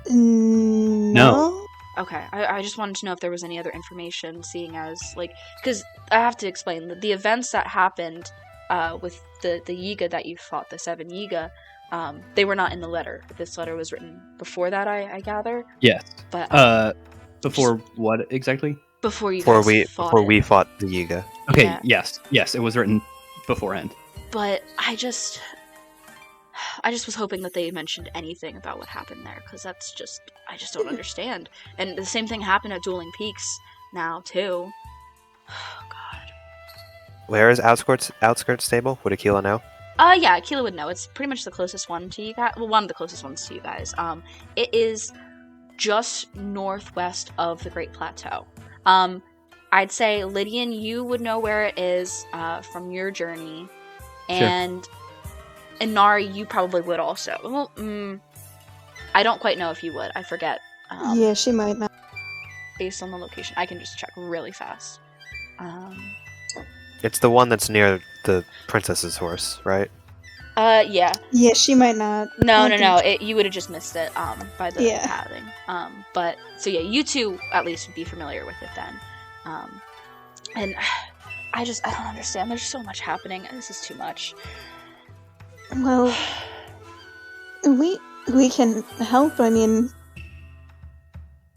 No. Okay, I just wanted to know if there was any other information, seeing as, like, because I have to explain the events that happened with the Yiga that you fought, the 7 Yiga, they were not in the letter. This letter was written before that, I gather. Yes. But Before what exactly? before you Before guys fought we fought the Yiga. Okay, Yeah. yes, it was written beforehand. But I just was hoping that they mentioned anything about what happened there, because I just don't understand. And the same thing happened at Dueling Peaks now, too. Oh, God. Where is Outskirts Stable? Would Akila know? Yeah, Akila would know. It's pretty much the closest one to you guys. Well, one of the closest ones to you guys. It is just northwest of the Great Plateau. I'd say, Lydian, you would know where it is from your journey. And Nari, you probably would also. Well, I don't quite know if you would. I forget. Yeah, she might not. Based on the location. I can just check really fast. It's the one that's near the princess's horse, right? Yeah. Yeah, she might not. No. I think- You would have just missed it by the Yeah. pathing. But so yeah, you two at least would be familiar with it then. And I don't understand. There's so much happening. This is too much. Well, we can help. I mean,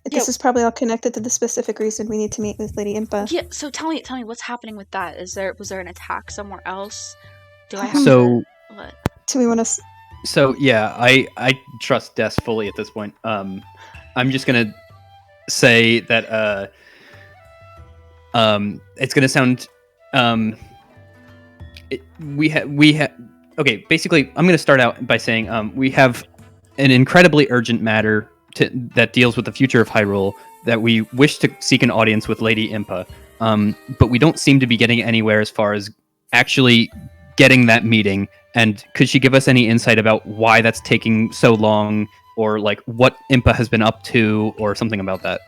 this is probably all connected to the specific reason we need to meet with Lady Impa. Yeah. So tell me what's happening with that. Was there an attack somewhere else? Do I have So to, what? Do we want to? So yeah, I trust Des fully at this point. I'm just gonna say that it's gonna sound we have okay. Basically, I'm gonna start out by saying we have an incredibly urgent matter that deals with the future of Hyrule that we wish to seek an audience with Lady Impa, but we don't seem to be getting anywhere as far as actually getting that meeting. And could she give us any insight about why that's taking so long, or like what Impa has been up to, or something about that?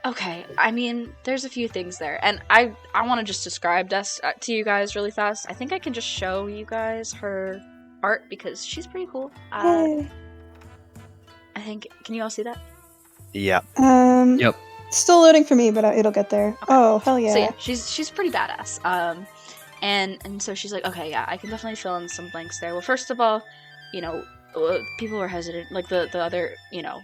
Okay, I mean, there's a few things there, and I want to just describe this to you guys really fast. I think I can just show you guys her art because she's pretty cool. Hey. I think, can you all see that? Yeah. Yep. Still loading for me, but it'll get there. Okay. Oh, hell yeah. So yeah, she's pretty badass. And so she's like, okay, yeah, I can definitely fill in some blanks there. Well, first of all, you know, people were hesitant, like the other, you know,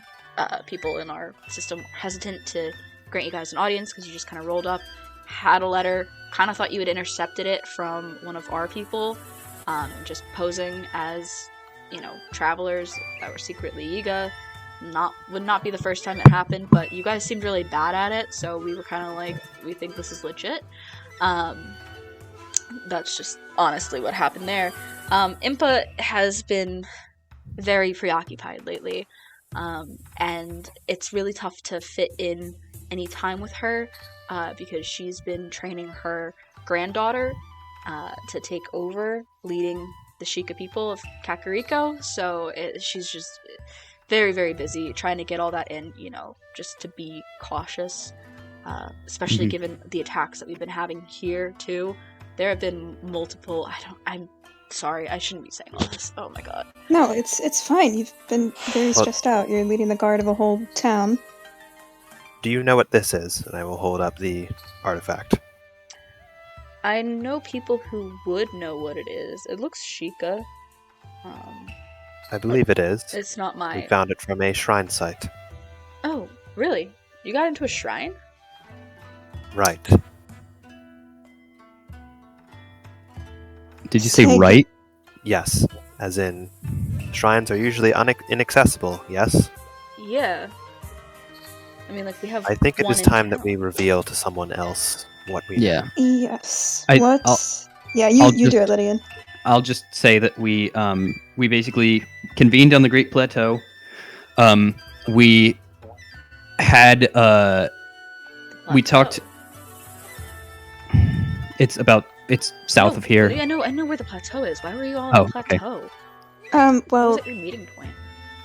people in our system were hesitant to grant you guys an audience because you just kind of rolled up, had a letter, kind of thought you had intercepted it from one of our people, just posing as, you know, travelers that were secretly Yiga. Would not be the first time it happened, but you guys seemed really bad at it, so we were kind of like, we think this is legit. That's just honestly what happened there. Impa has been very preoccupied lately, and it's really tough to fit in any time with her because she's been training her granddaughter to take over leading the Sheikah people of Kakariko, so she's just very, very busy trying to get all that in, you know, just to be cautious, especially given the attacks that we've been having here, too. There have been multiple, I'm sorry, I shouldn't be saying all this. Oh my god. No, it's fine. You've been very stressed out. You're leading the guard of a whole town. Do you know what this is? And I will hold up the artifact. I know people who would know what it is. It looks Sheikah. I believe it is. It's not We my... found it from a shrine site. Oh, really? You got into a shrine? Right. Did you say Take it. right? Yes. As in, shrines are usually inaccessible, yes? Yeah. I mean, like, we have I think it one is in time that town. we reveal to someone else what we know. Yeah. Yes. I'll- Yeah, you I'll do just- it, Lydian. I'll just say that we basically convened on the Great Plateau. We had we talked. It's south No, of here. I know where the plateau is. Why were you all Oh, on the okay. plateau? What Well, was at your meeting point?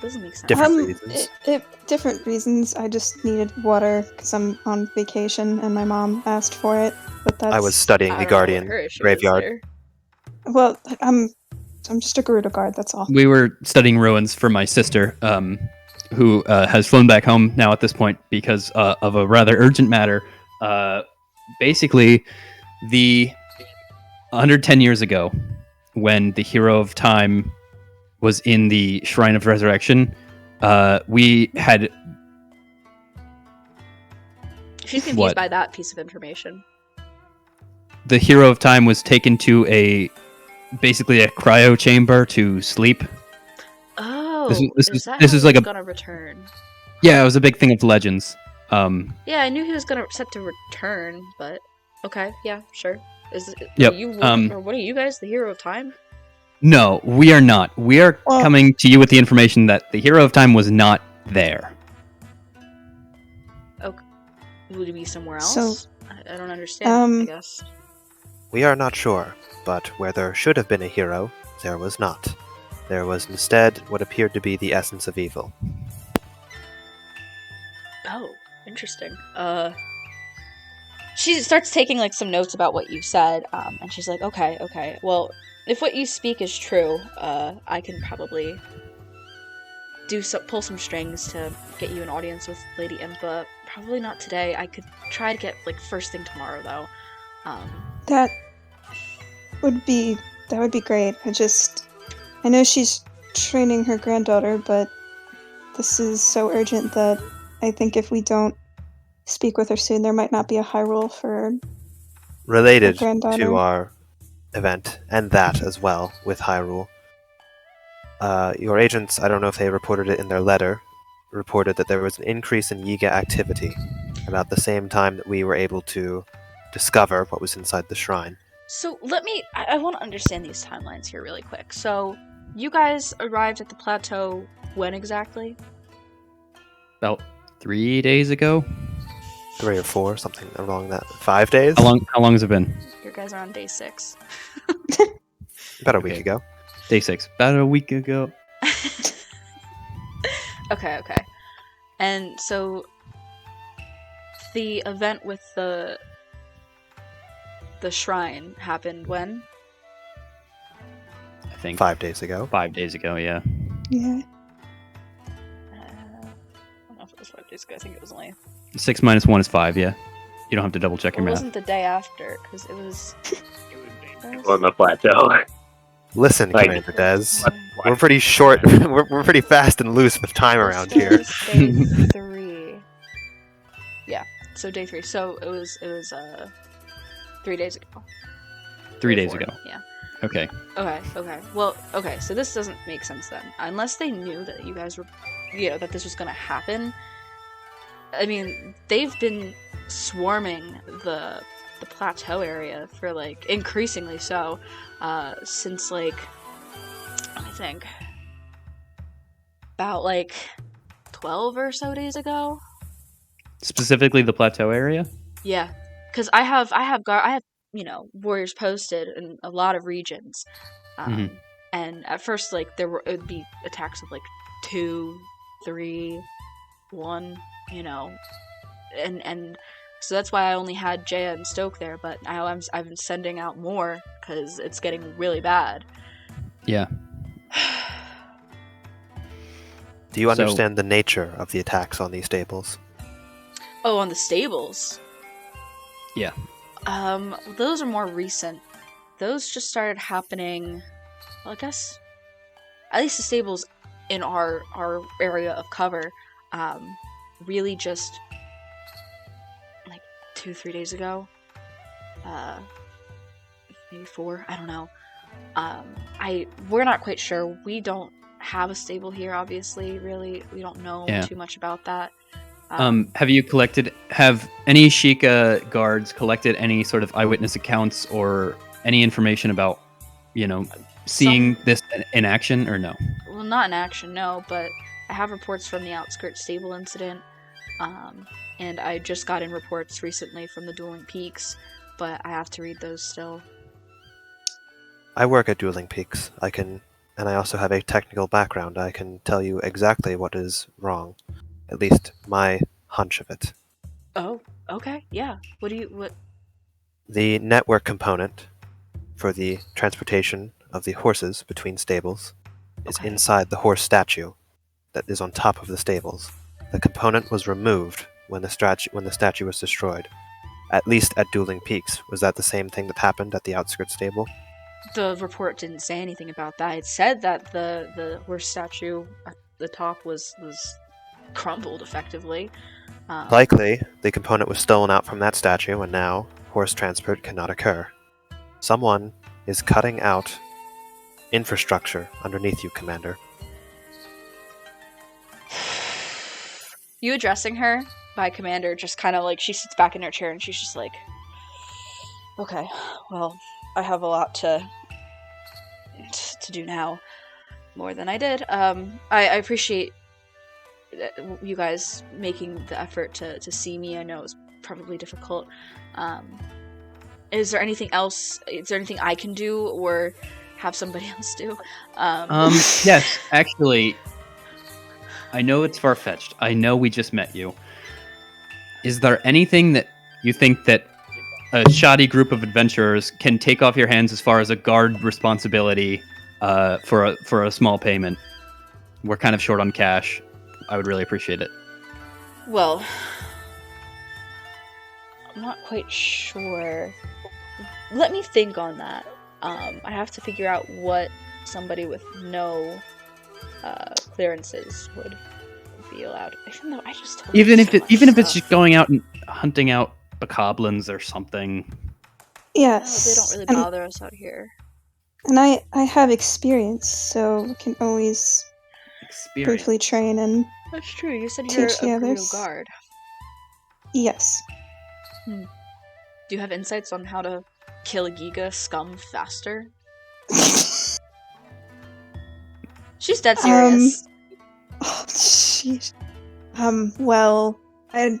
Doesn't make sense. Different reasons. different reasons. I just needed water because I'm on vacation and my mom asked for it. But that's I was studying I the don't know what Guardian her issue is graveyard. there. Well, I'm just a Gerudo guard. That's all. We were studying ruins for my sister, who has flown back home now at this point because of a rather urgent matter. Basically, 110 years ago, when the Hero of Time was in the Shrine of Resurrection, we had... She's confused What? by that piece of information. The Hero of Time was taken to basically a cryo chamber to sleep. Oh, This is that this how is he like was a- gonna return? Yeah, it was a big thing of legends. Yeah, I knew he was gonna set to return, but okay, yeah, sure. Yep, Are you um, or what are you guys, the Hero of Time? No, we are not. We are Well- coming to you with the information that the Hero of Time was not there. Would it be somewhere So, else? I don't understand. I guess. We are not sure, but where there should have been a hero, there was not. There was instead what appeared to be the essence of evil. Oh, interesting. She starts taking like some notes about what you said, and she's like, okay. Well, if what you speak is true, I can probably pull some strings to get you an audience with Lady Impa. Probably not today. I could try to get like first thing tomorrow though. That would be great. I know she's training her granddaughter, but this is so urgent that I think if we don't speak with her soon, there might not be a Hyrule for Related Her granddaughter. to our event, and that as well, with Hyrule. Your agents, I don't know if they reported it in their letter, reported that there was an increase in Yiga activity about the same time that we were able to discover what was inside the shrine. So I want to understand these timelines here really quick. So you guys arrived at the plateau when exactly? About 3 days ago. 3 or 4, something along that. 5 days? How long has it been? You guys are on day 6. About a week Okay. ago. Day 6. About a week ago. Okay. And so the event with the shrine happened when? I think 5 days ago. 5 days ago. Yeah. Yeah. I don't know if it was 5 days ago. I think it was only. 6 minus 1 is 5. Yeah. You don't have to double check Well, your it math. wasn't the day after because it was. On the plateau. Listen, Like- Commander Dez. We're pretty short. we're pretty fast and loose with time around This here. was day 3. Yeah, so day 3. So it was 3 days ago. 3 days 4, ago. Yeah. Okay. Okay. Well, okay, so this doesn't make sense then. Unless they knew that you guys were, that this was gonna happen. I mean, they've been swarming the plateau area for, like, increasingly so, since, like, let me think, about, like, 12 or so days ago? Specifically the plateau area? Yeah, because I have warriors posted in a lot of regions, and at first like it would be attacks of like 2, 3, 1, and so that's why I only had Jaya and Stoke there. But I've been sending out more because it's getting really bad. Yeah. Do you understand the nature of the attacks on these stables? Oh, on the stables. Yeah. Those are more recent. Those just started happening, well, I guess, at least the stables in our area of cover, really just, like, 2-3 days ago. Maybe 4, I don't know. We're not quite sure. We don't have a stable here, obviously, really. We don't know too much about that. Have any Sheikah guards collected any sort of eyewitness accounts or any information about, seeing this in action or no? Well, not in action, no, but I have reports from the outskirts stable incident, and I just got in reports recently from the Dueling Peaks, but I have to read those still. I work at Dueling Peaks. And I also have a technical background. I can tell you exactly what is wrong. At least my hunch of it. Oh, okay, yeah. What? The network component for the transportation of the horses between stables is Okay. inside the horse statue that is on top of the stables. The component was removed when the statue was destroyed. At least at Dueling Peaks. Was that the same thing that happened at the outskirts stable? The report didn't say anything about that. It said that the horse statue at the top was crumbled, effectively. Likely, the component was stolen out from that statue, and now horse transport cannot occur. Someone is cutting out infrastructure underneath you, Commander. You addressing her by Commander, just kind of like, she sits back in her chair and she's just like, okay, well, I have a lot to do now, more than I did. I appreciate you guys making the effort to see me. I know it was probably difficult. Is there anything else? Is there anything I can do or have somebody else do? Yes, actually, I know it's far-fetched. I know we just met you. Is there anything that you think that a shoddy group of adventurers can take off your hands as far as a guard responsibility for a small payment? We're kind of short on cash. I would really appreciate it. Well, I'm not quite sure. Let me think on that. I have to figure out what somebody with no clearances would be allowed. Even though I just told Even you if so it's much just stuff. going out and hunting out bokoblins or something. Yes. No, they don't really bother us out here. And I have experience, so we can always Experience. briefly train and That's true. You said you're Teach the a Gerudo others. guard. yes. Do you have insights on how to kill a Giga scum faster? She's dead serious. Oh, jeez. Well, I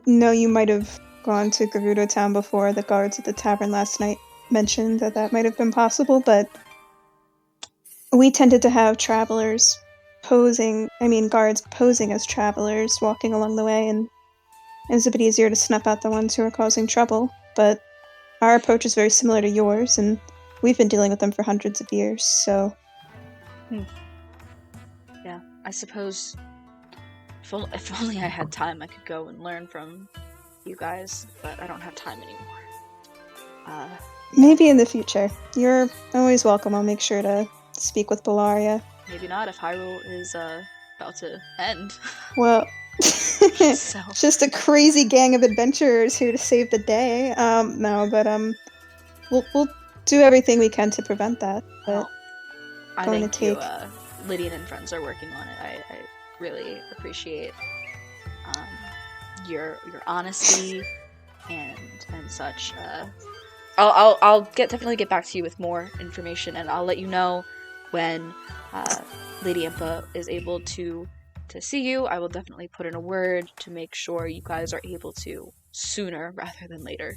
know you might have gone to Gerudo Town before. The guards at the tavern last night mentioned that might have been possible, but we tended to have guards posing as travelers walking along the way, and It was a bit easier to snuff out the ones who are causing trouble, but our approach is very similar to yours, and we've been dealing with them for hundreds of years, so... Yeah, I suppose if only I had time, I could go and learn from you guys, but I don't have time anymore. Maybe in the future. You're always welcome. I'll make sure to speak with Bellaria. Maybe not if Hyrule is about to end. Well, So just a crazy gang of adventurers here to save the day. No, but we'll do everything we can to prevent that. But well, I going think to you, take- Lydian and friends are working on it. I really appreciate your honesty and such. I'll definitely get back to you with more information, and I'll let you know when Lady Impa is able to see you. I will definitely put in a word to make sure you guys are able to sooner rather than later.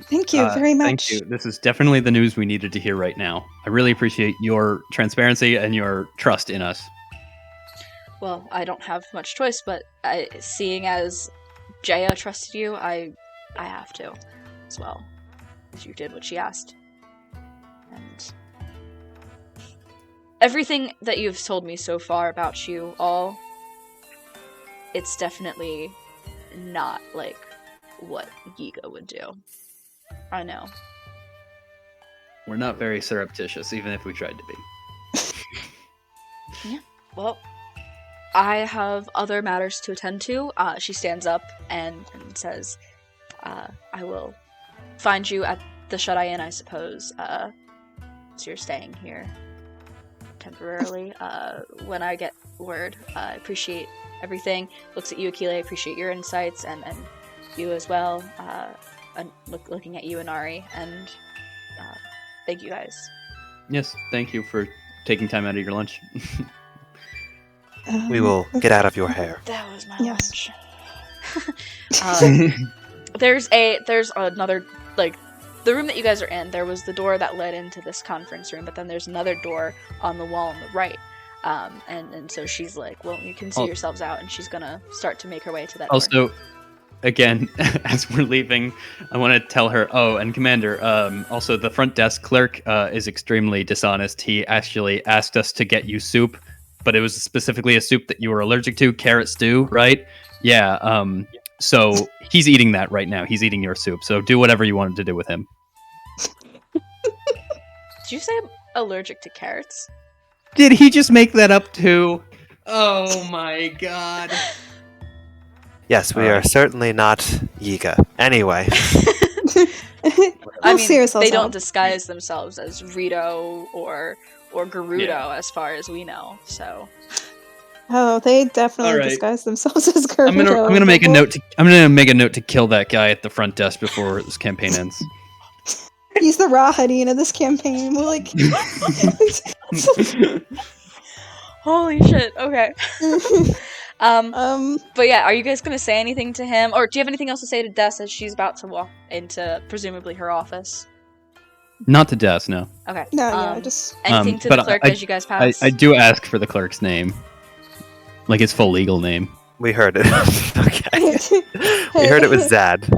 Thank you very much. Thank you. This is definitely the news we needed to hear right now. I really appreciate your transparency and your trust in us. Well, I don't have much choice, but seeing as Jaya trusted you, I have to as well, because you did what she asked. And everything that you've told me so far about you all, it's definitely not like what Yiga would do. I know. We're not very surreptitious, even if we tried to be. Yeah. Well, I have other matters to attend to. She stands up and says, I will find you at the Shut-Eye Inn, I suppose. So you're staying here temporarily. When I get word, I appreciate everything. Looks at you, Akile. I appreciate your insights, and you as well. And looking at you, Inari, and thank you guys. Yes, thank you for taking time out of your lunch. We will get out of your hair. That was my Yes. lunch. There's another, like, the room that you guys are in, there was the door that led into this conference room, but then there's another door on the wall on the right. And so she's like, well, you can see yourselves out, and she's gonna start to make her way to that door. Also, again, as we're leaving, I want to tell her, and Commander, also the front desk clerk is extremely dishonest. He actually asked us to get you soup, but it was specifically a soup that you were allergic to, carrot stew, right? Yeah, so he's eating that right now. He's eating your soup, so do whatever you wanted to do with him. Did you say I'm allergic to carrots? Did he just make that up too? Oh my god. Yes, we are certainly not Yiga. Anyway, We'll see ourselves they don't out. disguise themselves as Rito or Gerudo, as far as we know. So Oh, they definitely All right. disguise themselves as Gerudo. I'm gonna make a note to kill that guy at the front desk before this campaign ends. He's the Rahadin of this campaign. We're like... holy shit. Okay. But yeah, are you guys gonna say anything to him, or do you have anything else to say to Des as she's about to walk into presumably her office? Not to death, no. Okay. No, yeah, just... anything to but the clerk as you guys pass. I do ask for the clerk's name, like his full legal name. we heard it. Okay. We heard it was Zad.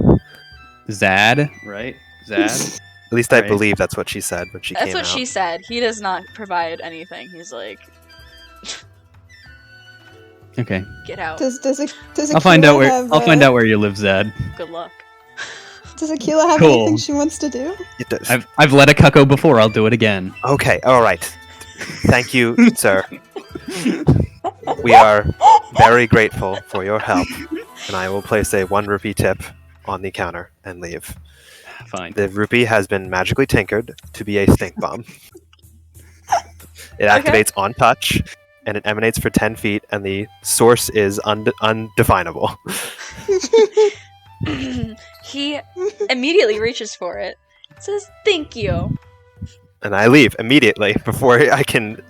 Zad, right? Zad. At least I Right. believe that's what she said when she That's came what out. she said. He does not provide anything. He's like, Okay. get out. Does I'll find out where have, I'll find out where you live, Zad. Good luck. Does Aquila have Cool. anything she wants to do? It does. I've let a cucko before. I'll do it again. Okay, all right. Thank you, sir. We are very grateful for your help, and I will place a 1 rupee tip on the counter and leave. Fine. The rupee has been magically tinkered to be a stink bomb. It activates on touch, and it emanates for 10 feet, and the source is undefinable. He immediately reaches for it. Says, "Thank you." And I leave immediately before I can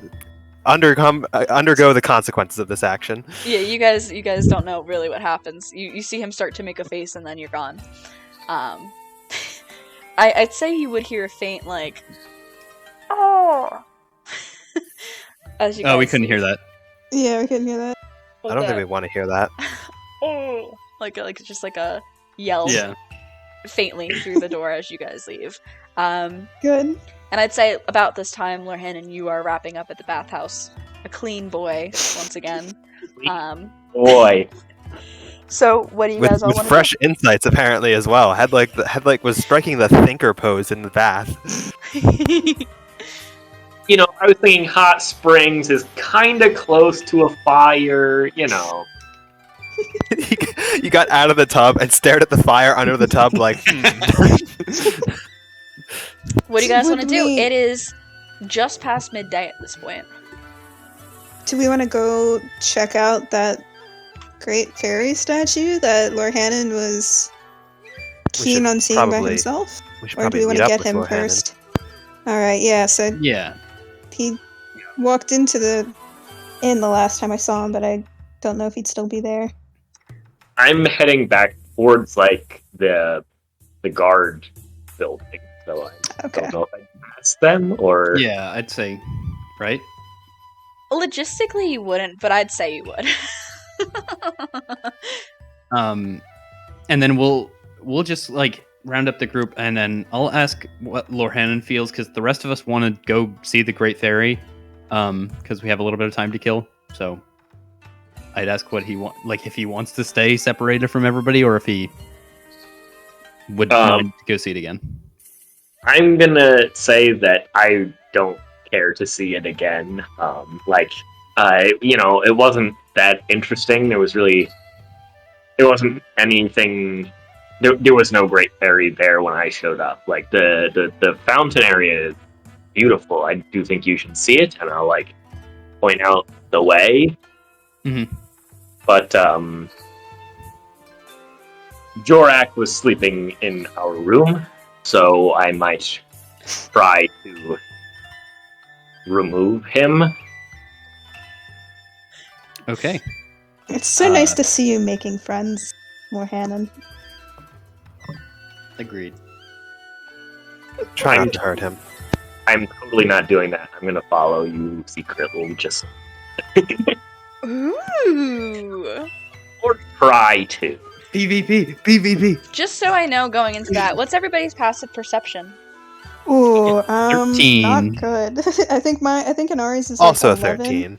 undergo the consequences of this action. Yeah, you guys don't know really what happens. You see him start to make a face, and then you're gone. I'd say you would hear a faint like, oh. As you Oh, we guys couldn't leave. hear that. Yeah, we couldn't hear that. I don't think we want to hear that. Oh. like just like a yell Yeah. faintly through the door as you guys leave. Good. And I'd say about this time, Lorhan, you are wrapping up at the bathhouse. A clean boy, once again. Boy. So what do you guys all With want fresh insights apparently as well. Had like was striking the thinker pose in the bath. to do? You know, I was thinking hot springs is kind of close to a fire, you know. You got out of the tub and stared at the fire under the tub like, What do you guys Would want to do? we- It is just past midday at this point. Do we want to go check out that great fairy statue that Lorhannon was keen should on seeing by probably- himself? we should Or do probably we want meet to up get with him Lorhannon. first? Alright, yeah, so Yeah. he walked into the inn the last time I saw him, but I don't know if he'd still be there. I'm heading back towards like the guard building, so I Okay. don't know if I can pass them or Yeah, I'd say, right? Logistically, you wouldn't, but I'd say you would. And then we'll just like round up the group, and then I'll ask what Lorhannon feels, because the rest of us want to go see the Great Fairy, because we have a little bit of time to kill. So I'd ask what he if he wants to stay separated from everybody, or if he would want to go see it again. I'm gonna say that I don't care to see it again. It wasn't that interesting. There wasn't anything. There was no Great Fairy there when I showed up. Like the fountain area is beautiful. I do think you should see it, and I'll like point out the way. Mhm. But Jorak was sleeping in our room, so I might try to remove him. Okay. It's so nice to see you making friends, Lorhannon. Agreed. Try not to hurt him. I'm totally not doing that. I'm gonna follow you secretly, just Ooh. or try to. PvP. Just so I know going into that, what's everybody's passive perception? Ooh, 13. not good. I think Inari's is Also like 11. 13.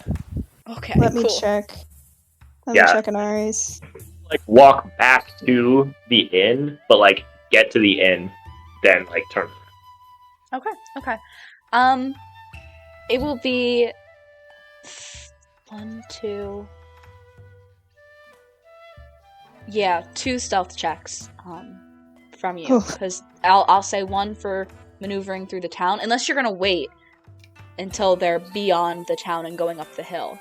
Okay, Let me cool. check. Let Yeah. me check Inari's. Like walk back to the inn, but like get to the inn, then like turn. Okay. It will be 1, 2. Yeah, 2 stealth checks from you, Oof. because I'll say 1 for maneuvering through the town, unless you're gonna wait until they're beyond the town and going up the hill.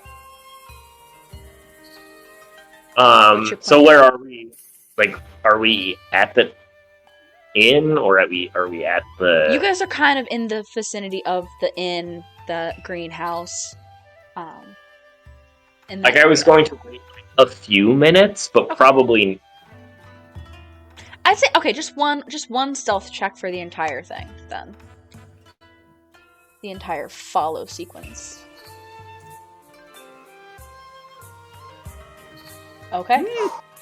What's your So plan? where are we? Like, are we at the inn, or are we at the? You guys are kind of in the vicinity of the inn, the greenhouse. In that Like, I was area. going to wait like, a few minutes, but probably. I'd say okay, just one stealth check for the entire thing, then. The entire follow sequence. Okay.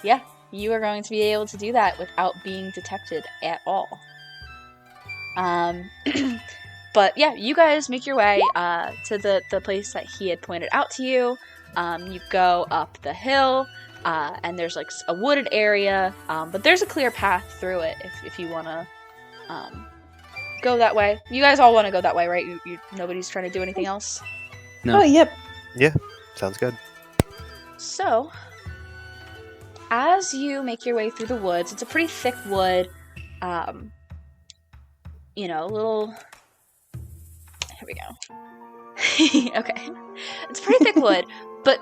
Yeah, you are going to be able to do that without being detected at all. But yeah, you guys make your way to the place that he had pointed out to you. You go up the hill, and there's like a wooded area, but there's a clear path through it if you want to go that way. You guys all want to go that way, right? Nobody's trying to do anything else? No. Oh, yep. Sounds good. So, as you make your way through the woods, it's a pretty thick wood. Little. Here we go. Okay. It's pretty thick wood, but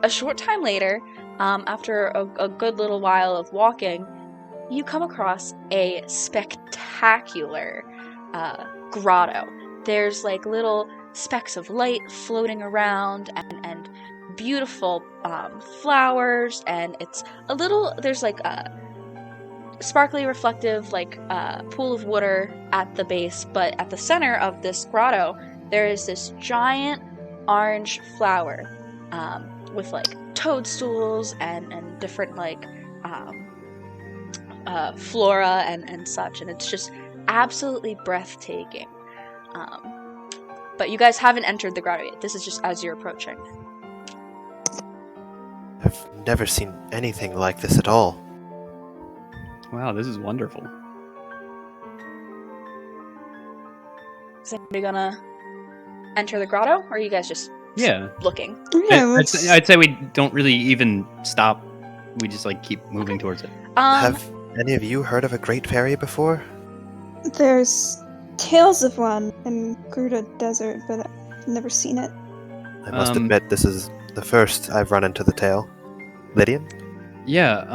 a short time later, after a good little while of walking, you come across a spectacular grotto. There's like little specks of light floating around and beautiful flowers, and it's there's like a sparkly reflective pool of water at the base, but at the center of this grotto there is this giant orange flower with like toadstools and different like flora and such, and it's just absolutely breathtaking. But you guys haven't entered the grotto yet. This is just as you're approaching. I've never seen anything like this at all. Wow, this is wonderful. Is anybody gonna enter the grotto, or are you guys just Yeah. looking? Yeah, I'd say we don't really even stop. We just like keep moving towards it. Have any of you heard of a great fairy before? there's tales of one in Gruta Desert, but I've never seen it. I must admit, this is the first I've run into the tale. Lydian? Yeah.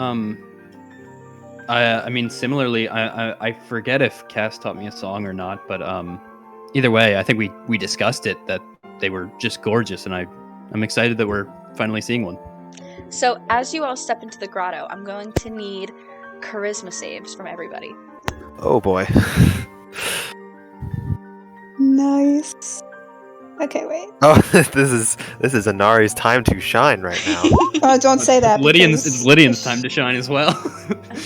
I mean, similarly, I forget if Cass taught me a song or not, but either way, I think we discussed it that they were just gorgeous, and I'm excited that we're finally seeing one. So as you all step into the grotto, I'm going to need charisma saves from everybody. Oh boy. Nice. Okay, wait. Oh, this is Inari's time to shine right now. Oh, don't say that. It's Lydian's time to shine as well.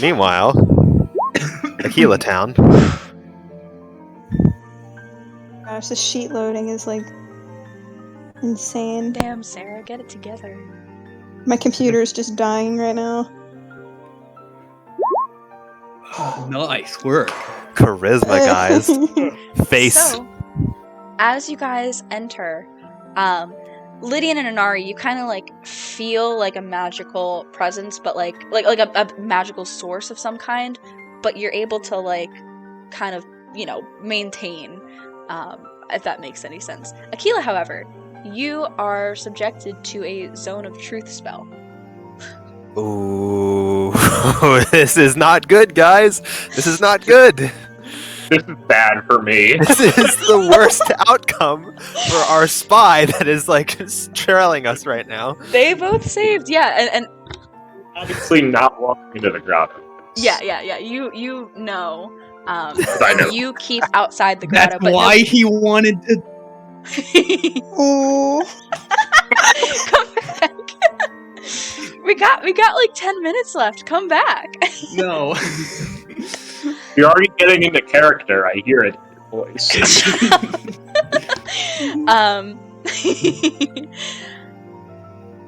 Meanwhile, Aquila Town. Gosh, the sheet loading is like insane. Damn, Sarah, get it together. My computer is just dying right now. Nice work. Charisma, guys. Face. So, as you guys enter, Lydian and Inari, you kind of like feel like a magical presence, but like a magical source of some kind. But you're able to like kind of maintain, if that makes any sense. Aquila, however, you are subjected to a zone of truth spell. Ooh, this is not good, guys. This is not good. This is bad for me. This is the worst outcome for our spy that is like trailing us right now. They both saved, yeah, and Obviously not walking into the grotto. yeah. You know, I know. you keep outside the grotto. That's but why he wanted to. Oh, Come back. We got like 10 minutes left. Come back. No. You're already getting into character. I hear it in your voice.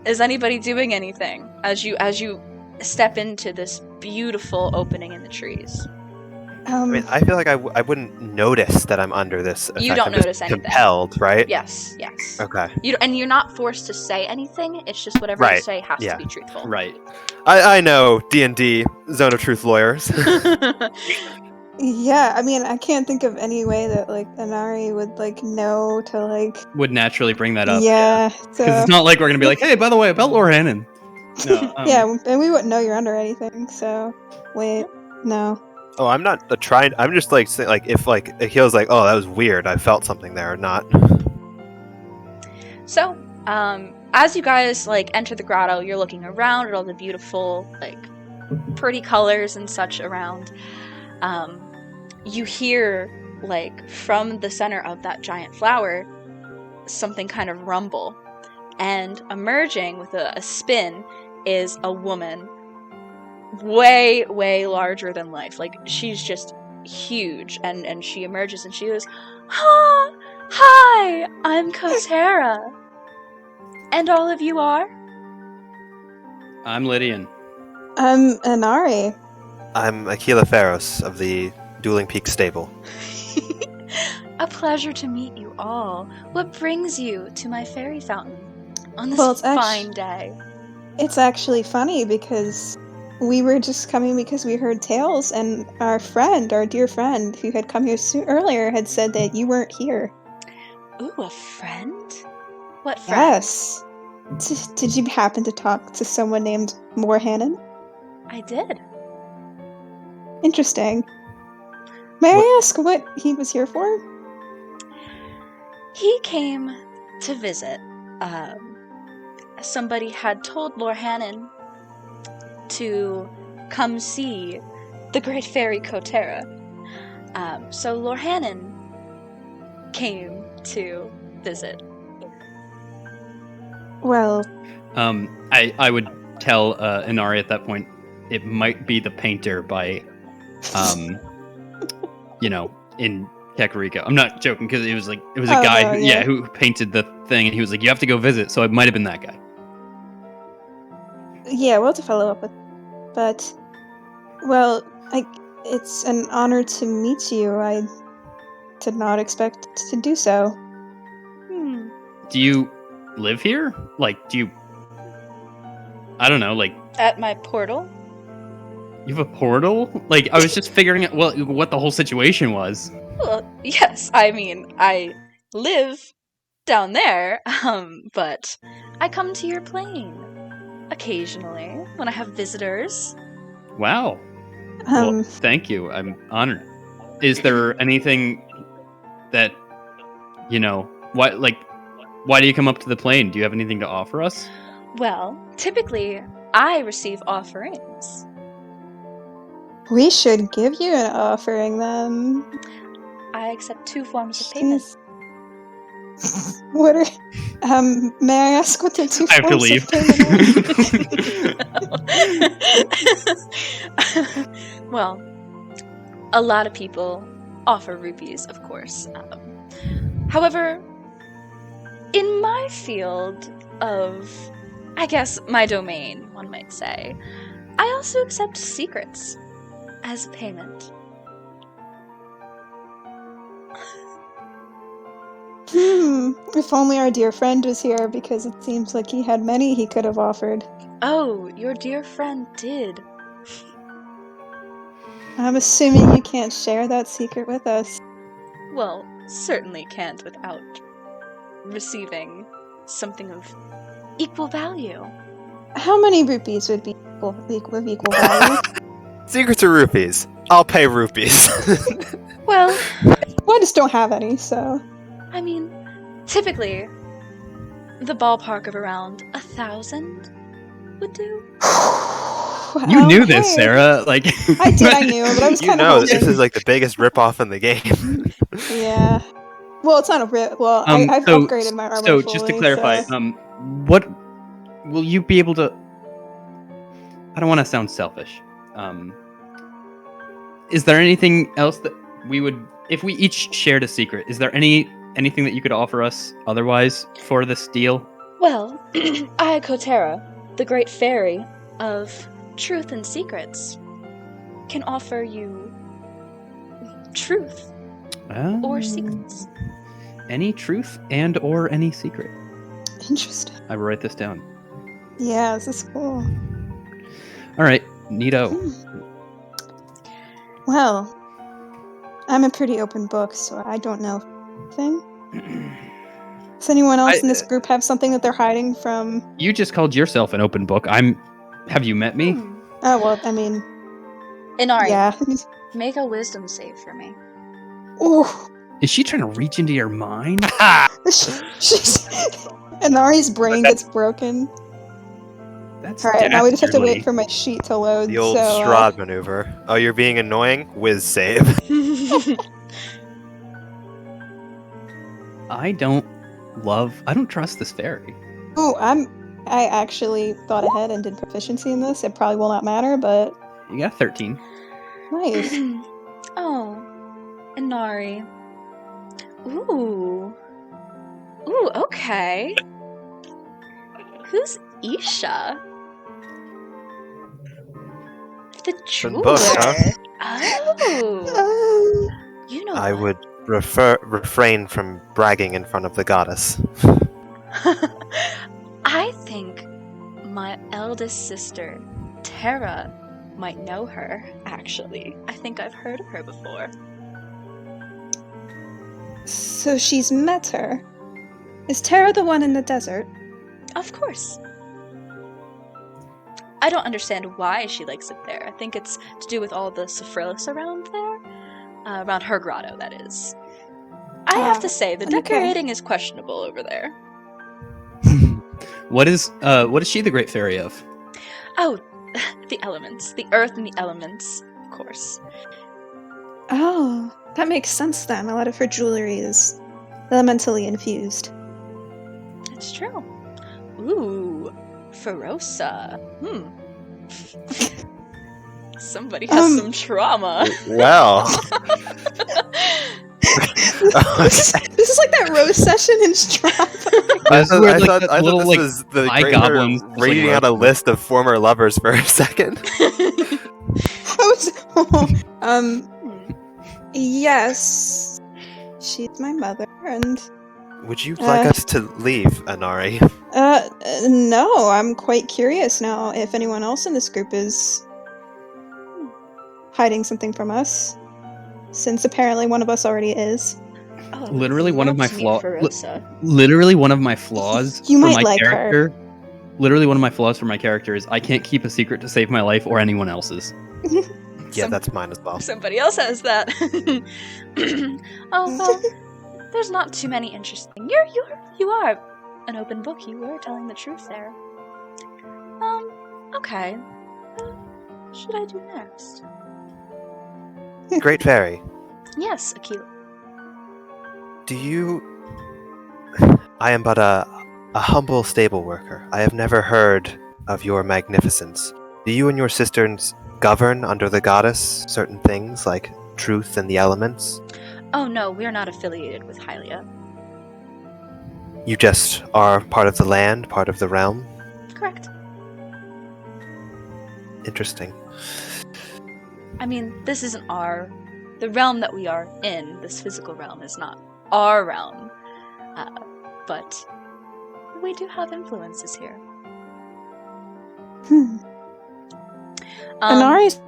Is anybody doing anything as you step into this beautiful opening in the trees? I mean, I feel like I wouldn't notice that I'm under this effect. You don't I'm just notice anything. Compelled, right? Yes. Okay. You're not forced to say anything. It's just whatever you Right, say has yeah. to be truthful. Right. I know D&D Zone of Truth lawyers. yeah. I mean, I can't think of any way that like Inari would like know to like. Would naturally bring that up. Yeah. Because So it's not like we're gonna be like, hey, by the way, about Laura Hannon. No. yeah, and we wouldn't know you're under anything. So wait, no. Oh, I'm not trying. I'm just like saying, like if like Akhil's like, oh, that was weird. I felt something there, or not. So, as you guys like enter the grotto, you're looking around at all the beautiful, like, pretty colors and such around. You hear, like, from the center of that giant flower, something kind of rumble, and emerging with a spin is a woman, way larger than life. Like, she's just huge, and she emerges and she goes, Hi, I'm Kotera. And all of you are? I'm Lydian. I'm Inari. I'm Aquila Pharos of the Dueling Peak Stable. A pleasure to meet you all. What brings you to my fairy fountain on this Well, it's fine day? It's actually funny because we were just coming because we heard tales, and our dear friend, who had come here earlier, had said that you weren't here. Ooh, a friend? What friend? Yes. Did you happen to talk to someone named Morhannon? I did. Interesting. May I ask what he was here for? He came to visit. Somebody had told Lorhannon to come see the great fairy Kotera. So Lorhannon came to visit. Well, I would tell Inari at that point, it might be the painter by, in Kakariko. I'm not joking because it was a guy no, who, yeah. who painted the thing, and he was like, you have to go visit. So it might have been that guy. Yeah, we'll have to follow up with. But, well, it's an honor to meet you. I did not expect to do so. Do you live here? Like, do you? I don't know. Like, At my portal? you have a portal? Like, I was just figuring out what the whole situation was. Well, yes. I mean, I live down there, but I come to your plane occasionally when I have visitors. Wow. Well, thank you. I'm honored. Is there anything that, why do you come up to the plane? Do you have anything to offer us? Well, typically, I receive offerings. We should give you an offering then. I accept 2 forms of payment. What are? May I ask what the 2 I have to forms leave. of payment are? Well, a lot of people offer rupees, of course. However, in my field of, I guess, my domain, one might say, I also accept secrets as payment. If only our dear friend was here, because it seems like he had many he could have offered. Oh, your dear friend did. I'm assuming you can't share that secret with us. Well, certainly can't without receiving something of equal value. How many rupees would be of equal value? Secrets are rupees. I'll pay rupees. Well, I just don't have any, so. I mean, typically, the ballpark of around 1,000 would do. You knew this, Sarah. Like, I did, I knew, but I was You kind of know, this is like the biggest ripoff in the game. Yeah. Well, it's not a rip. Well, I've upgraded my armor So, fully, just to clarify, so. what will you be able to? I don't want to sound selfish. Is there anything else that we would, if we each shared a secret? Is there anything that you could offer us otherwise for this deal? Well, I, Kotera, the great fairy of truth and secrets, can offer you truth or secrets. Any truth and or any secret. Interesting. I will write this down. Yeah, this is cool. All right, neato. Well, I'm a pretty open book, so I don't know anything. Does anyone else in this group have something that they're hiding from? You just called yourself an open book. Have you met me? Oh, well, I mean... Inari, Yeah. make a wisdom save for me. Ooh. Is she trying to reach into your mind? Inari's brain gets broken. That's Alright, now we just have to dastardly. wait for my sheet to load. The old so, Strahd maneuver. Oh, you're being annoying? Whiz save. I don't trust this fairy. Ooh, I actually thought ahead and did proficiency in this. It probably will not matter, but You got 13. nice. Oh, Inari. Ooh, okay. Who's Isha? The jeweler. book, huh? Oh, you know. I what? would refrain from bragging in front of the goddess. I think my eldest sister, Tara, might know her, actually. I think I've heard of her before. So she's met her. Is Tara the one in the desert? Of course. I don't understand why she likes it there. I think it's to do with all the Sophrilus around there. Around her grotto, that is. I have to say, the okay. decorating is questionable over there. What is she the great fairy of? Oh, the elements. The earth and the elements, of course. Oh, that makes sense then. A lot of her jewelry is elementally infused. It's true. Ooh, Ferosa. Somebody has some trauma. Well. This is like that roast session in Strava. I This is where, thought that little, this like, was the eye great goblins her just, like, reading out a roasted. list of former lovers for a second. I was, yes, she's my mother, and Would you like us to leave, Anari? no, I'm quite curious now if anyone else in this group is hiding something from us, since apparently one of us already is. Oh, Literally one of my let's meet flaws. Ferosa. Literally one of my flaws You for might my like her. character. Literally one of my flaws for my character is I can't keep a secret to save my life or anyone else's. Yeah, Some- that's mine as well. Somebody else has that. Oh well, there's not too many interesting. You are an open book. You were telling the truth there. Okay. What should I do next? Great Fairy, Yes, Akila. do you... I am but a humble stable worker. I have never heard of your magnificence. Do you and your sisters govern under the goddess certain things, like truth and the elements? Oh no, we are not affiliated with Hylia. You just are part of the land, part of the realm? Correct. Interesting. I mean, this isn't the realm that we are in, this physical realm, is not our realm. But we do have influences here. Anari's.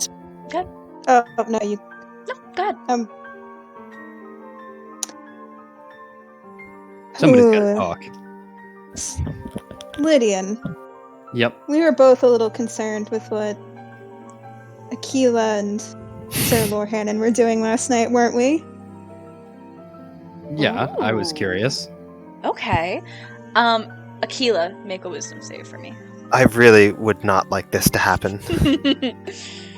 okay. Oh no, you. No, go ahead. Somebody's got to Ooh. talk. Lydian, Yep. we were both a little concerned with what Akila and Sir Lorhannon were doing last night, weren't we? Yeah, I was Ooh. curious. Okay. Akila, make a wisdom save for me. I really would not like this to happen.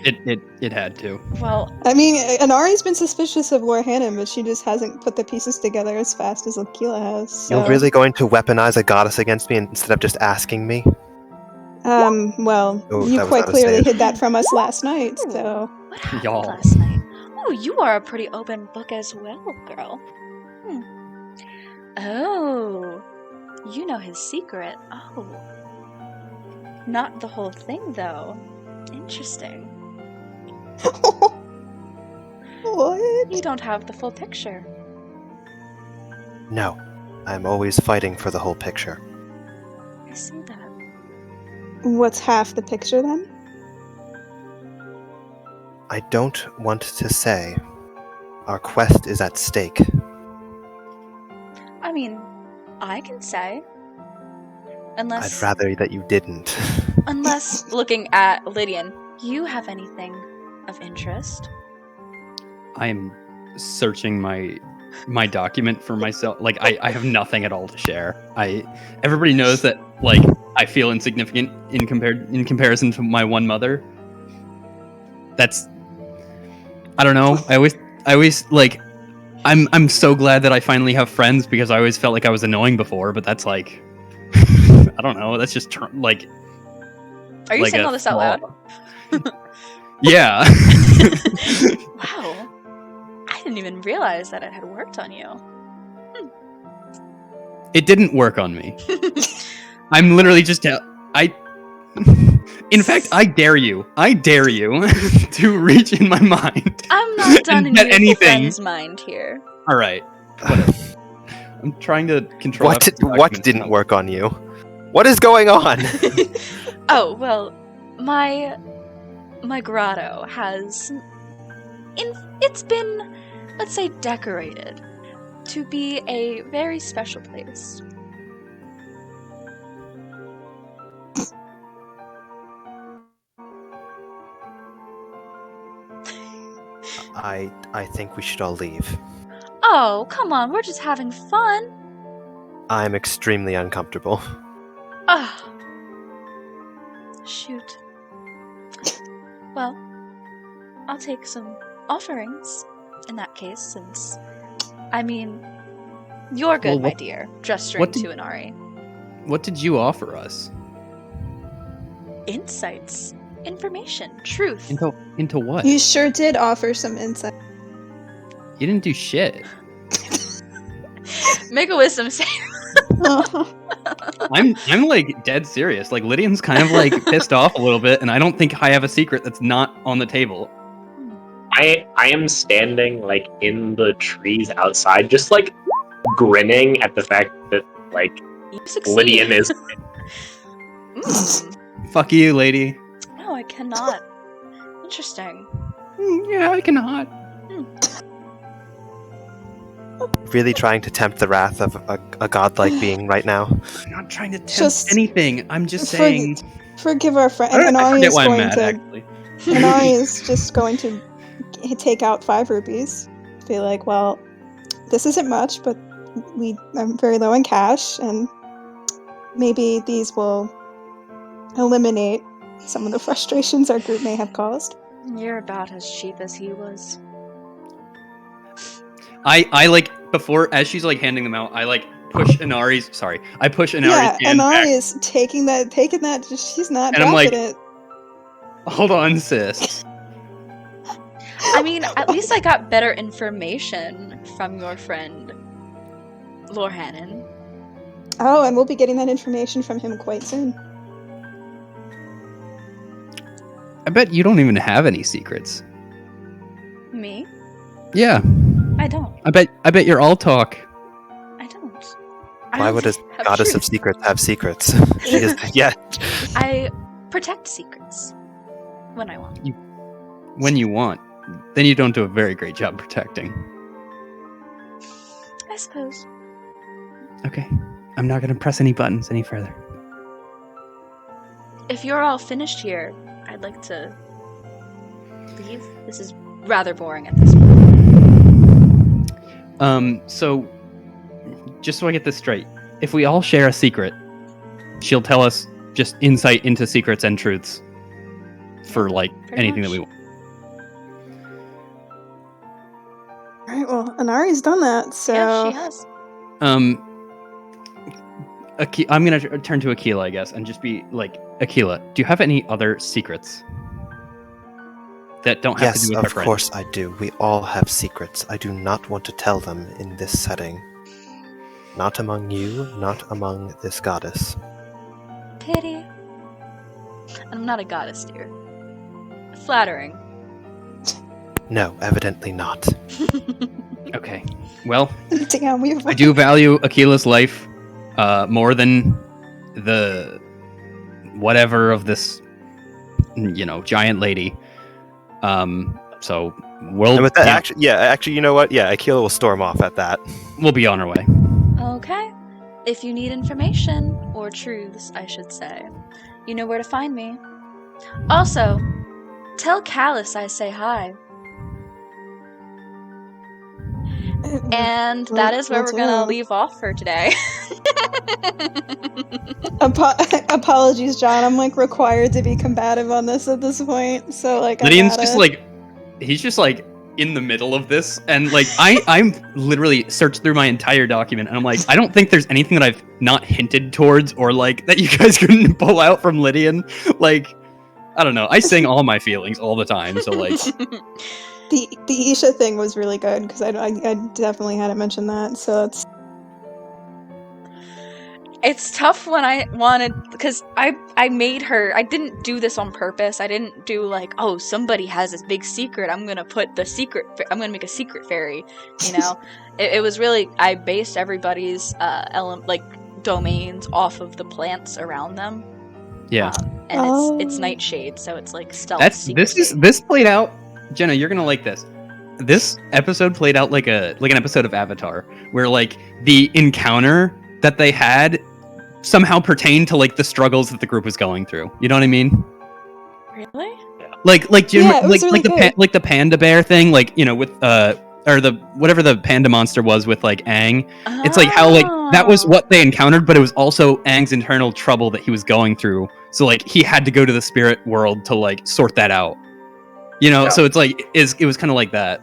It had to. Well, I mean, Anari's been suspicious of Lorhannon, but she just hasn't put the pieces together as fast as Akila has. So. You're really going to weaponize a goddess against me instead of just asking me? Well, Oh, you that was quite not a clearly save. hid that from us last night, so. what happened Y'all. last night? Oh, you are a pretty open book as well, girl. Oh, you know his secret. Oh. Not the whole thing, though. Interesting. What? You don't have the full picture. No. I'm always fighting for the whole picture. I see that. What's half the picture then? I don't want to say. Our quest is at stake. I mean, I can say. I'd Unless, rather that you didn't. unless looking at Lydian, you have anything of interest? I am searching my document for myself. Like I have nothing at all to share. Everybody knows that like I feel insignificant in comparison to my one mother. That's I don't know. I always like I'm so glad that I finally have friends because I always felt like I was annoying before, but that's like I don't know. That's just like Are you like saying a all this out loud? Yeah. Wow. I didn't even realize that it had worked on you. It didn't work on me. I'm literally just in fact, I dare you to reach in my mind. I'm not done and in get your anything. friend's mind here. All right. Whatever. I'm trying to control. What didn't work on you? What is going on? Oh, well, my grotto has it's been, let's say, decorated to be a very special place. I think we should all leave. Oh, come on, we're just having fun. I'm extremely uncomfortable. Ah. Shoot. Well, I'll take some offerings in that case, since I mean, you're good, Well, my what- dear, gesturing what did- to Inari. What did you offer us? Insights. Information. Truth. Into what? You sure did offer some insight. You didn't do shit. Make a wisdom save. I'm like dead serious. Like Lydian's kind of like pissed off a little bit, and I don't think I have a secret that's not on the table. I am standing like in the trees outside, just like grinning at the fact that like You succeed. Lydian is. Fuck you, lady. No, I cannot. Interesting. Yeah, I cannot. Really trying to tempt the wrath of a godlike being right now. I'm not trying to tempt Just anything. I'm just saying. Forgive our friend. I Anari forget is why I'm going mad, to. actually. Anari is just going to take out 5 rupees. Be like, well, this isn't much, but I'm very low in cash, and maybe these will eliminate some of the frustrations our group may have caused. You're about as cheap as he was. I like before as she's like handing them out, I like push Inari's. Sorry, I push Inari's Yeah, hand back. Anari is taking that. She's not And I'm dropping like- it. Hold on, sis. I mean, at least I got better information from your friend, Lorhannon. Oh, and we'll be getting that information from him quite soon. I bet you don't even have any secrets. Me? Yeah, I don't. I bet you're all talk. I don't. Why would a have goddess truth. of secrets have secrets? She is, yeah. I protect secrets when I want. When you want, then you don't do a very great job protecting. I suppose. Okay, I'm not gonna press any buttons any further. If you're all finished here, I'd like to leave. This is rather boring at this point. So just so I get this straight, if we all share a secret, she'll tell us just insight into secrets and truths for like Pretty anything much. that we want. Alright, well, Anari's done that, so... Yeah, she has. I'm gonna turn to Aquila, I guess, and just be like, Aquila, do you have any other secrets that don't have to Yes, do with our of friend? course I do. We all have secrets. I do not want to tell them in this setting. Not among you, not among this goddess. Pity. I'm not a goddess, dear. Flattering. No, evidently not. Okay. Well, Damn, we I do value Aquila's life more than the whatever of this, giant lady. So we'll And with that, actually, you know what? Yeah, Akila will storm off at that. we'll be on our way. Okay. If you need information, or truths, I should say, you know where to find me. Also, tell Callus I say hi. And that is where we're gonna leave off for today. Apologies, John. I'm like required to be combative on this at this point. So like, Lydian's just like, he's just like in the middle of this, and like I'm literally searched through my entire document, and I'm like, I don't think there's anything that I've not hinted towards or like that you guys couldn't pull out from Lydian. Like, I don't know. I sing all my feelings all the time, so like. the Isha thing was really good because I definitely hadn't mentioned that. So It's tough when I wanted, because I made her, I didn't do this on purpose. I didn't do like, oh, somebody has this big secret, I'm gonna put the secret, I'm gonna make a secret fairy, it was really, I based everybody's domains off of the plants around them. Yeah. And it's Nightshade, so it's like stealth. This played out, Jenna, you're gonna like this. This episode played out like an episode of Avatar, where like the encounter that they had somehow pertained to like the struggles that the group was going through. You know what I mean? Really? Like Jim, Yeah, it was really good. the panda bear thing, like with or the whatever the panda monster was with like Aang. It's like how like that was what they encountered, but it was also Aang's internal trouble that he was going through. So like he had to go to the spirit world to like sort that out. Yeah. So it's like it was kind of like that.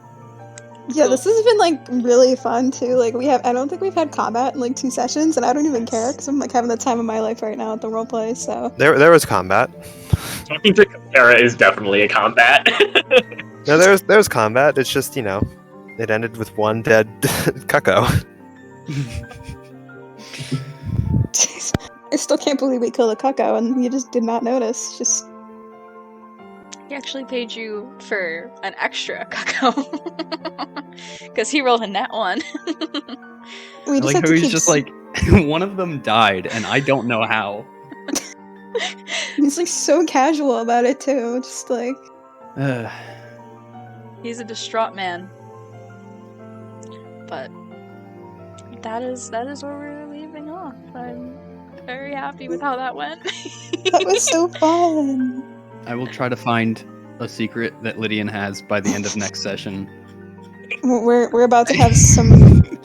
Yeah, this has been like really fun too. Like I don't think we've had combat in like 2 sessions, and I don't even care because I'm like having the time of my life right now at the roleplay. So There was combat. Talking to Katara is definitely a combat. No, there's combat. It's just, it ended with one dead Cucko. I still can't believe we killed a Cucko and you just did not notice. Just He actually paid you for an extra Kakao. Because he rolled a nat 1. we I just like have how to he's keep. just like, one of them died, and I don't know how. He's like so casual about it too. Just like He's a distraught man. But that is where we're leaving off. I'm very happy with how that went. that was so fun. I will try to find a secret that Lydian has by the end of next session. We're about to have some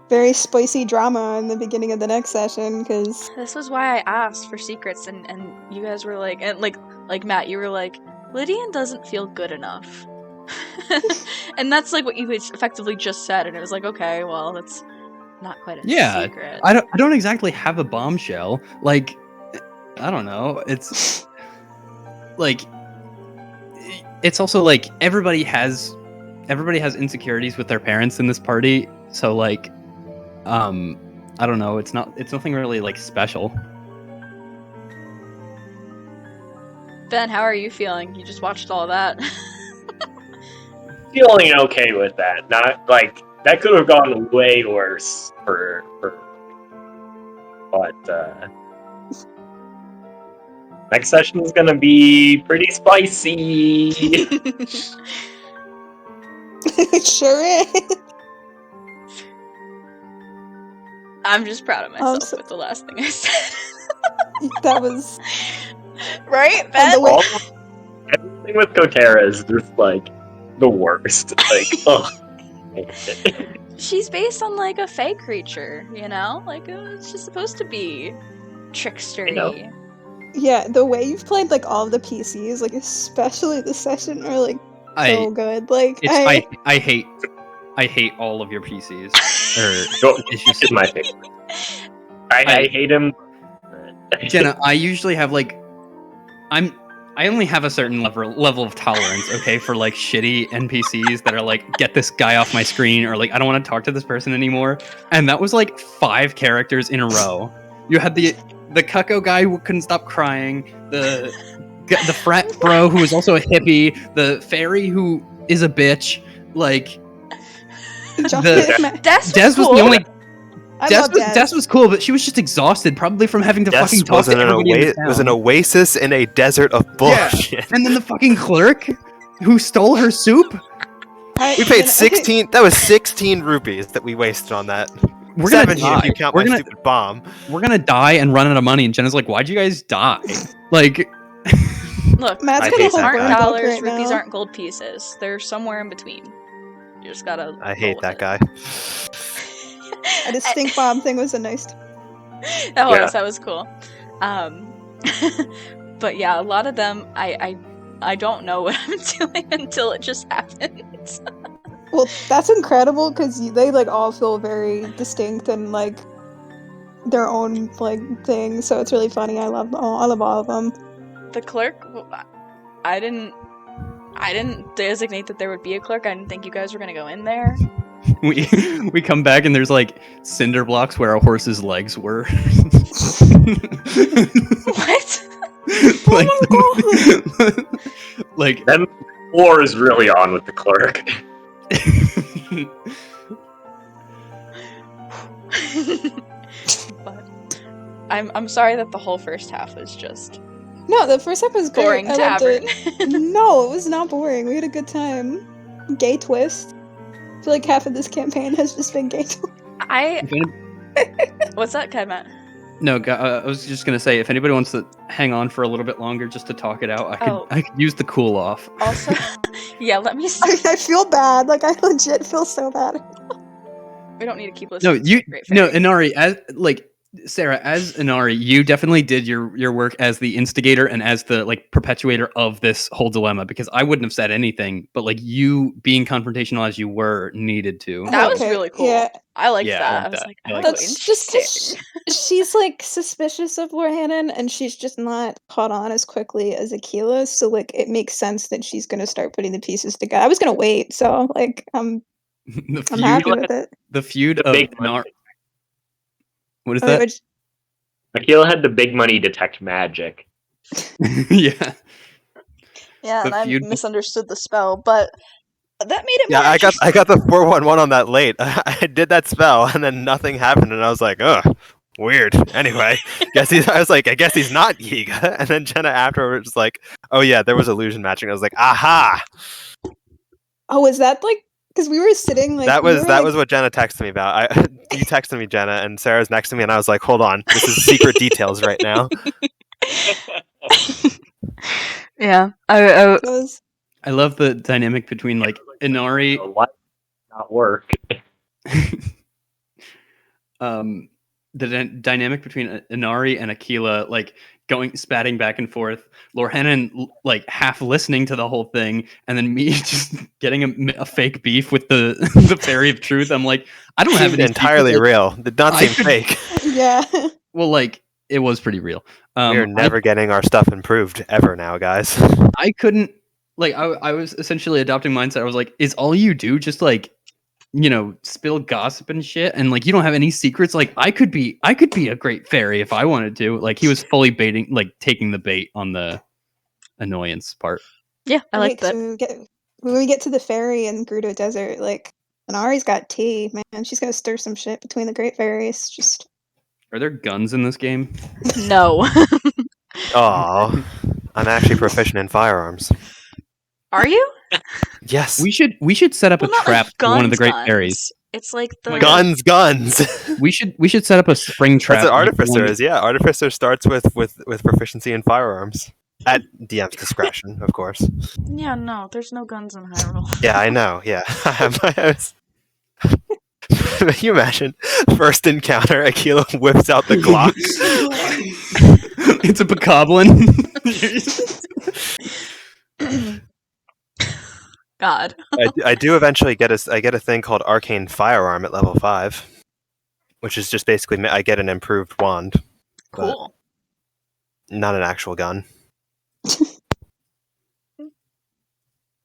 very spicy drama in the beginning of the next session because This was why I asked for secrets, and you guys were like, and like Matt, you were like, Lydian doesn't feel good enough. And that's like what you effectively just said, and it was like, okay, well, that's not quite a secret. I don't exactly have a bombshell. Like, I don't know. It's like, it's also like everybody has insecurities with their parents in this party. So like, I don't know. It's nothing really like special. Ben, how are you feeling? You just watched all that. Feeling okay with that. Not like that could have gone way worse for but next session is gonna be pretty spicy. it sure is. I'm just proud of myself so- with the last thing I said. That was Right, And Ben? the way- Everything with Kokera is just like the worst. Like, ugh. She's based on like a fey creature, you know? Like it's just supposed to be trickstery. yeah. The way you've played like all of the PCs, like especially this session, are like so good. Like I hate all of your PCs. Go, It's just is my favorite. I hate him. Jenna, I usually have like, I only have a certain level of tolerance, okay, for like shitty NPCs that are like, get this guy off my screen, or like, I don't want to talk to this person anymore. And that was like 5 characters in a row. You had the Cucko guy who couldn't stop crying, the frat bro who was also a hippie, the fairy who is a bitch, like Des was the only. Des was cool, but she was just exhausted, probably from having to fucking talk to everybody in the town. It was an oasis in a desert of bullshit. Yeah. And then the fucking clerk who stole her soup. We paid 16. That was 16 rupees that we wasted on that. We're gonna 70 die. if you count my stupid bomb. We're gonna die and run out of money. And Jenna's like, "Why'd you guys die?" Like, Look, Matt's gonna rupees hold aren't burn book dollars, right rupees now. aren't gold pieces. They're somewhere in between. You just gotta. I hate that guy. The stink bomb thing was a nice. That was cool. But yeah, a lot of them, I don't know what I'm doing until it just happens. Well, that's incredible because they like all feel very distinct and like their own like thing. So it's really funny. I love all of them. The clerk, I didn't designate that there would be a clerk. I didn't think you guys were gonna go in there. we come back and there's like cinder blocks where a horse's legs were. What? Like, like Then war is really on with the clerk. But I'm sorry that the whole first half was just No, the first half was great. boring I loved tavern. it. No, it was not boring. We had a good time. Gay twist. I feel like half of this campaign has just been gay twist. What's that, Matt? No, I was just gonna say, if anybody wants to hang on for a little bit longer just to talk it out, I could use the cool off. Also, yeah, let me see. I feel bad. Like I legit feel so bad. We don't need to keep No, listening. to you Great no, Fairy. Inari, as like Sarah, as Inari, you definitely did your work as the instigator and as the like perpetuator of this whole dilemma, because I wouldn't have said anything, but like you being confrontational as you were needed to. That was Okay, really cool. yeah. I liked Yeah, I that. like I was that. like, I like oh, That's just interesting. because she's like suspicious of Lord Hannon, and she's just not caught on as quickly as Aquila. So like, it makes sense that she's gonna start putting the pieces together. I was gonna wait, so like, I'm the happy feud with it. the feud The of big money. Inari. What is Okay, that? Akila had the big money detect magic. Yeah. Yeah, The and I feud- misunderstood the spell, but that made it Yeah, more I got interesting. the 411 on that late. I did that spell and then nothing happened, and I was like, ugh, weird. Anyway, I guess he's not Yiga. And then Jenna afterwards was like, oh yeah, there was illusion matching. I was like, aha. Oh, is that like? Because we were sitting like That we was were, that like, was what Jenna texted me about. You texted me, Jenna, and Sarah's next to me, and I was like, hold on, this is secret details right now. Yeah, was. I love the dynamic between like Inari Why not work? dynamic between Inari and Aquila, like going spatting back and forth. Lorhannon like half listening to the whole thing, and then me just getting a fake beef with the the Fairy of Truth. I'm like, I don't have Seemed any entirely secrets. real. Did not I seem could- fake. Yeah. Well, like it was pretty real. We're never getting our stuff improved ever now, guys. I couldn't like I was essentially adopting mindset. I was like, is all you do just like spill gossip and shit, and like you don't have any secrets? Like I could be a great fairy if I wanted to. Like he was fully baiting, like taking the bait on the annoyance part. yeah, I like that. So when we get to the ferry in Gerudo Desert, like Inari's got tea, man. She's gonna stir some shit between the great fairies. Just Are there guns in this game? No. Aw, I'm actually proficient in firearms. Are you? Yes, We should set up Well, a not trap like for guns, one of the great guns. fairies. It's like Oh my the God. guns. We should set up a spring trap. That's what like, Artificer one- is. Yeah, Artificer starts with proficiency in firearms at DM's discretion, of course. Yeah, no, there's no guns in Hyrule. Yeah, I know. Yeah. Can you imagine? First encounter, Aquila whips out the Glock. It's a bokoblin. God. I do eventually get a thing called Arcane Firearm at level 5, which is just basically I get an improved wand, Cool. not an actual gun.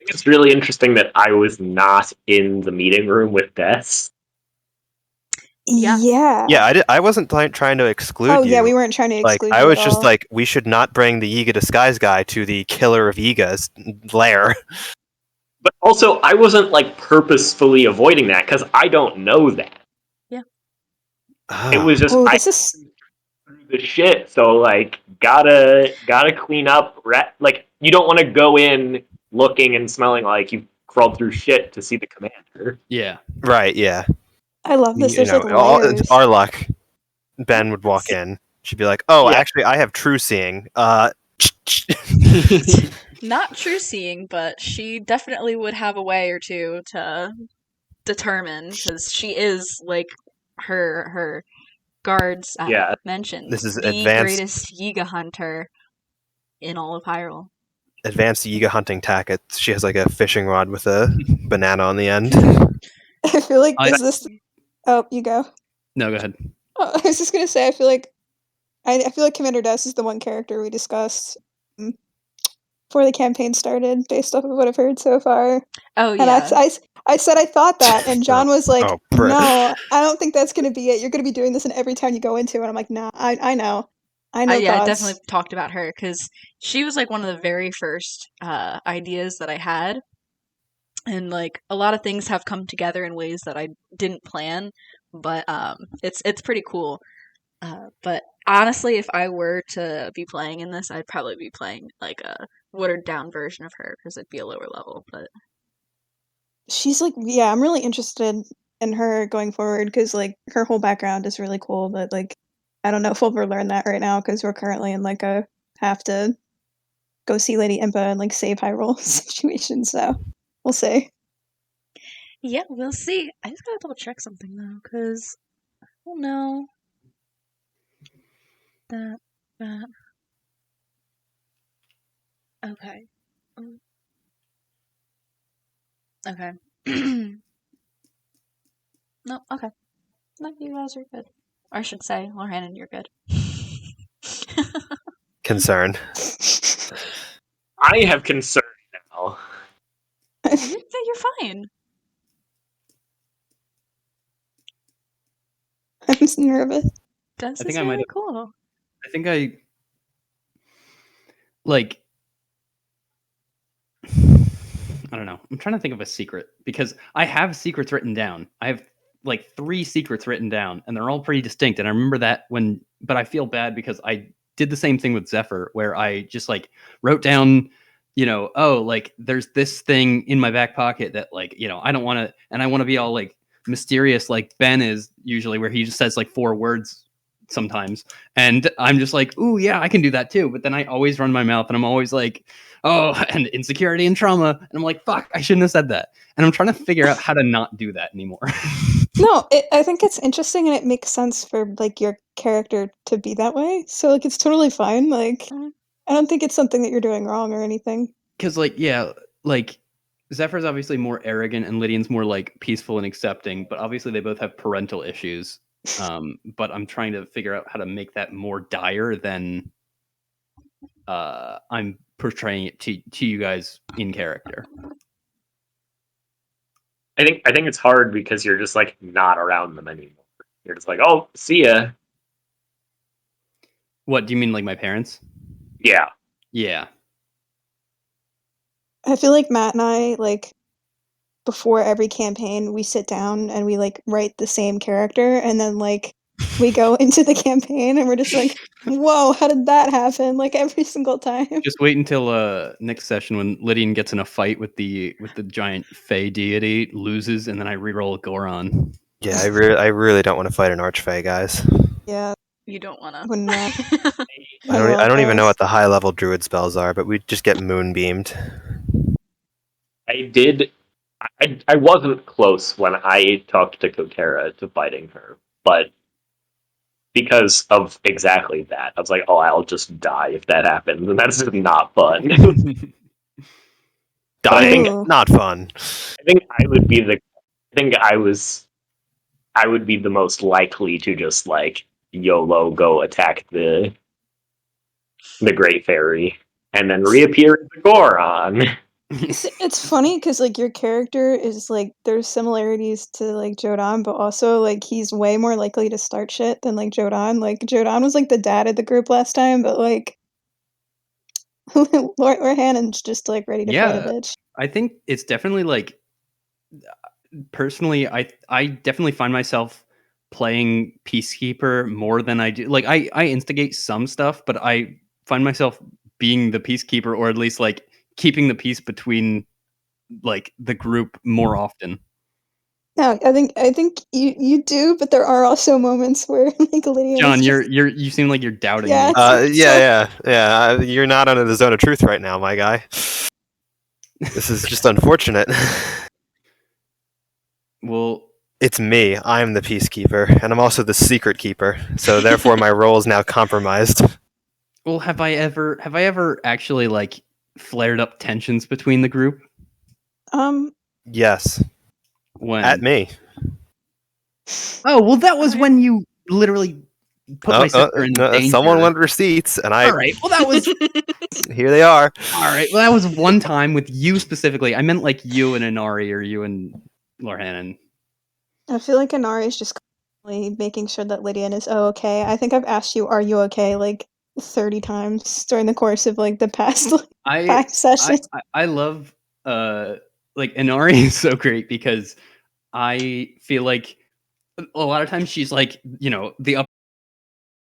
It's really interesting that I was not in the meeting room with Des. Yeah. yeah. I wasn't trying to exclude Oh you. yeah, we weren't trying to Like exclude I you was at just all. like, we should not bring the Yiga disguise guy to the killer of Yiga's lair. But also, I wasn't like purposefully avoiding that because I don't know that. It was just Oh, I this is through the shit. So like, gotta clean up. Like, you don't want to go in looking and smelling like you crawled through shit to see the commander. Yeah. Right, yeah. I love this. There's like it's layers. our luck. Ben would walk in. She'd be like, "Oh, Yeah. actually, I have true seeing." Not true seeing, but she definitely would have a way or two to determine, because she is like her guards Yeah. mentioned. This is the advanced- greatest Yiga hunter in all of Hyrule. Advanced Yiga hunting tack. She has like a fishing rod with a banana on the end. I feel like I- is this. Oh, you go. No, go ahead. Oh, I was just gonna say. I feel like Commander Des is the one character we discussed before the campaign started, based off of what I've heard so far. Oh And yeah. I said I thought that, and John was like, Oh, Brit. "No, I don't think that's gonna be it. You're gonna be doing this in every town you go into." And I'm like, "No, I know, I know." Yeah, I thoughts." definitely talked about her because she was like one of the very first ideas that I had, and like a lot of things have come together in ways that I didn't plan, but it's pretty cool. But honestly, if I were to be playing in this, I'd probably be playing like a watered down version of her because it'd be a lower level. But She's like, yeah, I'm really interested in her going forward because like her whole background is really cool. But like, I don't know if we'll ever learn that right now because we're currently in like a have to go see Lady Impa and like save Hyrule situation. So we'll see. yeah, we'll see. I just gotta double check something though, because I don't know. Okay. Okay. No, okay. No, you guys are good. Or I should say, Lorhannon, you're good. Concern. I have concern now. You're fine. I'm just nervous. This I think is I might really have- cool. I think I like. I don't know. I'm trying to think of a secret because I have secrets written down. I have like 3 secrets written down, and they're all pretty distinct. And I remember that but I feel bad because I did the same thing with Zephyr, where I just like wrote down, oh, like there's this thing in my back pocket that like, I don't want to, and I want to be all like mysterious, like Ben is usually, where he just says like 4 words sometimes, and I'm just like, ooh, yeah, I can do that too. But then I always run my mouth, and I'm always like, oh, and insecurity and trauma, and I'm like, fuck, I shouldn't have said that. And I'm trying to figure out how to not do that anymore. No, I think it's interesting and it makes sense for like your character to be that way. So like it's totally fine. Like Mhm. I don't think it's something that you're doing wrong or anything. Because like, yeah, like Zephyr's obviously more arrogant and Lydian's more like peaceful and accepting, but obviously they both have parental issues. But I'm trying to figure out how to make that more dire than I'm portraying it to you guys in character. I think it's hard because you're just like not around them anymore. You're just like, oh, see ya. What do you mean, like my parents? Yeah. Yeah. I feel like Matt and I, like, before every campaign, we sit down and we, like, write the same character, and then, like, we go into the campaign and we're just like, whoa, how did that happen? Like, every single time. Just wait until next session when Lydian gets in a fight with the giant Fey deity, loses, and then I reroll Goron. Yeah, I really don't want to fight an Archfey, guys. Yeah, You don't wanna. wouldn't that? I don't even know what the high level druid spells are, but we just get moonbeamed. I wasn't close when I talked to Kotera to fighting her, but because of exactly that, I was like, oh, I'll just die if that happens, and that's just not fun. Dying, Ooh. not fun. I think I would be I would be the most likely to just like YOLO go attack the Great Fairy and then reappear as a Goron. It's funny because like your character is like there's similarities to like Jodan, but also like he's way more likely to start shit than like Jodan. Like Jodan was like the dad of the group last time, but like Lord Hannon's just like ready to fight a Yeah. bitch. I think it's definitely like, personally, I definitely find myself playing Peacekeeper more than I do. Like I instigate some stuff, but I find myself being the Peacekeeper, or at least like keeping the peace between like the group more often. No, I think you do, but there are also moments where like Lydia John, is just, you seem like you're doubting Yeah. me. Yeah. You're not under the zone of truth right now, my guy. This is just unfortunate. Well, It's me. I'm the peacekeeper, and I'm also the secret keeper. So therefore, my role is now compromised. well, have I ever actually like flared up tensions between the group? Yes, When? at me. Oh, well, that was when you literally put my sister in danger. Someone wanted receipts, and All right. Well, that was here they are. all right. Well, that was one time with you specifically. I meant like you and Inari, or you and Lorhannon. I feel like Inari is just constantly making sure that Lydian is okay. I think I've asked you, "Are you okay?" like 30 times during the course of like the past like, 5 sessions. I love like Inari is so great because I feel like a lot of times she's like, the